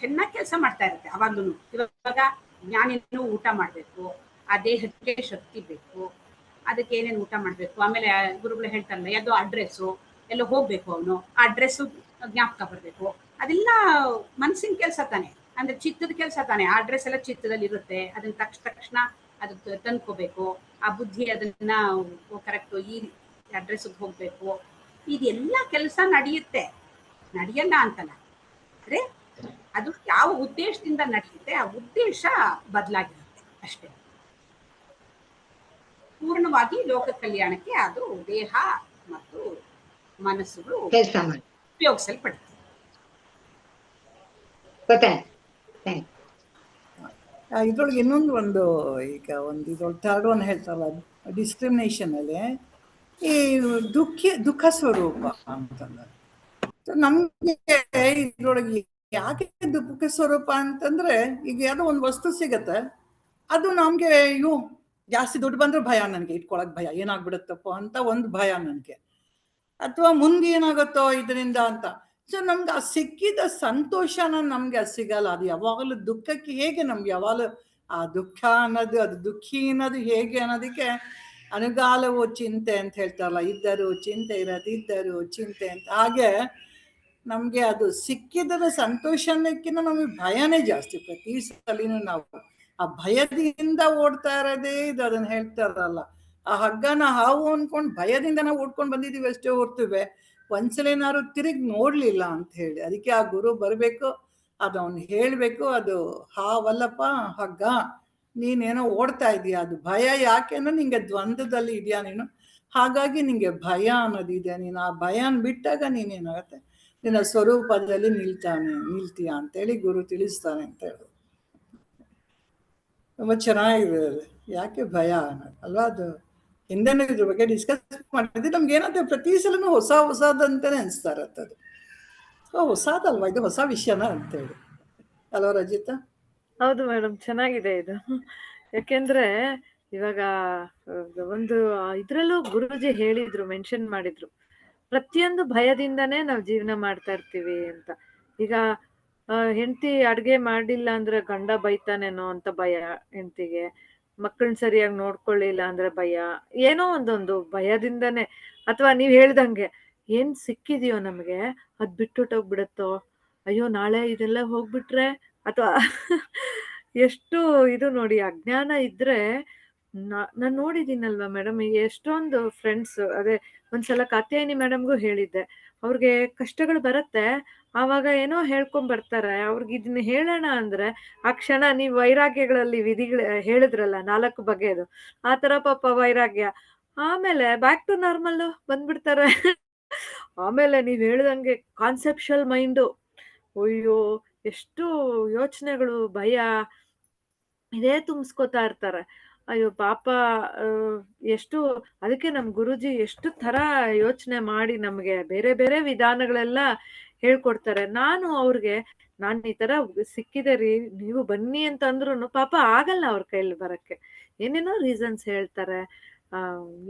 ಚೆನ್ನಾಗಿ ಕೆಲಸ ಮಾಡ್ತಾ ಇರುತ್ತೆ ಅವಾಗ್ಲೂ. ಇವಾಗ ಜ್ಞಾನಿನೂ ಊಟ ಮಾಡಬೇಕು, ಆ ದೇಹಕ್ಕೆ ಶಕ್ತಿ ಬೇಕು, ಅದಕ್ಕೆ ಏನೇನು ಊಟ ಮಾಡಬೇಕು. ಆಮೇಲೆ ಗುರುಗಳು ಹೇಳ್ತಾರಲ್ಲ, ಯಾವುದೋ ಅಡ್ರೆಸ್ಸು ಎಲ್ಲ ಹೋಗ್ಬೇಕು, ಅವನು ಆ ಅಡ್ರೆಸ್ಸು ಜ್ಞಾಪಕ ಬರಬೇಕು. ಅದೆಲ್ಲ ಮನಸ್ಸಿನ ಕೆಲಸ ತಾನೆ, ಅಂದ್ರೆ ಚಿತ್ತದ ಕೆಲಸ ತಾನೆ. ಆ ಅಡ್ರೆಸ್ ಎಲ್ಲ ಚಿತ್ತದಲ್ಲಿ ಇರುತ್ತೆ, ಅದನ್ನ ತಕ್ಷಣ ಅದು ತಂದ್ಕೋಬೇಕು. ಆ ಬುದ್ಧಿ ಅದನ್ನ ಕರೆಕ್ಟು ಈ ಅಡ್ರೆಸ್ಗೆ ಹೋಗ್ಬೇಕು. ಇದೆಲ್ಲ ಕೆಲಸ ನಡೆಯುತ್ತೆ, ನಡೆಯಲ್ಲ ಅಂತಲ್ಲ. ಆದ್ರೆ ಅದು ಯಾವ ಉದ್ದೇಶದಿಂದ ನಡೆಯುತ್ತೆ, ಆ ಉದ್ದೇಶ ಬದಲಾಗಿರುತ್ತೆ ಅಷ್ಟೇ. ಪೂರ್ಣವಾಗಿ ಲೋಕ ಕಲ್ಯಾಣಕ್ಕೆ ಅದು ದೇಹ ಮತ್ತು ಮನಸ್ಸುಗಳು ಕೆಲಸ ಮಾಡಿ ಉಪಯೋಗಿಸಲ್ಪಡುತ್ತೆ. ಇದ್ರೊಳಗೆ ಇನ್ನೊಂದು ಈಗ ಇದ್ರೊಳಗೆ ಥರ್ಡ್ ಒನ್ ಹೇಳ್ತಾರಲ್ಲ, ಡಿಸ್ಕ್ರಿಮಿನೇಷನ್ ಅಲ್ಲಿ ಈ ದುಃಖ ಸ್ವರೂಪ ಅಂತಂದ್ರೆ ನಮ್ಗೆ ಇದ್ರೊಳಗೆ ಯಾಕೆ ದುಃಖ ಸ್ವರೂಪ ಅಂತಂದ್ರೆ, ಈಗ ಯಾವುದೋ ಒಂದು ವಸ್ತು ಸಿಗತ್ತೆ, ಅದು ನಮ್ಗೆ ಜಾಸ್ತಿ ದುಡ್ಡು ಬಂದ್ರೆ ಭಯ, ನನಗೆ ಇಟ್ಕೊಳಕ್ ಭಯ, ಏನಾಗ್ಬಿಡುತ್ತಪ್ಪ ಅಂತ ಒಂದು ಭಯ ನನಗೆ, ಅಥವಾ ಮುಂದೆ ಏನಾಗುತ್ತೋ ಇದರಿಂದ ಅಂತ. ಸೊ ನಮ್ಗೆ ಆ ಸಿಕ್ಕಿದ ಸಂತೋಷನ ನಮ್ಗೆ ಅದು ಸಿಗಲ್ಲ. ಅದು ಯಾವಾಗಲೂ ದುಃಖಕ್ಕೆ ಹೇಗೆ ನಮ್ಗೆ ಯಾವಾಗಲೂ ಆ ದುಃಖ ಅನ್ನೋದು, ಅದು ದುಃಖಿ ಅನ್ನೋದು ಹೇಗೆ ಅನ್ನೋದಕ್ಕೆ ಅನುಗಾಲವು ಚಿಂತೆ ಅಂತ ಹೇಳ್ತಾರಲ್ಲ, ಇದ್ದರು ಚಿಂತೆ ಇರೋದಿದ್ದರು ಚಿಂತೆ ಅಂತ. ಹಾಗೆ ನಮ್ಗೆ ಅದು ಸಿಕ್ಕಿದ ಸಂತೋಷಕ್ಕಿಂತ ನಮಗೆ ಭಯನೇ ಜಾಸ್ತಿ. ಪ್ರತಿ ಸಲಿನೂ ನಾವು ಆ ಭಯದಿಂದ ಓಡ್ತಾ ಇರೋದೇ ಇದು. ಅದನ್ನ ಹೇಳ್ತಾರಲ್ಲ, ಆ ಹಗ್ಗನ ಹಾವು ಅನ್ಕೊಂಡು ಭಯದಿಂದ ನಾವು ಓಡ್ಕೊಂಡು ಬಂದಿದ್ದೀವಿ ಅಷ್ಟೇ ಹೊರ್ತೀವಿ, ಒಂದ್ಸಲೇನಾದ್ರು ತಿರುಗಿ ನೋಡ್ಲಿಲ್ಲ ಅಂತ ಹೇಳಿ. ಅದಕ್ಕೆ ಆ ಗುರು ಬರಬೇಕು, ಅದು ಅವ್ನು ಹೇಳ್ಬೇಕು, ಅದು ಹಾವಲ್ಲಪ್ಪ ಹಗ್ಗ, ನೀನೇನೋ ಓಡ್ತಾ ಇದೀಯ, ಅದು ಭಯ ಯಾಕೆ ಅಂದ್ರೆ ನಿಂಗೆ ದ್ವಂದ್ವದಲ್ಲಿ ಇದೆಯಾ ನೀನು, ಹಾಗಾಗಿ ನಿಂಗೆ ಭಯ ಅನ್ನೋದಿದೆ. ನೀನು ಆ ಭಯನ ಬಿಟ್ಟಾಗ ನೀನೇನಾಗತ್ತೆ, ನಿನ್ನ ಸ್ವರೂಪದಲ್ಲಿ ನಿಲ್ತೀಯ ಅಂತೇಳಿ ಗುರು ತಿಳಿಸ್ತಾನೆ ಅಂತ ಹೇಳಿ. ತುಂಬ ಚೆನ್ನಾಗಿದೆ ಅದು. ಯಾಕೆ ಭಯ ಅನ್ನೋದು ಅಲ್ವಾ? ಅದು ಹಿಂದೆನೂ ಇದ್ರ ಬಗ್ಗೆ ಡಿಸ್ಕಸ್ ಮಾಡಿದ್ವಿ. ನಮ್ಗೆ ಏನಾದ್ರೆ ಪ್ರತಿ ಸಲನೂ ಹೊಸದಂತಾನೆ ಅನಿಸ್ತಾ ಇರತ್ತದು. ಹೊಸದಲ್ವಾ ಇದು, ಹೊಸ ವಿಷಯನ ಅಂತೇಳಿ ಅಲ್ವಾ ರಜಿತಾ? ಹೌದು ಮೇಡಮ್, ಚೆನ್ನಾಗಿದೆ ಇದು. ಯಾಕೆಂದ್ರೆ ಇವಾಗ ಒಂದು ಇದ್ರಲ್ಲೂ ಗುರೂಜಿ ಹೇಳಿದ್ರು, ಮೆನ್ಷನ್ ಮಾಡಿದ್ರು, ಪ್ರತಿಯೊಂದು ಭಯದಿಂದಾನೇ ನಾವು ಜೀವನ ಮಾಡ್ತಾ ಇರ್ತೀವಿ ಅಂತ. ಈಗ ಹೆಂಡತಿ ಅಡ್ಗೆ ಮಾಡಿಲ್ಲ ಅಂದ್ರೆ ಗಂಡ ಬೈತಾನೇನೋ ಅಂತ ಭಯ ಹೆಂಡತಿಗೆ, ಮಕ್ಕಳನ್ನ ಸರಿಯಾಗಿ ನೋಡ್ಕೊಳ್ಳಿಲ್ಲ ಅಂದ್ರೆ ಭಯ, ಏನೋ ಒಂದೊಂದು ಭಯದಿಂದಾನೇ. ಅಥವಾ ನೀವ್ ಹೇಳ್ದಂಗೆ ಏನ್ ಸಿಕ್ಕಿದ್ಯೋ ನಮ್ಗೆ ಅದ್ ಬಿಟ್ಟುಟ್ಟೋಗ್ಬಿಡತ್ತೋ, ಅಯ್ಯೋ ನಾಳೆ ಇದೆಲ್ಲ ಹೋಗ್ಬಿಟ್ರೆ, ಅಥವಾ ಎಷ್ಟು ಇದು ನೋಡಿ ಅಜ್ಞಾನ ಇದ್ರೆ. ನಾನ್ ನೋಡಿದ್ದೀನಲ್ವಾ ಮೇಡಮ್, ಎಷ್ಟೊಂದು ಫ್ರೆಂಡ್ಸ್, ಅದೇ ಒಂದ್ಸಲ ಕಾತ್ಯಾಯಿನಿ ಮೇಡಮ್ಗೂ ಹೇಳಿದ್ದೆ, ಅವ್ರಿಗೆ ಕಷ್ಟಗಳು ಬರತ್ತೆ, ಆವಾಗ ಏನೋ ಹೇಳ್ಕೊಂಡ್ ಬರ್ತಾರೆ, ಅವ್ರಿಗೆ ಇದನ್ನ ಹೇಳೋಣ ಅಂದ್ರೆ ಆ ಕ್ಷಣ ನೀವ್ ವೈರಾಗ್ಯಗಳಲ್ಲಿ ವಿಧಿಗಳು ಹೇಳಿದ್ರಲ್ಲ 4 ಬಗೆದು, ಆ ತರ ಪಾಪ ವೈರಾಗ್ಯ, ಆಮೇಲೆ ಬ್ಯಾಕ್ ಟು ನಾರ್ಮಲ್ ಬಂದ್ಬಿಡ್ತಾರೆ. ಆಮೇಲೆ ನೀವ್ ಹೇಳ್ದಂಗೆ ಕಾನ್ಸೆಪ್ಷುಯಲ್ ಮೈಂಡು, ಅಯ್ಯೋ ಎಷ್ಟು ಯೋಚನೆಗಳು, ಭಯ ಇದೇ ತುಂಬಿಸ್ಕೊತಾ ಇರ್ತಾರೆ. ಅಯ್ಯೋ ಪಾಪ, ಎಷ್ಟು ಅದಕ್ಕೆ ನಮ್ ಗುರೂಜಿ ಎಷ್ಟು ತರ ಯೋಚನೆ ಮಾಡಿ ನಮ್ಗೆ ಬೇರೆ ಬೇರೆ ವಿಧಾನಗಳೆಲ್ಲ ಹೇಳ್ಕೊಡ್ತಾರೆ. ನಾನು ಈ ತರ ಸಿಕ್ಕಿದೆ ರೀ, ನೀವು ಬನ್ನಿ ಅಂತ ಅಂದ್ರುನು ಪಾಪ ಆಗಲ್ಲ ಅವ್ರ ಕೈಲಿ ಬರಕ್ಕೆ, ಏನೇನೋ ರೀಸನ್ಸ್ ಹೇಳ್ತಾರೆ.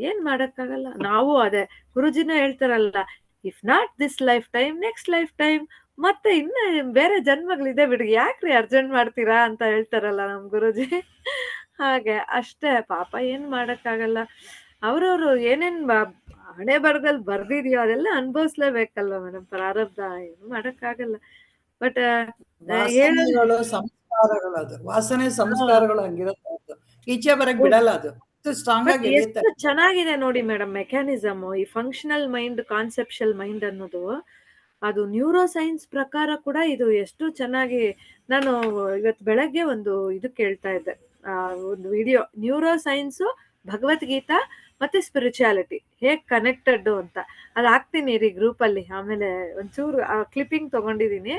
ಏನ್ ಮಾಡಕ್ಕಾಗಲ್ಲ. ನಾವು ಅದೇ ಗುರೂಜಿನ ಹೇಳ್ತಾರಲ್ಲ, if not this life time, next life time, ಮತ್ತೆ ಇನ್ನ ಬೇರೆ ಜನ್ಮಗಳಿದೆ ಬಿಡಿ, ಯಾಕ್ರಿ ಅರ್ಜೆಂಟ್ ಮಾಡ್ತೀರಾ ಅಂತ ಹೇಳ್ತಾರಲ್ಲ ನಮ್ ಗುರೂಜಿ. ಹಾಗೆ ಅಷ್ಟೇ, ಪಾಪ ಏನ್ ಮಾಡಕ್ಕಾಗಲ್ಲ. ಅವ್ರವ್ರು ಏನೇನ್ ಹಣೆ ಬರದಲ್ಲಿ ಬರ್ದಿದ್ಯೋ ಅದೆಲ್ಲ ಅನ್ಭವಿಸ್ಲೇಬೇಕಲ್ವಾ ಮೇಡಮ್, ಪ್ರಾರಬ್ಧ, ಏನು ಮಾಡಕ್ಕಾಗಲ್ಲ. ಬಟ್ ವಾಸನೆಗಳು ಸಂಸ್ಕಾರಗಳು, ಅದು ವಾಸನೆ ಸಂಸ್ಕಾರಗಳು ಹಂಗಿರುತ್ತೆ, ಈಚೆ ಬರಕ್ ಬಿಡಲ್ಲ ಅದು, ಸ್ಟ್ರಾಂಗ್ ಆಗಿ ಎಷ್ಟು ಚೆನ್ನಾಗಿದೆ ನೋಡಿ ಮೇಡಮ್ ಮೆಕ್ಯಾನಿಸಮ್. ಈ ಫಂಕ್ಷನಲ್ ಮೈಂಡ್, ಕಾನ್ಸೆಪ್ಷುಯಲ್ ಮೈಂಡ್ ಅನ್ನೋದು, ಅದು ನ್ಯೂರೋ ಸೈನ್ಸ್ ಪ್ರಕಾರ ಕೂಡ ಇದು ಎಷ್ಟು ಚೆನ್ನಾಗಿ. ನಾನು ಇವತ್ತು ಬೆಳಗ್ಗೆ ಒಂದು ಇದು ಕೇಳ್ತಾ ಇದ್ದೆ, ಒಂದು ವಿಡಿಯೋ, ನ್ಯೂರೋ ಸೈನ್ಸು, ಭಗವದ್ಗೀತಾ ಮತ್ತೆ ಸ್ಪಿರಿಚುಯಾಲಿಟಿ ಹೇಗ್ ಕನೆಕ್ಟೆಡ್ ಅಂತ. ಅದು ಹಾಕ್ತೀನಿ ರೀ ಗ್ರೂಪ್ ಅಲ್ಲಿ, ಆಮೇಲೆ ಒಂಚೂರು ಕ್ಲಿಪ್ಪಿಂಗ್ ತಗೊಂಡಿದೀನಿ,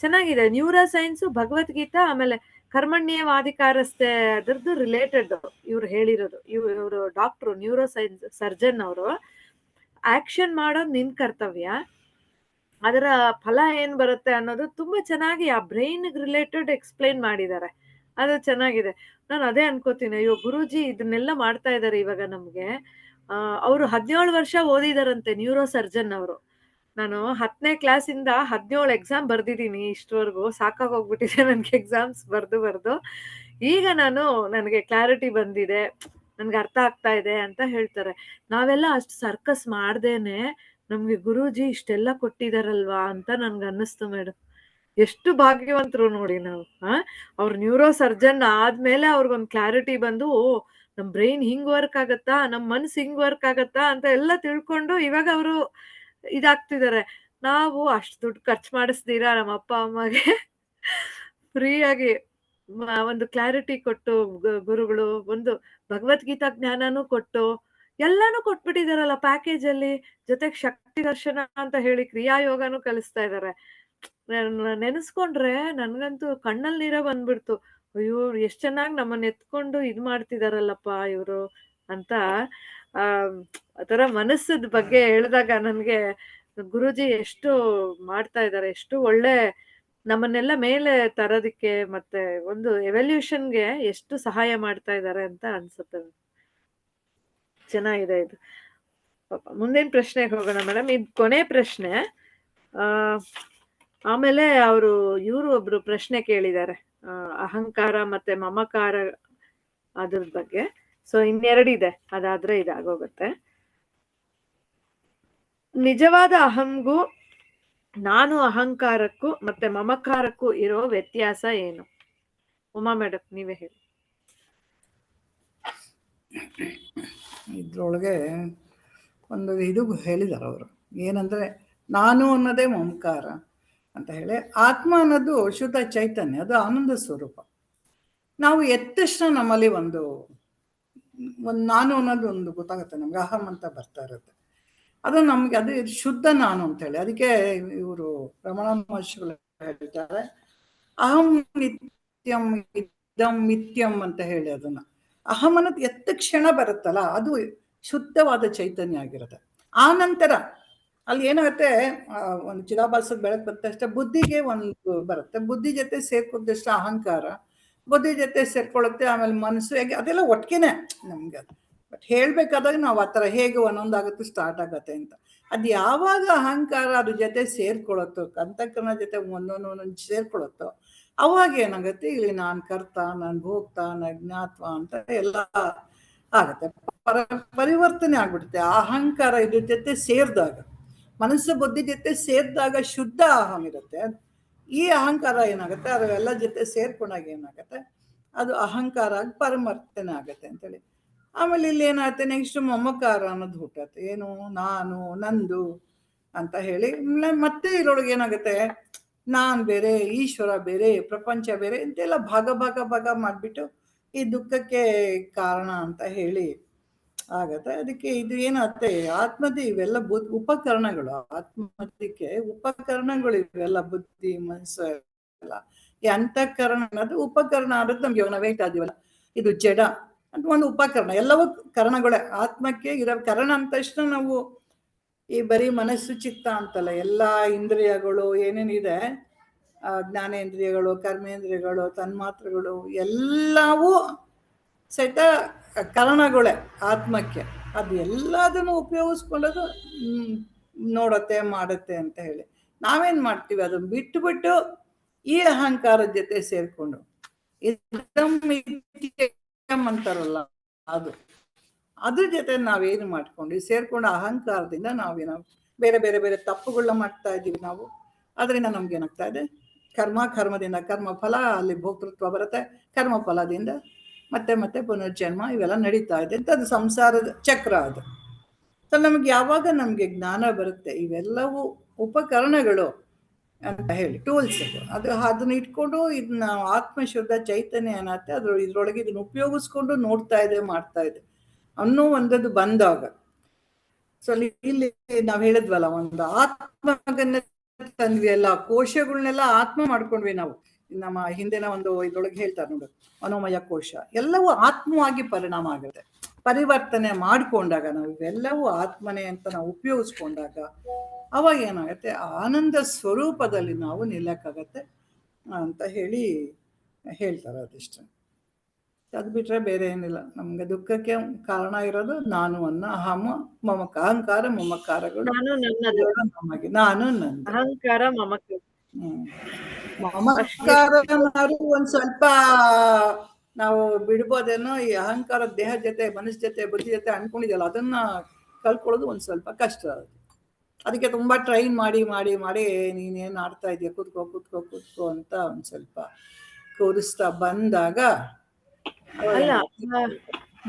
ಚೆನ್ನಾಗಿದೆ. ನ್ಯೂರೋ ಸೈನ್ಸು, ಭಗವದ್ಗೀತಾ, ಆಮೇಲೆ ಕರ್ಮಣ್ಯವಾಧಿಕಾರಸ್ಥೆ ಅದರದ್ದು ರಿಲೇಟೆಡ್ ಇವ್ರು ಹೇಳಿರೋದು. ಇವರು ಡಾಕ್ಟ್ರು, ನ್ಯೂರೋ ಸೈನ್ಸ್ ಸರ್ಜನ್ ಅವರು. ಆಕ್ಷನ್ ಮಾಡೋದು ನಿನ್ ಕರ್ತವ್ಯ, ಅದರ ಫಲ ಏನ್ ಬರುತ್ತೆ ಅನ್ನೋದು ತುಂಬಾ ಚೆನ್ನಾಗಿ ಆ ಬ್ರೈನ್ ರಿಲೇಟೆಡ್ ಎಕ್ಸ್ಪ್ಲೈನ್ ಮಾಡಿದ್ದಾರೆ. ಅದು ಚೆನ್ನಾಗಿದೆ. ನಾನು ಅದೇ ಅನ್ಕೋತೀನಿ, ಅಯ್ಯೋ ಗುರೂಜಿ ಇದನ್ನೆಲ್ಲ ಮಾಡ್ತಾ ಇದಾರೆ ಇವಾಗ ನಮ್ಗೆ. ಅವರು 17 ವರ್ಷ ಓದಿದಾರಂತೆ, ನ್ಯೂರೋ ಸರ್ಜನ್ ಅವರು. ನಾನು 10ನೇ ಕ್ಲಾಸಿಂದ 17 ಎಕ್ಸಾಮ್ ಬರ್ದಿದ್ದೀನಿ ಇಷ್ಟವರೆಗೂ, ಸಾಕಾಗೋಗ್ಬಿಟ್ಟಿದೆ ನನ್ಗೆ ಎಕ್ಸಾಮ್ಸ್ ಬರ್ದು. ಈಗ ನನಗೆ ಕ್ಲಾರಿಟಿ ಬಂದಿದೆ, ನನ್ಗೆ ಅರ್ಥ ಆಗ್ತಾ ಇದೆ ಅಂತ ಹೇಳ್ತಾರೆ. ನಾವೆಲ್ಲ ಅಷ್ಟು ಸರ್ಕಸ್ ಮಾಡ್ದೇನೆ ನಮ್ಗೆ ಗುರೂಜಿ ಇಷ್ಟೆಲ್ಲ ಕೊಟ್ಟಿದಾರಲ್ವಾ ಅಂತ ನನ್ಗೆ ಅನ್ನಿಸ್ತು ಮೇಡಮ್. ಎಷ್ಟು ಭಾಗ್ಯವಂತರು ನೋಡಿ ನಾವು. ಅವ್ರ ನ್ಯೂರೋ ಸರ್ಜನ್ ಆದ್ಮೇಲೆ ಅವ್ರಿಗೊಂದು ಕ್ಲಾರಿಟಿ ಬಂದು, ಓ ನಮ್ ಬ್ರೈನ್ ಹಿಂಗ್ ವರ್ಕ್ ಆಗತ್ತಾ, ನಮ್ ಮನ್ಸು ಹಿಂಗ್ ವರ್ಕ್ ಆಗತ್ತಾ ಅಂತ ಎಲ್ಲ ತಿಳ್ಕೊಂಡು ಇವಾಗ ಅವರು ಇದಾಗ್ತಿದ್ದಾರೆ. ನಾವು ಅಷ್ಟು ದುಡ್ಡು ಖರ್ಚು ಮಾಡಿಸ್ತೀರಾ ನಮ್ಮ ಅಪ್ಪ ಅಮ್ಮಗೆ ಫ್ರೀಯಾಗಿ ಒಂದು ಕ್ಲಾರಿಟಿ ಕೊಟ್ಟು, ಗುರುಗಳು ಒಂದು ಭಗವದ್ಗೀತಾ ಜ್ಞಾನನೂ ಕೊಟ್ಟು, ಎಲ್ಲಾನು ಕೊಟ್ಬಿಟ್ಟಿದಾರಲ್ಲ ಪ್ಯಾಕೇಜ್ ಅಲ್ಲಿ, ಜೊತೆಗೆ ಶಕ್ತಿ ದರ್ಶನ ಅಂತ ಹೇಳಿ ಕ್ರಿಯಾಯೋಗನೂ ಕಲಿಸ್ತಾ ಇದಾರೆ. ನೆನೆಸ್ಕೊಂಡ್ರೆ ನನ್ಗಂತೂ ಕಣ್ಣಲ್ಲಿ ನೀರ ಬಂದ್ಬಿಡ್ತು. ಅಯ್ಯೋ ಎಷ್ಟ್ ಚೆನ್ನಾಗಿ ನಮ್ಮನ್ನ ಎತ್ಕೊಂಡು ಇದ್ ಮಾಡ್ತಿದಾರಲ್ಲಪ್ಪ ಇವ್ರು ಅಂತ. ಆತರ ಮನಸ್ಸದ ಬಗ್ಗೆ ಹೇಳಿದಾಗ ನನ್ಗೆ ಗುರೂಜಿ ಎಷ್ಟು ಮಾಡ್ತಾ ಇದಾರೆ, ಎಷ್ಟು ಒಳ್ಳೆ ನಮ್ಮನ್ನೆಲ್ಲ ಮೇಲೆ ತರೋದಿಕ್ಕೆ ಮತ್ತೆ ಒಂದು ಎವಲ್ಯೂಷನ್ಗೆ ಎಷ್ಟು ಸಹಾಯ ಮಾಡ್ತಾ ಇದಾರೆ ಅಂತ ಅನ್ಸುತ್ತೆ. ಚೆನ್ನಾಗಿದೆ ಇದು. ಮುಂದಿನ ಪ್ರಶ್ನೆಗೆ ಹೋಗೋಣ ಮೇಡಮ್. ಇದು ಕೊನೆ ಪ್ರಶ್ನೆ. ಆಮೇಲೆ ಇವರು ಒಬ್ರು ಪ್ರಶ್ನೆ ಕೇಳಿದ್ದಾರೆ, ಅಹಂಕಾರ ಮತ್ತೆ ಮಮಕಾರ ಅದ್ರ ಬಗ್ಗೆ. ಸೊ ಇನ್ನೆರಡಿದೆ, ಅದಾದ್ರೆ ಇದಾಗೋಗುತ್ತೆ. ನಿಜವಾದ ಅಹಂಗೂ ನಾನು ಅಹಂಕಾರಕ್ಕೂ ಮತ್ತೆ ಮಮಕಾರಕ್ಕೂ ಇರೋ ವ್ಯತ್ಯಾಸ ಏನು? ಉಮಾ ಮೇಡಮ್ ನೀವೇ ಹೇಳಿ. ಇದ್ರೊಳಗೆ ಒಂದು ಇದು ಹೇಳಿದಾರೆ ಅವರು, ಏನಂದ್ರೆ ನಾನು ಅನ್ನೋದೇ ಮಮಕಾರ ಅಂತ ಹೇಳಿ. ಆತ್ಮ ಅನ್ನೋದು ಶುದ್ಧ ಚೈತನ್ಯ, ಅದು ಆನಂದ ಸ್ವರೂಪ. ನಾವು ಎತ್ತಷ್ಟು ನಮ್ಮಲ್ಲಿ ಒಂದು ಒಂದು ನಾನು ಅನ್ನೋದು ಒಂದು ಗೊತ್ತಾಗುತ್ತೆ ನಮ್ಗೆ, ಅಹಂ ಅಂತ ಬರ್ತಾ ಇರುತ್ತೆ. ಅದು ನಮ್ಗೆ ಅದು ಶುದ್ಧ ನಾನು ಅಂತ ಹೇಳಿ. ಅದಕ್ಕೆ ಇವರು ರಮಣ ಮಹರ್ಷಿಗಳು ಹೇಳ್ತಾರೆ, ಅಹಂ ನಿತ್ಯಂ ಇದಂ ನಿತ್ಯಂ ಅಂತ ಹೇಳಿ. ಅದನ್ನ ಅಹಂ ಅನ್ನೋದು ಎತ್ತ ಕ್ಷಣ ಬರುತ್ತಲ್ಲ, ಅದು ಶುದ್ಧವಾದ ಚೈತನ್ಯ ಆಗಿರುತ್ತೆ. ಆ ನಂತರ ಅಲ್ಲಿ ಏನಾಗುತ್ತೆ, ಒಂದು ಚಿದಾಭಾಸದ ಬೆಳಕು ಬಂದ ತಕ್ಷಣ ಬುದ್ಧಿಗೆ ಒಂದು ಬರುತ್ತೆ, ಬುದ್ಧಿ ಜೊತೆ ಸೇರ್ಕೊಂಡಷ್ಟು ಅಹಂಕಾರ, ಬುದ್ಧಿ ಜೊತೆ ಸೇರ್ಕೊಳ್ಳುತ್ತೆ, ಆಮೇಲೆ ಮನಸ್ಸು, ಹೇಗೆ ಅದೆಲ್ಲ ಒಟ್ಟಿಗೆನೆ ನಮ್ಗೆ. ಬಟ್ ಹೇಳ್ಬೇಕಾದಾಗ ನಾವು ಆ ಥರ ಹೇಗೆ ಒಂದೊಂದಾಗುತ್ತೆ ಸ್ಟಾರ್ಟ್ ಆಗತ್ತೆ ಅಂತ. ಅದು ಯಾವಾಗ ಅಹಂಕಾರ ಅದ್ರ ಜೊತೆ ಸೇರ್ಕೊಳ್ಳುತ್ತೋ, ಅಂತಃಕರಣ ಜೊತೆ ಒಂದೊಂದು ಸೇರ್ಕೊಳ್ಳುತ್ತೋ, ಅವಾಗ ಏನಾಗುತ್ತೆ, ಇಲ್ಲಿ ನಾನು ಕರ್ತ, ನಾನು ಭೋಕ್ತ, ನಾನು ಜ್ಞಾತ್ವ ಅಂತ ಎಲ್ಲ ಆಗತ್ತೆ. ಪರಿವರ್ತನೆ ಆಗ್ಬಿಡುತ್ತೆ ಅಹಂಕಾರ ಇದ್ರ ಜೊತೆ ಸೇರಿದಾಗ. ಮನಸ್ಸು ಬುದ್ಧಿ ಜೊತೆ ಸೇರಿದಾಗ ಶುದ್ಧ ಅಹಂ ಇರುತ್ತೆ. ಈ ಅಹಂಕಾರ ಏನಾಗುತ್ತೆ, ಅದೆಲ್ಲ ಜೊತೆ ಸೇರ್ಕೊಂಡಾಗ ಏನಾಗುತ್ತೆ, ಅದು ಅಹಂಕಾರ ಆಗಿ ಪರಿವರ್ತನೆ ಆಗತ್ತೆ ಅಂತೇಳಿ. ಆಮೇಲೆ ಇಲ್ಲಿ ಏನಾಗುತ್ತೆ, ನೆಕ್ಸ್ಟ್ ಮಮಕಾರ ಅನ್ನೋದು ಹುಟ್ಟತ್ತೆ. ಏನು, ನಾನು, ನಂದು ಅಂತ ಹೇಳಿ. ಮತ್ತೆ ಇದ್ರೊಳಗೆ ಏನಾಗುತ್ತೆ, ನಾನ್ ಬೇರೆ, ಈಶ್ವರ ಬೇರೆ, ಪ್ರಪಂಚ ಬೇರೆ ಅಂತೆಲ್ಲ ಭಾಗ ಭಾಗ ಭಾಗ ಮಾಡಿಬಿಟ್ಟು ಈ ದುಃಖಕ್ಕೆ ಕಾರಣ ಅಂತ ಹೇಳಿ ಆಗತ್ತೆ. ಅದಕ್ಕೆ ಇದು ಏನಾಗುತ್ತೆ, ಆತ್ಮದಿ ಇವೆಲ್ಲ ಉಪಕರಣಗಳು, ಆತ್ಮದಿಕ್ಕೆ ಉಪಕರಣಗಳು ಇವೆಲ್ಲ, ಬುದ್ಧಿ, ಮನಸ್ಸು ಎಲ್ಲ. ಈ ಅಂತಃಕರಣ ಅನ್ನೋದು ಉಪಕರಣ ಆದ್ರೆ ನಮ್ಗೆ ಇವಾಗ ನಾವು ಹೇಳ್ತಾ ಇದೀವಲ್ಲ, ಇದು ಜಡ ಅಂತ ಒಂದು ಉಪಕರಣ. ಎಲ್ಲವೂ ಕರಣಗಳೇ. ಆತ್ಮಕ್ಕೆ ಇರೋ ಕರಣ ಅಂದ ತಕ್ಷಣ ನಾವು ಈ ಬರೀ ಮನಸ್ಸು ಚಿತ್ತ ಅಂತಲ್ಲ, ಎಲ್ಲ ಇಂದ್ರಿಯಗಳು ಏನೇನಿದೆ, ಜ್ಞಾನೇಂದ್ರಿಯಗಳು, ಕರ್ಮೇಂದ್ರಿಯಗಳು, ತನ್ಮಾತ್ರಗಳು ಎಲ್ಲವೂ ಸಹಿತ ಕರಣಗಳೇ ಆತ್ಮಕ್ಕೆ. ಅದು ಎಲ್ಲದನ್ನು ಉಪಯೋಗಿಸ್ಕೊಳ್ಳೋದು ನೋಡತ್ತೆ, ಮಾಡುತ್ತೆ ಅಂತ ಹೇಳಿ. ನಾವೇನ್ ಮಾಡ್ತೀವಿ, ಅದನ್ನ ಬಿಟ್ಟು ಈ ಅಹಂಕಾರದ ಜೊತೆ ಸೇರ್ಕೊಂಡು ಅಂತಾರಲ್ಲ, ಅದ್ರ ಜೊತೆ ನಾವೇನು ಮಾಡ್ಕೊಂಡು ಸೇರ್ಕೊಂಡು ಅಹಂಕಾರದಿಂದ ನಾವೇನೋ ಬೇರೆ ಬೇರೆ ಬೇರೆ ತಪ್ಪುಗಳನ್ನ ಮಾಡ್ತಾ ಇದ್ದೀವಿ ನಾವು. ಅದರಿಂದ ನಮ್ಗೆ ಏನಾಗ್ತಾ ಇದೆ, ಕರ್ಮದಿಂದ ಕರ್ಮ ಫಲ, ಅಲ್ಲಿ ಭೋಕ್ತೃತ್ವ ಬರುತ್ತೆ, ಕರ್ಮ ಫಲದಿಂದ ಮತ್ತೆ ಮತ್ತೆ ಪುನರ್ಜನ್ಮ ಇವೆಲ್ಲ ನಡೀತಾ ಇದೆ ಅಂತ. ಅದು ಸಂಸಾರದ ಚಕ್ರ. ಅದು ಸೊ ನಮ್ಗೆ ಯಾವಾಗ ನಮ್ಗೆ ಜ್ಞಾನ ಬರುತ್ತೆ, ಇವೆಲ್ಲವೂ ಉಪಕರಣಗಳು ಅಂತ ಹೇಳಿ, ಟೂಲ್ಸ್. ಅದನ್ನ ಇಟ್ಕೊಂಡು ಇದನ್ನ ಆತ್ಮಶುದ್ಧ ಚೈತನ್ಯ ಏನಾಗುತ್ತೆ, ಇದ್ರೊಳಗೆ ಇದನ್ನ ಉಪಯೋಗಿಸ್ಕೊಂಡು ನೋಡ್ತಾ ಇದೆ, ಮಾಡ್ತಾ ಇದೆ ಅನ್ನೋ ಒಂದದ್ದು ಬಂದಾಗ. ಸೊ ಇಲ್ಲಿ ನಾವ್ ಹೇಳಿದ್ವಲ್ಲ, ಒಂದು ಆತ್ಮಗನ್ನ ತಂದ್ವಿ, ಎಲ್ಲ ಕೋಶಗಳನ್ನೆಲ್ಲ ಆತ್ಮ ಮಾಡ್ಕೊಂಡ್ವಿ ನಾವು. ನಮ್ಮ ಹಿಂದಿನ ಒಂದು ಇದ್ರೊಳಗೆ ಹೇಳ್ತಾರೆ ನೋಡು, ಮನೋಮಯ ಕೋಶ ಎಲ್ಲವೂ ಆತ್ಮವಾಗಿ ಪರಿಣಾಮ ಆಗುತ್ತೆ. ಪರಿವರ್ತನೆ ಮಾಡ್ಕೊಂಡಾಗ ನಾವು ಇವೆಲ್ಲವೂ ಆತ್ಮನೆ ಅಂತ ನಾವು ಉಪಯೋಗಿಸ್ಕೊಂಡಾಗ ಅವಾಗ ಏನಾಗುತ್ತೆ, ಆನಂದ ಸ್ವರೂಪದಲ್ಲಿ ನಾವು ನಿಲ್ಲಕ್ಕಾಗತ್ತೆ ಅಂತ ಹೇಳಿ ಹೇಳ್ತಾರೆ. ಅದಿಷ್ಟು. ಅದು ಬಿಟ್ರೆ ಬೇರೆ ಏನಿಲ್ಲ. ನಮ್ಗೆ ದುಃಖಕ್ಕೆ ಕಾರಣ ಇರೋದು ನಾನು ಅನ್ನ ಅಹಂಕಾರ ಮಮಕಾರಗಳು. ನಮಗೆ ನಾನು ನಂದು ಅಹಂಕಾರ ಮಮಕಾರ. ಮಮಕಾರ ಒಂದ್ ಸ್ವಲ್ಪ ನಾವು ಬಿಡ್ಬೋದೇನೋ. ಈ ಅಹಂಕಾರ ದೇಹ ಜೊತೆ, ಮನಸ್ಸು ಜೊತೆ, ಬುದ್ಧಿ ಜೊತೆ ಅನ್ಕೊಂಡಿದ್ಯಲ್ಲ, ಅದನ್ನ ಕಲ್ಕೊಳ್ಳೋದು ಒಂದ್ ಸ್ವಲ್ಪ ಕಷ್ಟ. ಅದಕ್ಕೆ ತುಂಬಾ ಟ್ರೈನ್ ಮಾಡಿ ಮಾಡಿ ಮಾಡಿ ನೀನೇನ್ ಆಡ್ತಾ ಇದೀಯ, ಕೂತ್ಕೋ ಅಂತ ಒಂದ್ ಸ್ವಲ್ಪ ಕೂರಿಸ್ತಾ ಬಂದಾಗ. ಅಲ್ಲ,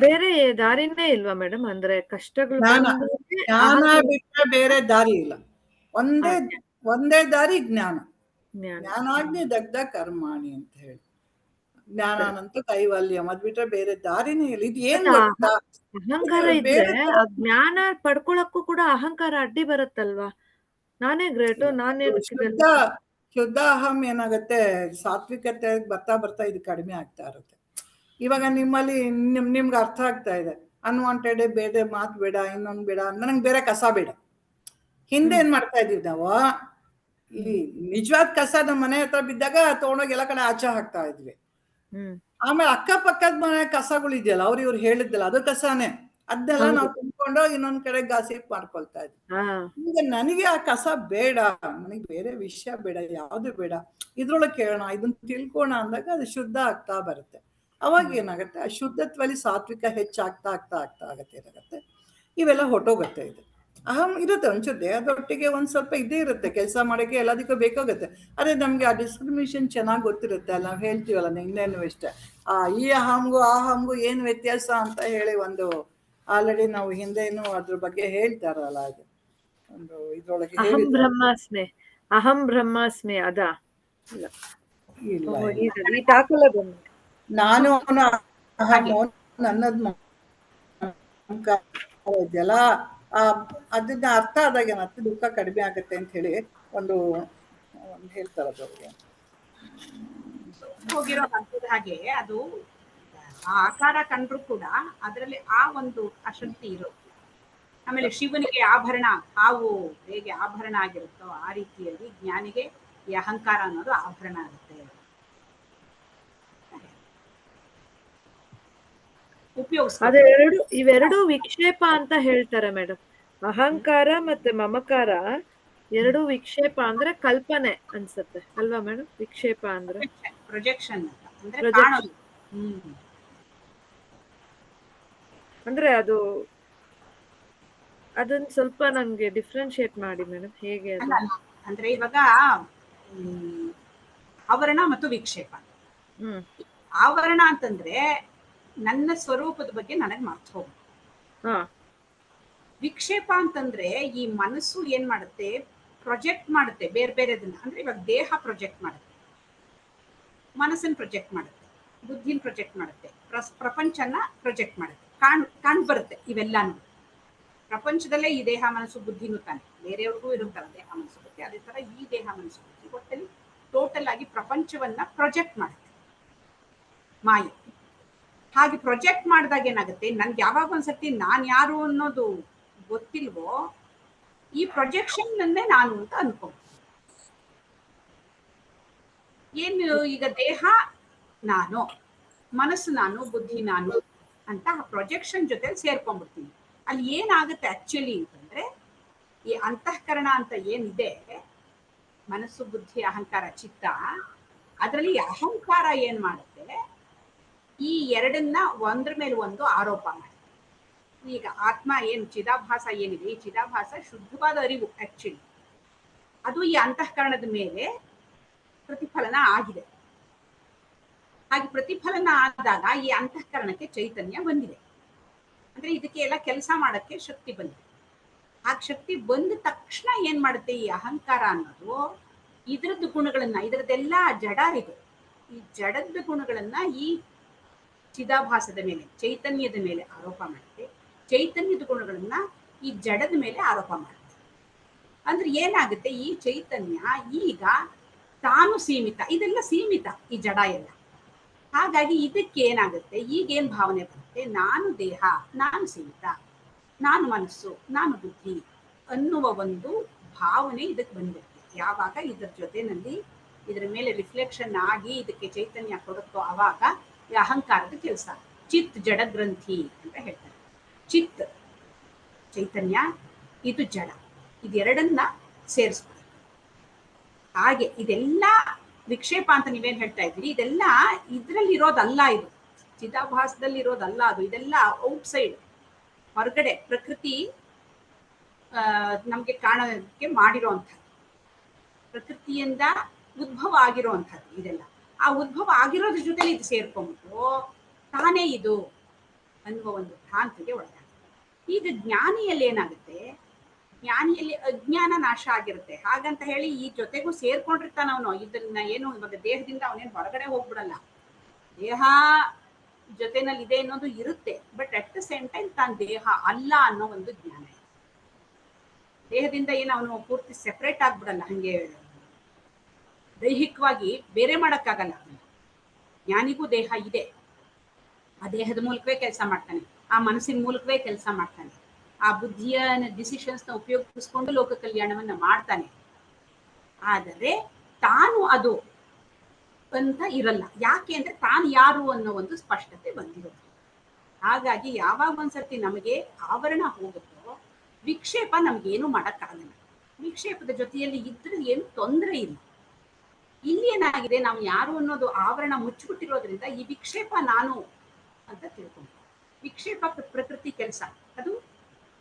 ಬೇರೆ ದಾರಿನೇ ಇಲ್ವಾ ಮೇಡಮ್? ಅಂದ್ರೆ ಕಷ್ಟಗಳು ಜ್ಞಾನ ಬಿಟ್ಟರೆ ಬೇರೆ ದಾರಿ ಇಲ್ಲ. ಒಂದೇ ದಾರಿ ಜ್ಞಾನ. ಜ್ಞಾನಾಗ್ನಿ ದಗ್ಧ ಕರ್ಮಾಣಿ ಅಂತ ಹೇಳಿ, ಜ್ಞಾನಾನಂತ ಕೈವಲ್ಯಂ. ಅದ್ ಬಿಟ್ರೆ ಬೇರೆ ದಾರಿನೇ ಇಲ್ಲ. ಇದು ಏನ್ ಗೊತ್ತಾ, ಅಹಂಕಾರ ಇದ್ರೆ ಜ್ಞಾನ ಪಡ್ಕೊಳಕ್ಕೂ ಕೂಡ ಅಹಂಕಾರ ಅಡ್ಡಿ ಬರುತ್ತಲ್ವಾ? ನಾನೇ ಗ್ರೇಟು, ನಾನೇ ಶುದ್ಧ ಅಹಂ ಏನಾಗುತ್ತೆ, ಸಾತ್ವಿಕತೆ ಬರ್ತಾ ಬರ್ತಾ ಇದು ಕಡಿಮೆ ಆಗ್ತಾ ಇರುತ್ತೆ. ಇವಾಗ ನಿಮ್ಮಲ್ಲಿ ನಿಮ್ಗೆ ಅರ್ಥ ಆಗ್ತಾ ಇದೆ, ಅನ್ವಾಂಟೆಡ್ ಬೇರೆ ಮಾತು ಬೇಡ, ಇನ್ನೊಂದು ಬೇಡ, ನಂಗೆ ಬೇರೆ ಕಸ ಬೇಡ. ಹಿಂದೆ ಏನ್ ಮಾಡ್ತಾ ಇದೀವಿ ನಾವು, ಈ ನಿಜವಾದ ಕಸ ನಮ್ಮ ಮನೆ ಹತ್ರ ಬಿದ್ದಾಗ ತಗೊಂಡೋಗಿ ಎಲ್ಲ ಕಡೆ ಆಚೆ ಹಾಕ್ತಾ ಇದ್ವಿ. ಆಮೇಲೆ ಅಕ್ಕಪಕ್ಕದ ಮನೆ ಕಸಗಳು ಇದೆಯಲ್ಲ, ಇವ್ರು ಹೇಳಿದ್ದಲ್ಲ, ಅದು ಕಸಾನೇ. ಅದನ್ನೆಲ್ಲ ನಾವು ತುಂಬಿಕೊಂಡು ಇನ್ನೊಂದ್ ಕಡೆ ಗಾಸಿಪ್ ಮಾಡ್ಕೊಳ್ತಾ ಇದ್ವಿ. ಈಗ ನನಗೆ ಆ ಕಸ ಬೇಡ, ನನಗೆ ಬೇರೆ ವಿಷಯ ಬೇಡ, ಯಾವ್ದು ಬೇಡ, ಇದ್ರೊಳಗೆ ಕೇಳೋಣ, ಇದನ್ನ ತಿಳ್ಕೋಣ ಅಂದಾಗ ಅದು ಶುದ್ಧ ಆಗ್ತಾ ಬರುತ್ತೆ. ಅವಾಗ ಏನಾಗುತ್ತೆ, ಆ ಶುದ್ಧತ್ವದಲ್ಲಿ ಸಾತ್ವಿಕ ಹೆಚ್ಚಾಗ್ತಾ ಆಗ್ತಾ ಆಗತ್ತೆ. ಇವೆಲ್ಲ ಹೊಟ್ಟೋಗುತ್ತೆ. ಇದು ಅಹಂ ಇರುತ್ತೆ ಒಂಚೂರು ದೇಹದೊಟ್ಟಿಗೆ ಒಂದ್ ಸ್ವಲ್ಪ ಇದೇ ಇರುತ್ತೆ, ಕೆಲಸ ಮಾಡೋಕ್ಕೆ ಎಲ್ಲದಕ್ಕೂ ಬೇಕಾಗುತ್ತೆ. ಅದೇ ನಮ್ಗೆ ಆ ಡಿಸ್ಕ್ರಿಮಿನೇಷನ್ ಚೆನ್ನಾಗಿ ಗೊತ್ತಿರುತ್ತೆ ಅಲ್ಲ. ನಾವು ಹೇಳ್ತೀವಲ್ಲ, ಇನ್ನೇನು ಇಷ್ಟ, ಈ ಅಹಂಗೂ ಆ ಅಹಂಗೂ ಏನು ವ್ಯತ್ಯಾಸ ಅಂತ ಹೇಳಿ ಒಂದು ಆಲ್ರೆಡಿ ನಾವು ಹಿಂದೇನು ಅದ್ರ ಬಗ್ಗೆ ಹೇಳ್ತಾರಲ್ಲ. ಅದು ಒಂದು ಇದ್ರೊಳಗೆ ಅಹಂ ಬ್ರಹ್ಮಾಸ್ಮಿ ಅದ ಇಲ್ಲ, ನಾನು ನನ್ನದ್ ಅಹಂಕಾರ ಇದೆಯಲ್ಲ, ಅದನ್ನ ಅರ್ಥ ಆದಾಗ ಏನಾಗ್ತದೆ, ದುಃಖ ಕಡಿಮೆ ಆಗುತ್ತೆ ಅಂತ ಹೇಳಿ ಒಂದು ಹೇಳ್ತಾರದು ಅವ್ರಿಗೆ. ಹೋಗಿರೋ ಹಂತದ ಹಾಗೆ ಅದು ಆ ಆಕಾರ ಕಂಡ್ರು ಕೂಡ ಅದರಲ್ಲಿ ಆ ಒಂದು ಅಶಕ್ತಿ ಇರೋದು. ಆಮೇಲೆ ಶಿವನಿಗೆ ಆಭರಣ, ಹಾವು ಹೇಗೆ ಆಭರಣ ಆಗಿರುತ್ತೋ ಆ ರೀತಿಯಲ್ಲಿ ಜ್ಞಾನಿಗೆ ಈ ಅಹಂಕಾರ ಅನ್ನೋದು ಆಭರಣ ಆಗುತ್ತೆ. ಇವೆರಡು ವಿಕ್ಷೇಪ ಅಂತ ಹೇಳ್ತಾರೆ ಮೇಡಮ್. ಅಹಂಕಾರ ಮತ್ತೆ ಮಮಕಾರ ಎರಡು ವಿಕ್ಷೇಪ ಅಂದ್ರೆ ಕಲ್ಪನೆ ಅನ್ಸತ್ತೆ ಅಲ್ವಾ ಮೇಡಮ್? ವಿಕ್ಷೇಪ ಅಂದ್ರೆ ಪ್ರೊಜೆಕ್ಷನ್ ಅಂದ್ರೆ ಅದನ್ನ ಸ್ವಲ್ಪ ನಂಗೆ ಡಿಫ್ರೆನ್ಶಿಯೇಟ್ ಮಾಡಿ ಮೇಡಮ್, ಹೇಗೆ ಅದು? ಅಂದ್ರೆ ಇವಾಗ ಆವರಣ ಮತ್ತು ವಿಕ್ಷೇಪ. ಆವರಣ ಅಂತಂದ್ರೆ ನನ್ನ ಸ್ವರೂಪದ ಬಗ್ಗೆ ನನಗೆ ಮರ್ತು ಹೋಗುತ್ತೆ. ವಿಕ್ಷೇಪ ಅಂತಂದ್ರೆ ಈ ಮನಸ್ಸು ಏನ್ ಮಾಡುತ್ತೆ, ಪ್ರೊಜೆಕ್ಟ್ ಮಾಡುತ್ತೆ ಬೇರೆ ಬೇರೆದನ್ನ. ಅಂದ್ರೆ ಇವಾಗ ದೇಹ ಪ್ರೊಜೆಕ್ಟ್ ಮಾಡುತ್ತೆ, ಮನಸ್ಸನ್ನ ಪ್ರೊಜೆಕ್ಟ್ ಮಾಡುತ್ತೆ, ಬುದ್ಧಿನ ಪ್ರೊಜೆಕ್ಟ್ ಮಾಡುತ್ತೆ, ಪ್ರಪಂಚನ ಪ್ರೊಜೆಕ್ಟ್ ಮಾಡುತ್ತೆ, ಕಾಣ್ ಬರುತ್ತೆ. ಇವೆಲ್ಲಾನು ಪ್ರಪಂಚದಲ್ಲೇ ಈ ದೇಹ ಮನಸ್ಸು ಬುದ್ಧಿನೂ ತಾನೆ, ಬೇರೆಯವ್ರಿಗೂ ಇರುತ್ತಲ್ಲ ದೇಹ ಮನಸ್ಸು ಬುದ್ಧಿ. ಅದೇ ತರ ಈ ದೇಹ ಮನಸ್ಸು ಬುದ್ಧಿ ಒಟ್ಟಲ್ಲಿ ಟೋಟಲ್ ಆಗಿ ಪ್ರಪಂಚವನ್ನ ಪ್ರೊಜೆಕ್ಟ್ ಮಾಡುತ್ತೆ ಮಾಯೆ. ಹಾಗೆ ಪ್ರೊಜೆಕ್ಟ್ ಮಾಡಿದಾಗ ಏನಾಗುತ್ತೆ, ನನ್ಗೆ ಯಾವಾಗ ಒಂದ್ಸತಿ ನಾನ್ ಯಾರು ಅನ್ನೋದು ಗೊತ್ತಿಲ್ವೋ, ಈ ಪ್ರೊಜೆಕ್ಷನ್ ನನ್ನೇ ನಾನು ಅಂತ ಅನ್ಕೊಂಡು ಏನು, ಈಗ ದೇಹ ನಾನು, ಮನಸ್ಸು ನಾನು, ಬುದ್ಧಿ ನಾನು ಅಂತ ಆ ಪ್ರೊಜೆಕ್ಷನ್ ಜೊತೆ ಸೇರ್ಕೊಂಡ್ಬಿಡ್ತೀನಿ. ಅಲ್ಲಿ ಏನಾಗುತ್ತೆ ಆಕ್ಚುಲಿ ಅಂತಂದ್ರೆ, ಈ ಅಂತಃಕರಣ ಅಂತ ಏನಿದೆ, ಮನಸ್ಸು ಬುದ್ಧಿ ಅಹಂಕಾರ ಚಿತ್ತ, ಅದರಲ್ಲಿ ಅಹಂಕಾರ ಏನ್ ಮಾಡುತ್ತೆ, ಈ ಎರಡನ್ನ ಒಂದ್ರ ಮೇಲೆ ಒಂದು ಆರೋಪ ಮಾಡುತ್ತೆ. ಈಗ ಆತ್ಮ ಏನು ಚಿದಾಭಾಸ ಏನಿದೆ, ಈ ಚಿದಾಭಾಸ ಶುದ್ಧವಾದ ಅರಿವು ಆಕ್ಚುಲಿ, ಅದು ಈ ಅಂತಃಕರಣದ ಮೇಲೆ ಪ್ರತಿಫಲನ ಆಗಿದೆ. ಹಾಗೆ ಪ್ರತಿಫಲನ ಆದಾಗ ಈ ಅಂತಃಕರಣಕ್ಕೆ ಚೈತನ್ಯ ಬಂದಿದೆ. ಅಂದ್ರೆ ಇದಕ್ಕೆ ಎಲ್ಲ ಕೆಲಸ ಮಾಡಕ್ಕೆ ಶಕ್ತಿ ಬಂದಿದೆ. ಆ ಶಕ್ತಿ ಬಂದ ತಕ್ಷಣ ಏನ್ ಮಾಡುತ್ತೆ, ಈ ಅಹಂಕಾರ ಅನ್ನೋದು ಇದ್ರದ್ದು ಗುಣಗಳನ್ನ, ಇದ್ರದ್ದೆಲ್ಲ ಜಡ ಇದೆ, ಈ ಜಡದ ಗುಣಗಳನ್ನ ಈ ಚಿದಾಭಾಸದ ಮೇಲೆ, ಚೈತನ್ಯದ ಮೇಲೆ ಆರೋಪ ಮಾಡುತ್ತೆ. ಚೈತನ್ಯದ ಗುಣಗಳನ್ನ ಈ ಜಡದ ಮೇಲೆ ಆರೋಪ ಮಾಡುತ್ತೆ. ಅಂದ್ರೆ ಏನಾಗುತ್ತೆ, ಈ ಚೈತನ್ಯ ಈಗ ತಾನು ಸೀಮಿತ, ಇದೆಲ್ಲ ಸೀಮಿತ ಈ ಜಡ ಎಲ್ಲ. ಹಾಗಾಗಿ ಇದಕ್ಕೆ ಏನಾಗುತ್ತೆ, ಈಗೇನ್ ಭಾವನೆ ಬರುತ್ತೆ, ನಾನು ದೇಹ, ನಾನು ಸೀಮಿತ, ನಾನು ಮನಸ್ಸು, ನಾನು ಬುದ್ಧಿ ಅನ್ನುವ ಒಂದು ಭಾವನೆ ಇದಕ್ಕೆ ಬಂದಿರುತ್ತೆ. ಯಾವಾಗ ಇದ್ರ ಜೊತೆನಲ್ಲಿ ಇದ್ರ ಮೇಲೆ ರಿಫ್ಲೆಕ್ಷನ್ ಆಗಿ ಇದಕ್ಕೆ ಚೈತನ್ಯ ಕೊಡುತ್ತೋ ಆವಾಗ ಈ ಅಹಂಕಾರದ ಕೆಲಸ. ಚಿತ್ ಜಡ ಗ್ರಂಥಿ ಅಂತ ಹೇಳ್ತಾರೆ. ಚಿತ್ ಚೈತನ್ಯ, ಇದು ಜಡ, ಇದೆರಡನ್ನ ಸೇರಿಸ್ಬೇಕು. ಹಾಗೆ ಇದೆಲ್ಲ ವಿಕ್ಷೇಪ ಅಂತ ನೀವೇನ್ ಹೇಳ್ತಾ ಇದ್ದೀರಿ, ಇದೆಲ್ಲ ಇದ್ರಲ್ಲಿ ಇರೋದಲ್ಲ, ಇದು ಚಿದಾಭಾಸದಲ್ಲಿ ಇರೋದಲ್ಲ, ಅದು ಇದೆಲ್ಲ ಔಟ್ಸೈಡ್, ಹೊರಗಡೆ ಪ್ರಕೃತಿ ನಮ್ಗೆ ಕಾಣೋದಕ್ಕೆ ಮಾಡಿರೋಂಥದ್ದು, ಪ್ರಕೃತಿಯಿಂದ ಉದ್ಭವ ಆಗಿರೋಂಥದ್ದು ಇದೆಲ್ಲ. ಆ ಉದ್ಭವ ಆಗಿರೋದ್ರ ಜೊತೆಲಿ ಇದು ಸೇರ್ಕೊಂಡ್ಬಿಟ್ಟು ತಾನೇ ಇದು ಅನ್ನುವ ಒಂದು ಭ್ರಾಂತಿಗೆ ಒಳಗಾಗುತ್ತೆ. ಈಗ ಜ್ಞಾನಿಯಲ್ಲಿ ಏನಾಗುತ್ತೆ, ಜ್ಞಾನಿಯಲ್ಲಿ ಅಜ್ಞಾನ ನಾಶ ಆಗಿರುತ್ತೆ. ಹಾಗಂತ ಹೇಳಿ ಈ ಜೊತೆಗೂ ಸೇರ್ಕೊಂಡಿರ್ತಾನ ಅವನು. ಇದನ್ನ ಏನು ಇವಾಗ ದೇಹದಿಂದ ಅವನೇನು ಹೊರಗಡೆ ಹೋಗ್ಬಿಡಲ್ಲ, ದೇಹ ಜೊತೆನಲ್ಲಿ ಇದೆ ಅನ್ನೋದು ಇರುತ್ತೆ. But at the same time ತಾನು ದೇಹ ಅಲ್ಲ ಅನ್ನೋ ಒಂದು ಜ್ಞಾನ. ದೇಹದಿಂದ ಏನು ಅವನು ಪೂರ್ತಿ ಸೆಪರೇಟ್ ಆಗ್ಬಿಡಲ್ಲ, ಹಂಗೆ ದೈಹಿಕವಾಗಿ ಬೇರೆ ಮಾಡಕ್ಕಾಗಲ್ಲ. ಜ್ಞಾನಿಗೂ ದೇಹ ಇದೆ, ಆ ದೇಹದ ಮೂಲಕವೇ ಕೆಲಸ ಮಾಡ್ತಾನೆ, ಆ ಮನಸ್ಸಿನ ಮೂಲಕವೇ ಕೆಲಸ ಮಾಡ್ತಾನೆ, ಆ ಬುದ್ಧಿಯ ಡಿಸಿಷನ್ಸ್ನ ಉಪಯೋಗಿಸ್ಕೊಂಡು ಲೋಕ ಕಲ್ಯಾಣವನ್ನ ಮಾಡ್ತಾನೆ. ಆದರೆ ತಾನು ಅದು ಅಂತ ಇರಲ್ಲ. ಯಾಕೆ ಅಂದ್ರೆ ತಾನು ಯಾರು ಅನ್ನೋ ಒಂದು ಸ್ಪಷ್ಟತೆ ಬಂದಿರೋದು. ಹಾಗಾಗಿ ಯಾವಾಗ ಒಂದ್ಸರ್ತಿ ನಮಗೆ ಆವರಣ ಹೋಗುತ್ತೋ ವಿಕ್ಷೇಪ ನಮ್ಗೇನು ಮಾಡಕ್ಕಾಗಲ್ಲ. ವಿಕ್ಷೇಪದ ಜೊತೆಯಲ್ಲಿ ಇದ್ರೆ ಏನು ತೊಂದರೆ ಇಲ್ಲ. ಇಲ್ಲಿ ಏನಾಗಿದೆ, ನಾವು ಯಾರು ಅನ್ನೋದು ಆವರಣ ಮುಚ್ಚಿಬಿಟ್ಟಿರೋದ್ರಿಂದ ಈ ವಿಕ್ಷೇಪ ನಾನು ಅಂತ ತಿಳ್ಕೊಂಡು, ವಿಕ್ಷೇಪ ಪ್ರಕೃತಿ ಕೆಲಸ ಅದು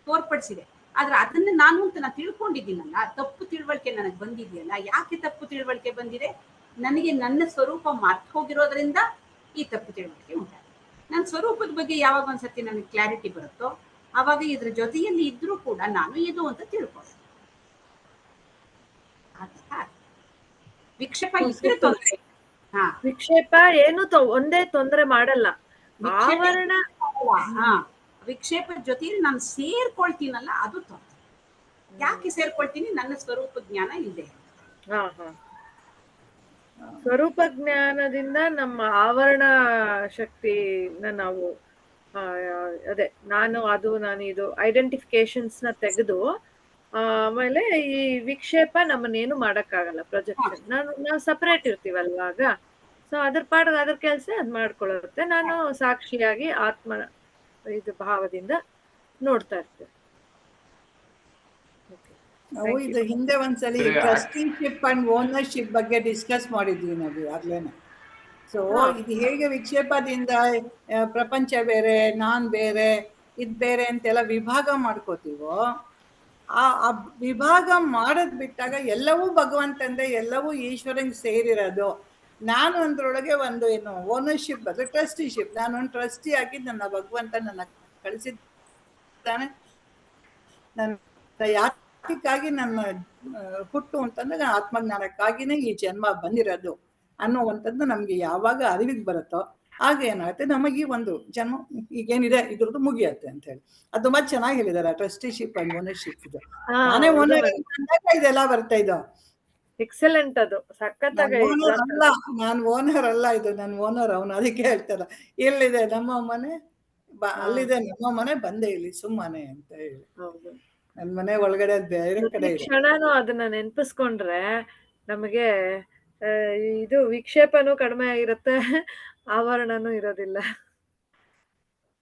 ತೋರ್ಪಡಿಸಿದೆ. ಆದ್ರೆ ಅದನ್ನ ನಾನು ಅಂತ ನಾನು ತಿಳ್ಕೊಂಡಿದ್ದೀನಲ್ಲ, ತಪ್ಪು ತಿಳುವಳಿಕೆ ನನಗೆ ಬಂದಿದೆಯಲ್ಲ. ಯಾಕೆ ತಪ್ಪು ತಿಳುವಳಿಕೆ ಬಂದಿದೆ, ನನಗೆ ನನ್ನ ಸ್ವರೂಪ ಮರ್ತು ಹೋಗಿರೋದ್ರಿಂದ ಈ ತಪ್ಪು ತಿಳುವಳಿಕೆ ಉಂಟಾಗಿದೆ. ನನ್ನ ಸ್ವರೂಪದ ಬಗ್ಗೆ ಯಾವಾಗ ಒಂದ್ಸತಿ ನನಗೆ ಕ್ಲಾರಿಟಿ ಬರುತ್ತೋ ಆವಾಗ ಇದ್ರ ಜೊತೆಯಲ್ಲಿ ಇದ್ರೂ ಕೂಡ ನಾನು ಇದು ಅಂತ ತಿಳ್ಕೊಳ್ಳಿ. ವಿಕ್ಷೇಪ ಇದ್ರೆ ತೊಂದರೆ. ವಿಕ್ಷೇಪ ಏನು ಒಂದೇ ತೊಂದರೆ ಮಾಡಲ್ಲ. ಆವರಣ ವಿಕ್ಷೇಪದ ಜೊತೆಲಿ ನಾನು ಸೇರ್ಕೊಳ್ತೀನಲ್ಲ ಅದು ತೊಂದರೆ. ಯಾಕೆ ಸೇರ್ಕೊಳ್ತೀನಿ? ನನ್ನ ಸ್ವರೂಪ ಜ್ಞಾನ ಇದೆ. ಹಾ ಹಾ ಸ್ವರೂಪ ಜ್ಞಾನದಿಂದ ನಮ್ಮ ಆವರಣ ಶಕ್ತಿನ ನಾವು ಅದೇ ನಾನು ಅದು ನಾನು ಇದು ಐಡೆಂಟಿಫಿಕೇಶನ್ಸ್ ನ ತೆಗೆದು ಆಮೇಲೆ ಈ ವಿಕ್ಷೇಪ ನಮ್ಮನ್ನೇನು ಮಾಡಕ್ಕಾಗಲ್ಲ. ಪ್ರೊಜೆಕ್ಷನ್ ನಾವು ಸಪರೇಟ್ ಇರ್ತೀವಲ್ವಾಗ, ಸೊ ಅದ್ರ ಪಾಡಿಗೆ ಅದ್ರ ಕೆಲಸ ಅದ್ ಮಾಡ್ಕೊಳ್ಳುತ್ತೆ. ನಾನು ಸಾಕ್ಷಿಯಾಗಿ ಆತ್ಮ ಇದು ಭಾವದಿಂದ ನೋಡ್ತಾ ಇರ್ತೇವೆ. ನಾವು ಇದು ಹಿಂದೆ ಒಂದ್ಸಲಿ ಟ್ರಸ್ಟಿಶಿಪ್ ಅಂಡ್ ಓನರ್ಶಿಪ್ ಬಗ್ಗೆ ಡಿಸ್ಕಸ್ ಮಾಡಿದ್ವಿ ನಾವು ಆಗ್ಲೇನೆ. ಸೊ ಇದು ಹೇಗೆ ವಿಕ್ಷೇಪದಿಂದ ಪ್ರಪಂಚ ಬೇರೆ, ನಾನ್ ಬೇರೆ, ಇದ್ ಬೇರೆ ಅಂತೆಲ್ಲ ವಿಭಾಗ ಮಾಡ್ಕೋತೀವೋ, ಆ ವಿಭಾಗ ಮಾಡದ್ ಬಿಟ್ಟಾಗ ಎಲ್ಲವೂ ಭಗವಂತಂದೆ, ಎಲ್ಲವೂ ಈಶ್ವರನ್ ಸೇರಿರೋದು. ನಾನು ಅಂದ್ರೊಳಗೆ ಒಂದು ಏನು ಓನರ್ಶಿಪ್ ಬದಲು ಟ್ರಸ್ಟಿಶಿಪ್, ನಾನು ಒಂದು ಟ್ರಸ್ಟಿ ಆಗಿ ನನ್ನ ಭಗವಂತ ನನ್ನ ಕಳಿಸಿದ್ದಾನೆ, ನನ್ನ ಯಾತಕ್ಕಾಗಿ ನನ್ನ ಹುಟ್ಟು ಅಂತಂದ್ರೆ ಆತ್ಮಜ್ಞಾನಕ್ಕಾಗಿನೇ ಈ ಜನ್ಮ ಬಂದಿರೋದು ಅನ್ನುವಂಥದ್ದು ನಮ್ಗೆ ಯಾವಾಗ ಅರಿವಿಗೆ ಬರುತ್ತೋ ಆಗ ಏನಾಗುತ್ತೆ, ನಮಗೆ ಈ ಒಂದು ಜನ್ಮ ಈಗೇನಿದೆ ಇದ್ರದ್ದು ಮುಗಿಯತ್ತೆ ಅಂತ ಹೇಳಿ. ಅದು ತುಂಬಾ ಚೆನ್ನಾಗಿ ಹೇಳಿದಾರೆ ಟ್ರಸ್ಟಿಶಿಪ್ ಅಂಡ್ ಓನರ್ಶಿಪ್. ಇದು ನಾನೇ ಓನರ್ ಅಂದಾಗ ಇದೆಲ್ಲ ಬರ್ತಾ ಇದ್ದೋ. ಎಕ್ಸಲೆಂಟ್, ಅದು ಸಖತ್ತಾಗಿ. ನಾನು ಓನರ್ ಅಲ್ಲ, ಇದು ನನ್ನ ಓನರ್ ಅವನು. ಅದಕ್ಕೆ ಹೇಳ್ತಾರ ಎಲ್ಲಿದೆ ನಮ್ಮ ಮನೆ, ಅಲ್ಲಿದೆ ನಮ್ಮ ಮನೆ, ಬಂದೆ ಇಲ್ಲಿ ಸುಮ್ಮನೆ ಅಂತ ಹೇಳಿ. ನನ್ ಮನೆ ಒಳಗಡೆ ಬೇರೆ ಕಡೆ ಇದೆ. ಕ್ಷಣನೂ ಅದನ್ನ ನೆನಪಿಸ್ಕೊಂಡ್ರೆ ನಮಗೆ ಇದು ವಿಕ್ಷೇಪನೂ ಕಡಿಮೆ ಆಗಿರುತ್ತೆ, ಆವರಣನೂ ಇರೋದಿಲ್ಲ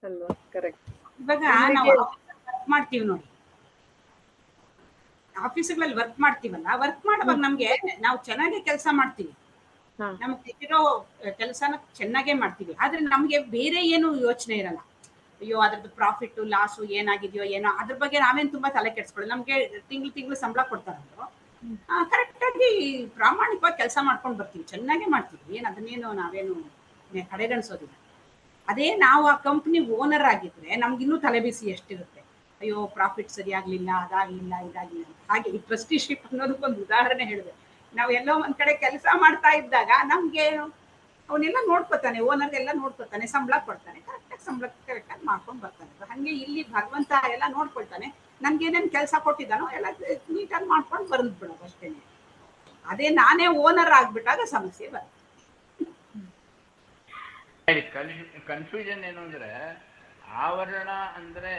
ಅಲ್ವಾ? ಕರೆಕ್ಟ್. ಇವಾಗ ನಾವು ವರ್ಕ್ ಮಾಡ್ತೀವಿ ನೋಡಿ, ಆಫೀಸ್ಗಳಲ್ಲಿ ವರ್ಕ್ ಮಾಡ್ತೀವಲ್ಲ, ವರ್ಕ್ ಮಾಡುವಾಗ ನಮ್ಗೆ ನಾವು ಚೆನ್ನಾಗಿ ಕೆಲಸ ಮಾಡ್ತೀವಿ, ನಮ್ಗೆ ಕೊಟ್ಟಿರೋ ಕೆಲಸನ ಚೆನ್ನಾಗೇ ಮಾಡ್ತೀವಿ. ಆದ್ರೆ ನಮ್ಗೆ ಬೇರೆ ಏನು ಯೋಚನೆ ಇರಲ್ಲ. ಅಯ್ಯೋ ಅದ್ರದ್ದು ಪ್ರಾಫಿಟ್ ಲಾಸು ಏನಾಗಿದೆಯೋ ಏನೋ ಅದ್ರ ಬಗ್ಗೆ ನಾವೇನು ತುಂಬಾ ತಲೆ ಕೆಡ್ಸ್ಕೊಳ್ಳಿ. ನಮ್ಗೆ ತಿಂಗಳು ಸಂಬಳ ಕೊಡ್ತಾರಂದ್ರು, ಕರೆಕ್ಟ್ ಆಗಿ ಪ್ರಾಮಾಣಿಕವಾಗಿ ಕೆಲಸ ಮಾಡ್ಕೊಂಡು ಬರ್ತೀವಿ, ಚೆನ್ನಾಗೇ ಮಾಡ್ತೀವಿ. ಏನ್ ಅದನ್ನೇನು ನಾವೇನು ಕಡೆಗಣಿಸೋದಿಲ್ಲ. ಅದೇ ನಾವು ಆ ಕಂಪ್ನಿ ಓನರ್ ಆಗಿದ್ರೆ ನಮ್ಗಿನ್ನೂ ತಲೆ ಬಿಸಿ ಎಷ್ಟಿರುತ್ತೆ. ಅಯ್ಯೋ ಪ್ರಾಫಿಟ್ ಸರಿಯಾಗ್ಲಿಲ್ಲ, ಅದಾಗ್ಲಿಲ್ಲ, ಇದಾಗ್ಲಿಲ್ಲ ಅಂತ. ಹಾಗೆ ಈ ಟ್ರಸ್ಟಿಶಿಪ್ ಅನ್ನೋದಕ್ಕೊಂದು ಉದಾಹರಣೆ ಹೇಳಿದೆ. ನಾವು ಎಲ್ಲೋ ಒಂದ್ ಕಡೆ ಕೆಲಸ ಮಾಡ್ತಾ ಇದ್ದಾಗ ನಮ್ಗೆ ಅವನ್ನೆಲ್ಲ ನೋಡ್ಕೊತಾನೆ, ಓನರ್ ಎಲ್ಲ ನೋಡ್ಕೊತಾನೆ, ಸಂಬಳ ಕೊಡ್ತಾನೆ, ಕರೆಕ್ಟಾಗಿ ಸಂಬಳ ಕರೆಕ್ಟಾಗಿ ಮಾಡ್ಕೊಂಡು ಬರ್ತಾನೆ. ಹಂಗೆ ಇಲ್ಲಿ ಭಗವಂತ ಎಲ್ಲ ನೋಡ್ಕೊಳ್ತಾನೆ, ನನ್ಗೆ ಏನೇನು ಕೆಲಸ ಕೊಟ್ಟಿದ್ದಾನೋ ಎಲ್ಲ ನೀಟಾಗಿ ಮಾಡ್ಕೊಂಡು ಬಂದ್ಬಿಡೋದು ಅಷ್ಟೇನೆ. ಅದೇ ನಾನೇ ಓನರ್ ಆಗ್ಬಿಟ್ಟಾಗ ಸಮಸ್ಯೆ ಬರುತ್ತೆ. ಕನ್ಫ್ಯೂಷನ್ ಏನು ಅಂದ್ರೆ, ಆವರಣ ಅಂದ್ರೆ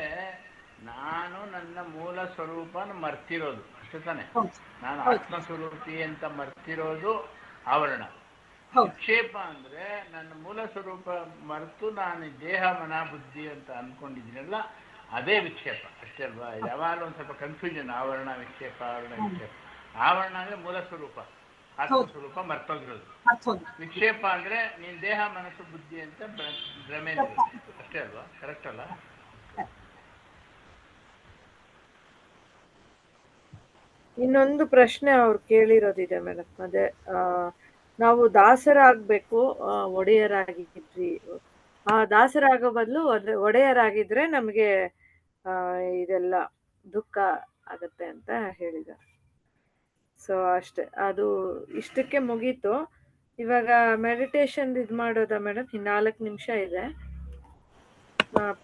ನಾನು ನನ್ನ ಮೂಲ ಸ್ವರೂಪನ ಮರ್ತಿರೋದು ಅಷ್ಟೇ ತಾನೆ. ನಾನು ಆತ್ಮ ಸ್ವರೂಪಿ ಅಂತ ಮರ್ತಿರೋದು ಆವರಣ. ವಿಕ್ಷೇಪ ಅಂದ್ರೆ ನನ್ನ ಮೂಲ ಸ್ವರೂಪ ಮರೆತು ನಾನು ದೇಹ ಮನ ಬುದ್ಧಿ ಅಂತ ಅನ್ಕೊಂಡಿದ್ದೀನಲ್ಲ, ಅದೇ ವಿಕ್ಷೇಪ ಅಷ್ಟೇ ಅಲ್ವಾ? ಯಾವಾಗಲೂ ಒಂದ್ ಸ್ವಲ್ಪ ಕನ್ಫ್ಯೂಷನ್, ಆವರಣ ವಿಕ್ಷೇಪ, ಆವರಣ ವಿಕ್ಷೇಪ. ಆವರಣ ಅಂದ್ರೆ ಮೂಲ ಸ್ವರೂಪ, ಆತ್ಮ ಸ್ವರೂಪ ಮರ್ತೋಗಿರೋದು. ವಿಕ್ಷೇಪ ಅಂದ್ರೆ ನೀನ್ ದೇಹ ಮನಸ್ಸು ಬುದ್ಧಿ ಅಂತ ಭ್ರಮೆ ಅಷ್ಟೇ ಅಲ್ವಾ? ಕರೆಕ್ಟ್ ಅಲ್ಲ? ಇನ್ನೊಂದು ಪ್ರಶ್ನೆ ಅವ್ರು ಕೇಳಿರೋದಿದೆ ಮೇಡಮ್, ಅದೇ ನಾವು ದಾಸರಾಗ್ಬೇಕು, ಒಡೆಯರಾಗಿದ್ವಿ. ಆ ದಾಸರಾಗೋ ಬದಲು ಒಡೆಯರಾಗಿದ್ರೆ ನಮಗೆ ಇದೆಲ್ಲ ದುಃಖ ಆಗತ್ತೆ ಅಂತ ಹೇಳಿದ್ದಾರೆ. ಸೊ ಅಷ್ಟೇ, ಅದು ಇಷ್ಟಕ್ಕೆ ಮುಗೀತು. ಇವಾಗ ಮೆಡಿಟೇಷನ್ ಇದು ಮಾಡೋದಾ ಮೇಡಮ್? 4 ನಿಮಿಷ ಇದೆ.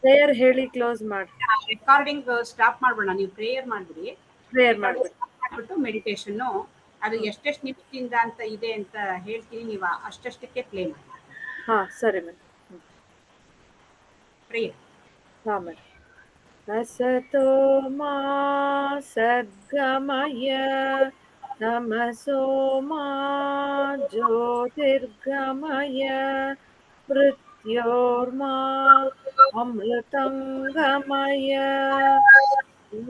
ಪ್ರೇಯರ್ ಹೇಳಿ ಕ್ಲೋಸ್ ಮಾಡಿ. ರೆಕಾರ್ಡಿಂಗ್ ಸ್ಟಾಪ್ ಮಾಡ್ಬೇಡ, ನೀವು ಪ್ರೇಯರ್ ಮಾಡ್ಬಿಡಿ. ಪ್ರೇಯರ್ ಮಾಡ್ಬಿಟ್ಟು ಮೆಡಿಟೇಷನ್ ಅದು ಎಷ್ಟೆಷ್ಟು ನಿಮಿಷದಿಂದ ಅಂತ ಇದೆ ಅಂತ ಹೇಳ್ತೀನಿ, ನೀವು ಅಷ್ಟಷ್ಟಕ್ಕೆ ಪ್ಲೇ ಮಾಡಿ. ಹಾ ಸರಿ ಮೇಡಮ್. ಪ್ರೇಯರ್. ಹಾ ಮೇಡಮ್. ಅಸತೋ ಮಾ ಸದ್ಗಮಯ ತಮಸೋ ಮಾ ಜ್ಯೋತಿರ್ಗಮಯ ಮೃತ್ಯೋರ್ಮಾ ಅಮೃತಂಗಮಯ.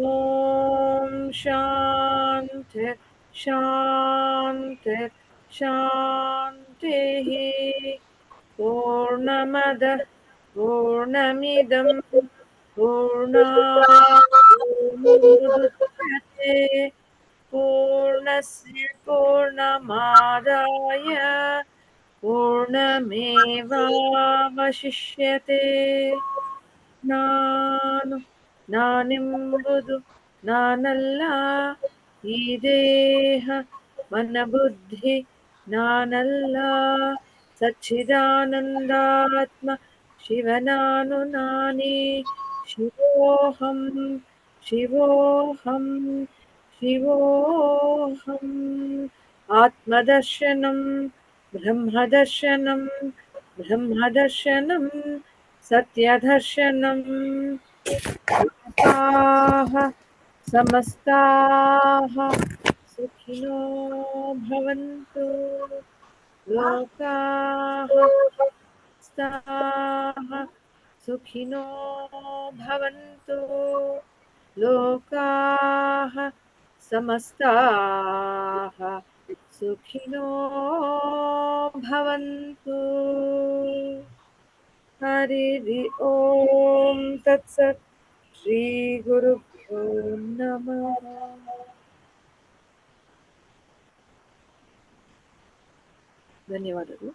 ಓಂ ಶಾಂತಿ ಶಾಂತಿ ಶಾಂತಿ. ಪೂರ್ಣಮದ ಪೂರ್ಣಮಿದಂ ಪೂರ್ಣಮುದಚ್ಯತೆ ಪೂರ್ಣಸ್ಯ ಪೂರ್ಣಮಾದಾಯ ಪೂರ್ಣಮೇವಾವಶಿಷ್ಯತೆ. ನಾನೆಂಬುದು ನಾನಲ್ಲ, ಈ ದೇಹ ಮನ ಬುದ್ಧಿ ನಾನಲ್ಲ, ಸಚ್ಚಿದಾನಂದಾತ್ಮ ಶಿವನಾನು ನಾನೇ. ಶಿವೋಹಂ ಶಿವೋಹಂ ಶಿವೋಹಂ ಆತ್ಮದರ್ಶನಂ ಬ್ರಹ್ಮದರ್ಶನಂ ಬ್ರಹ್ಮದರ್ಶನಂ ಸತ್ಯದರ್ಶನಂ ಲೋಕಾಃ ಸಮಸ್ತಾಃ ಸುಖಿನೋ ಭವಂತು ಲೋಕಾಃ ಸಮಸ್ತಾಃ ಸುಖಿನೋ ಭವಂತು ಲೋಕಾಃ ಸಮಸ್ತಾಃ ಸುಖಿನೋ ಭವಂತು ಹರಿ ಓಂ ತತ್ಸತ್ ಶ್ರೀ ಗುರುಭ್ಯೋ ನಮಃ. ಧನ್ಯವಾದಗಳು.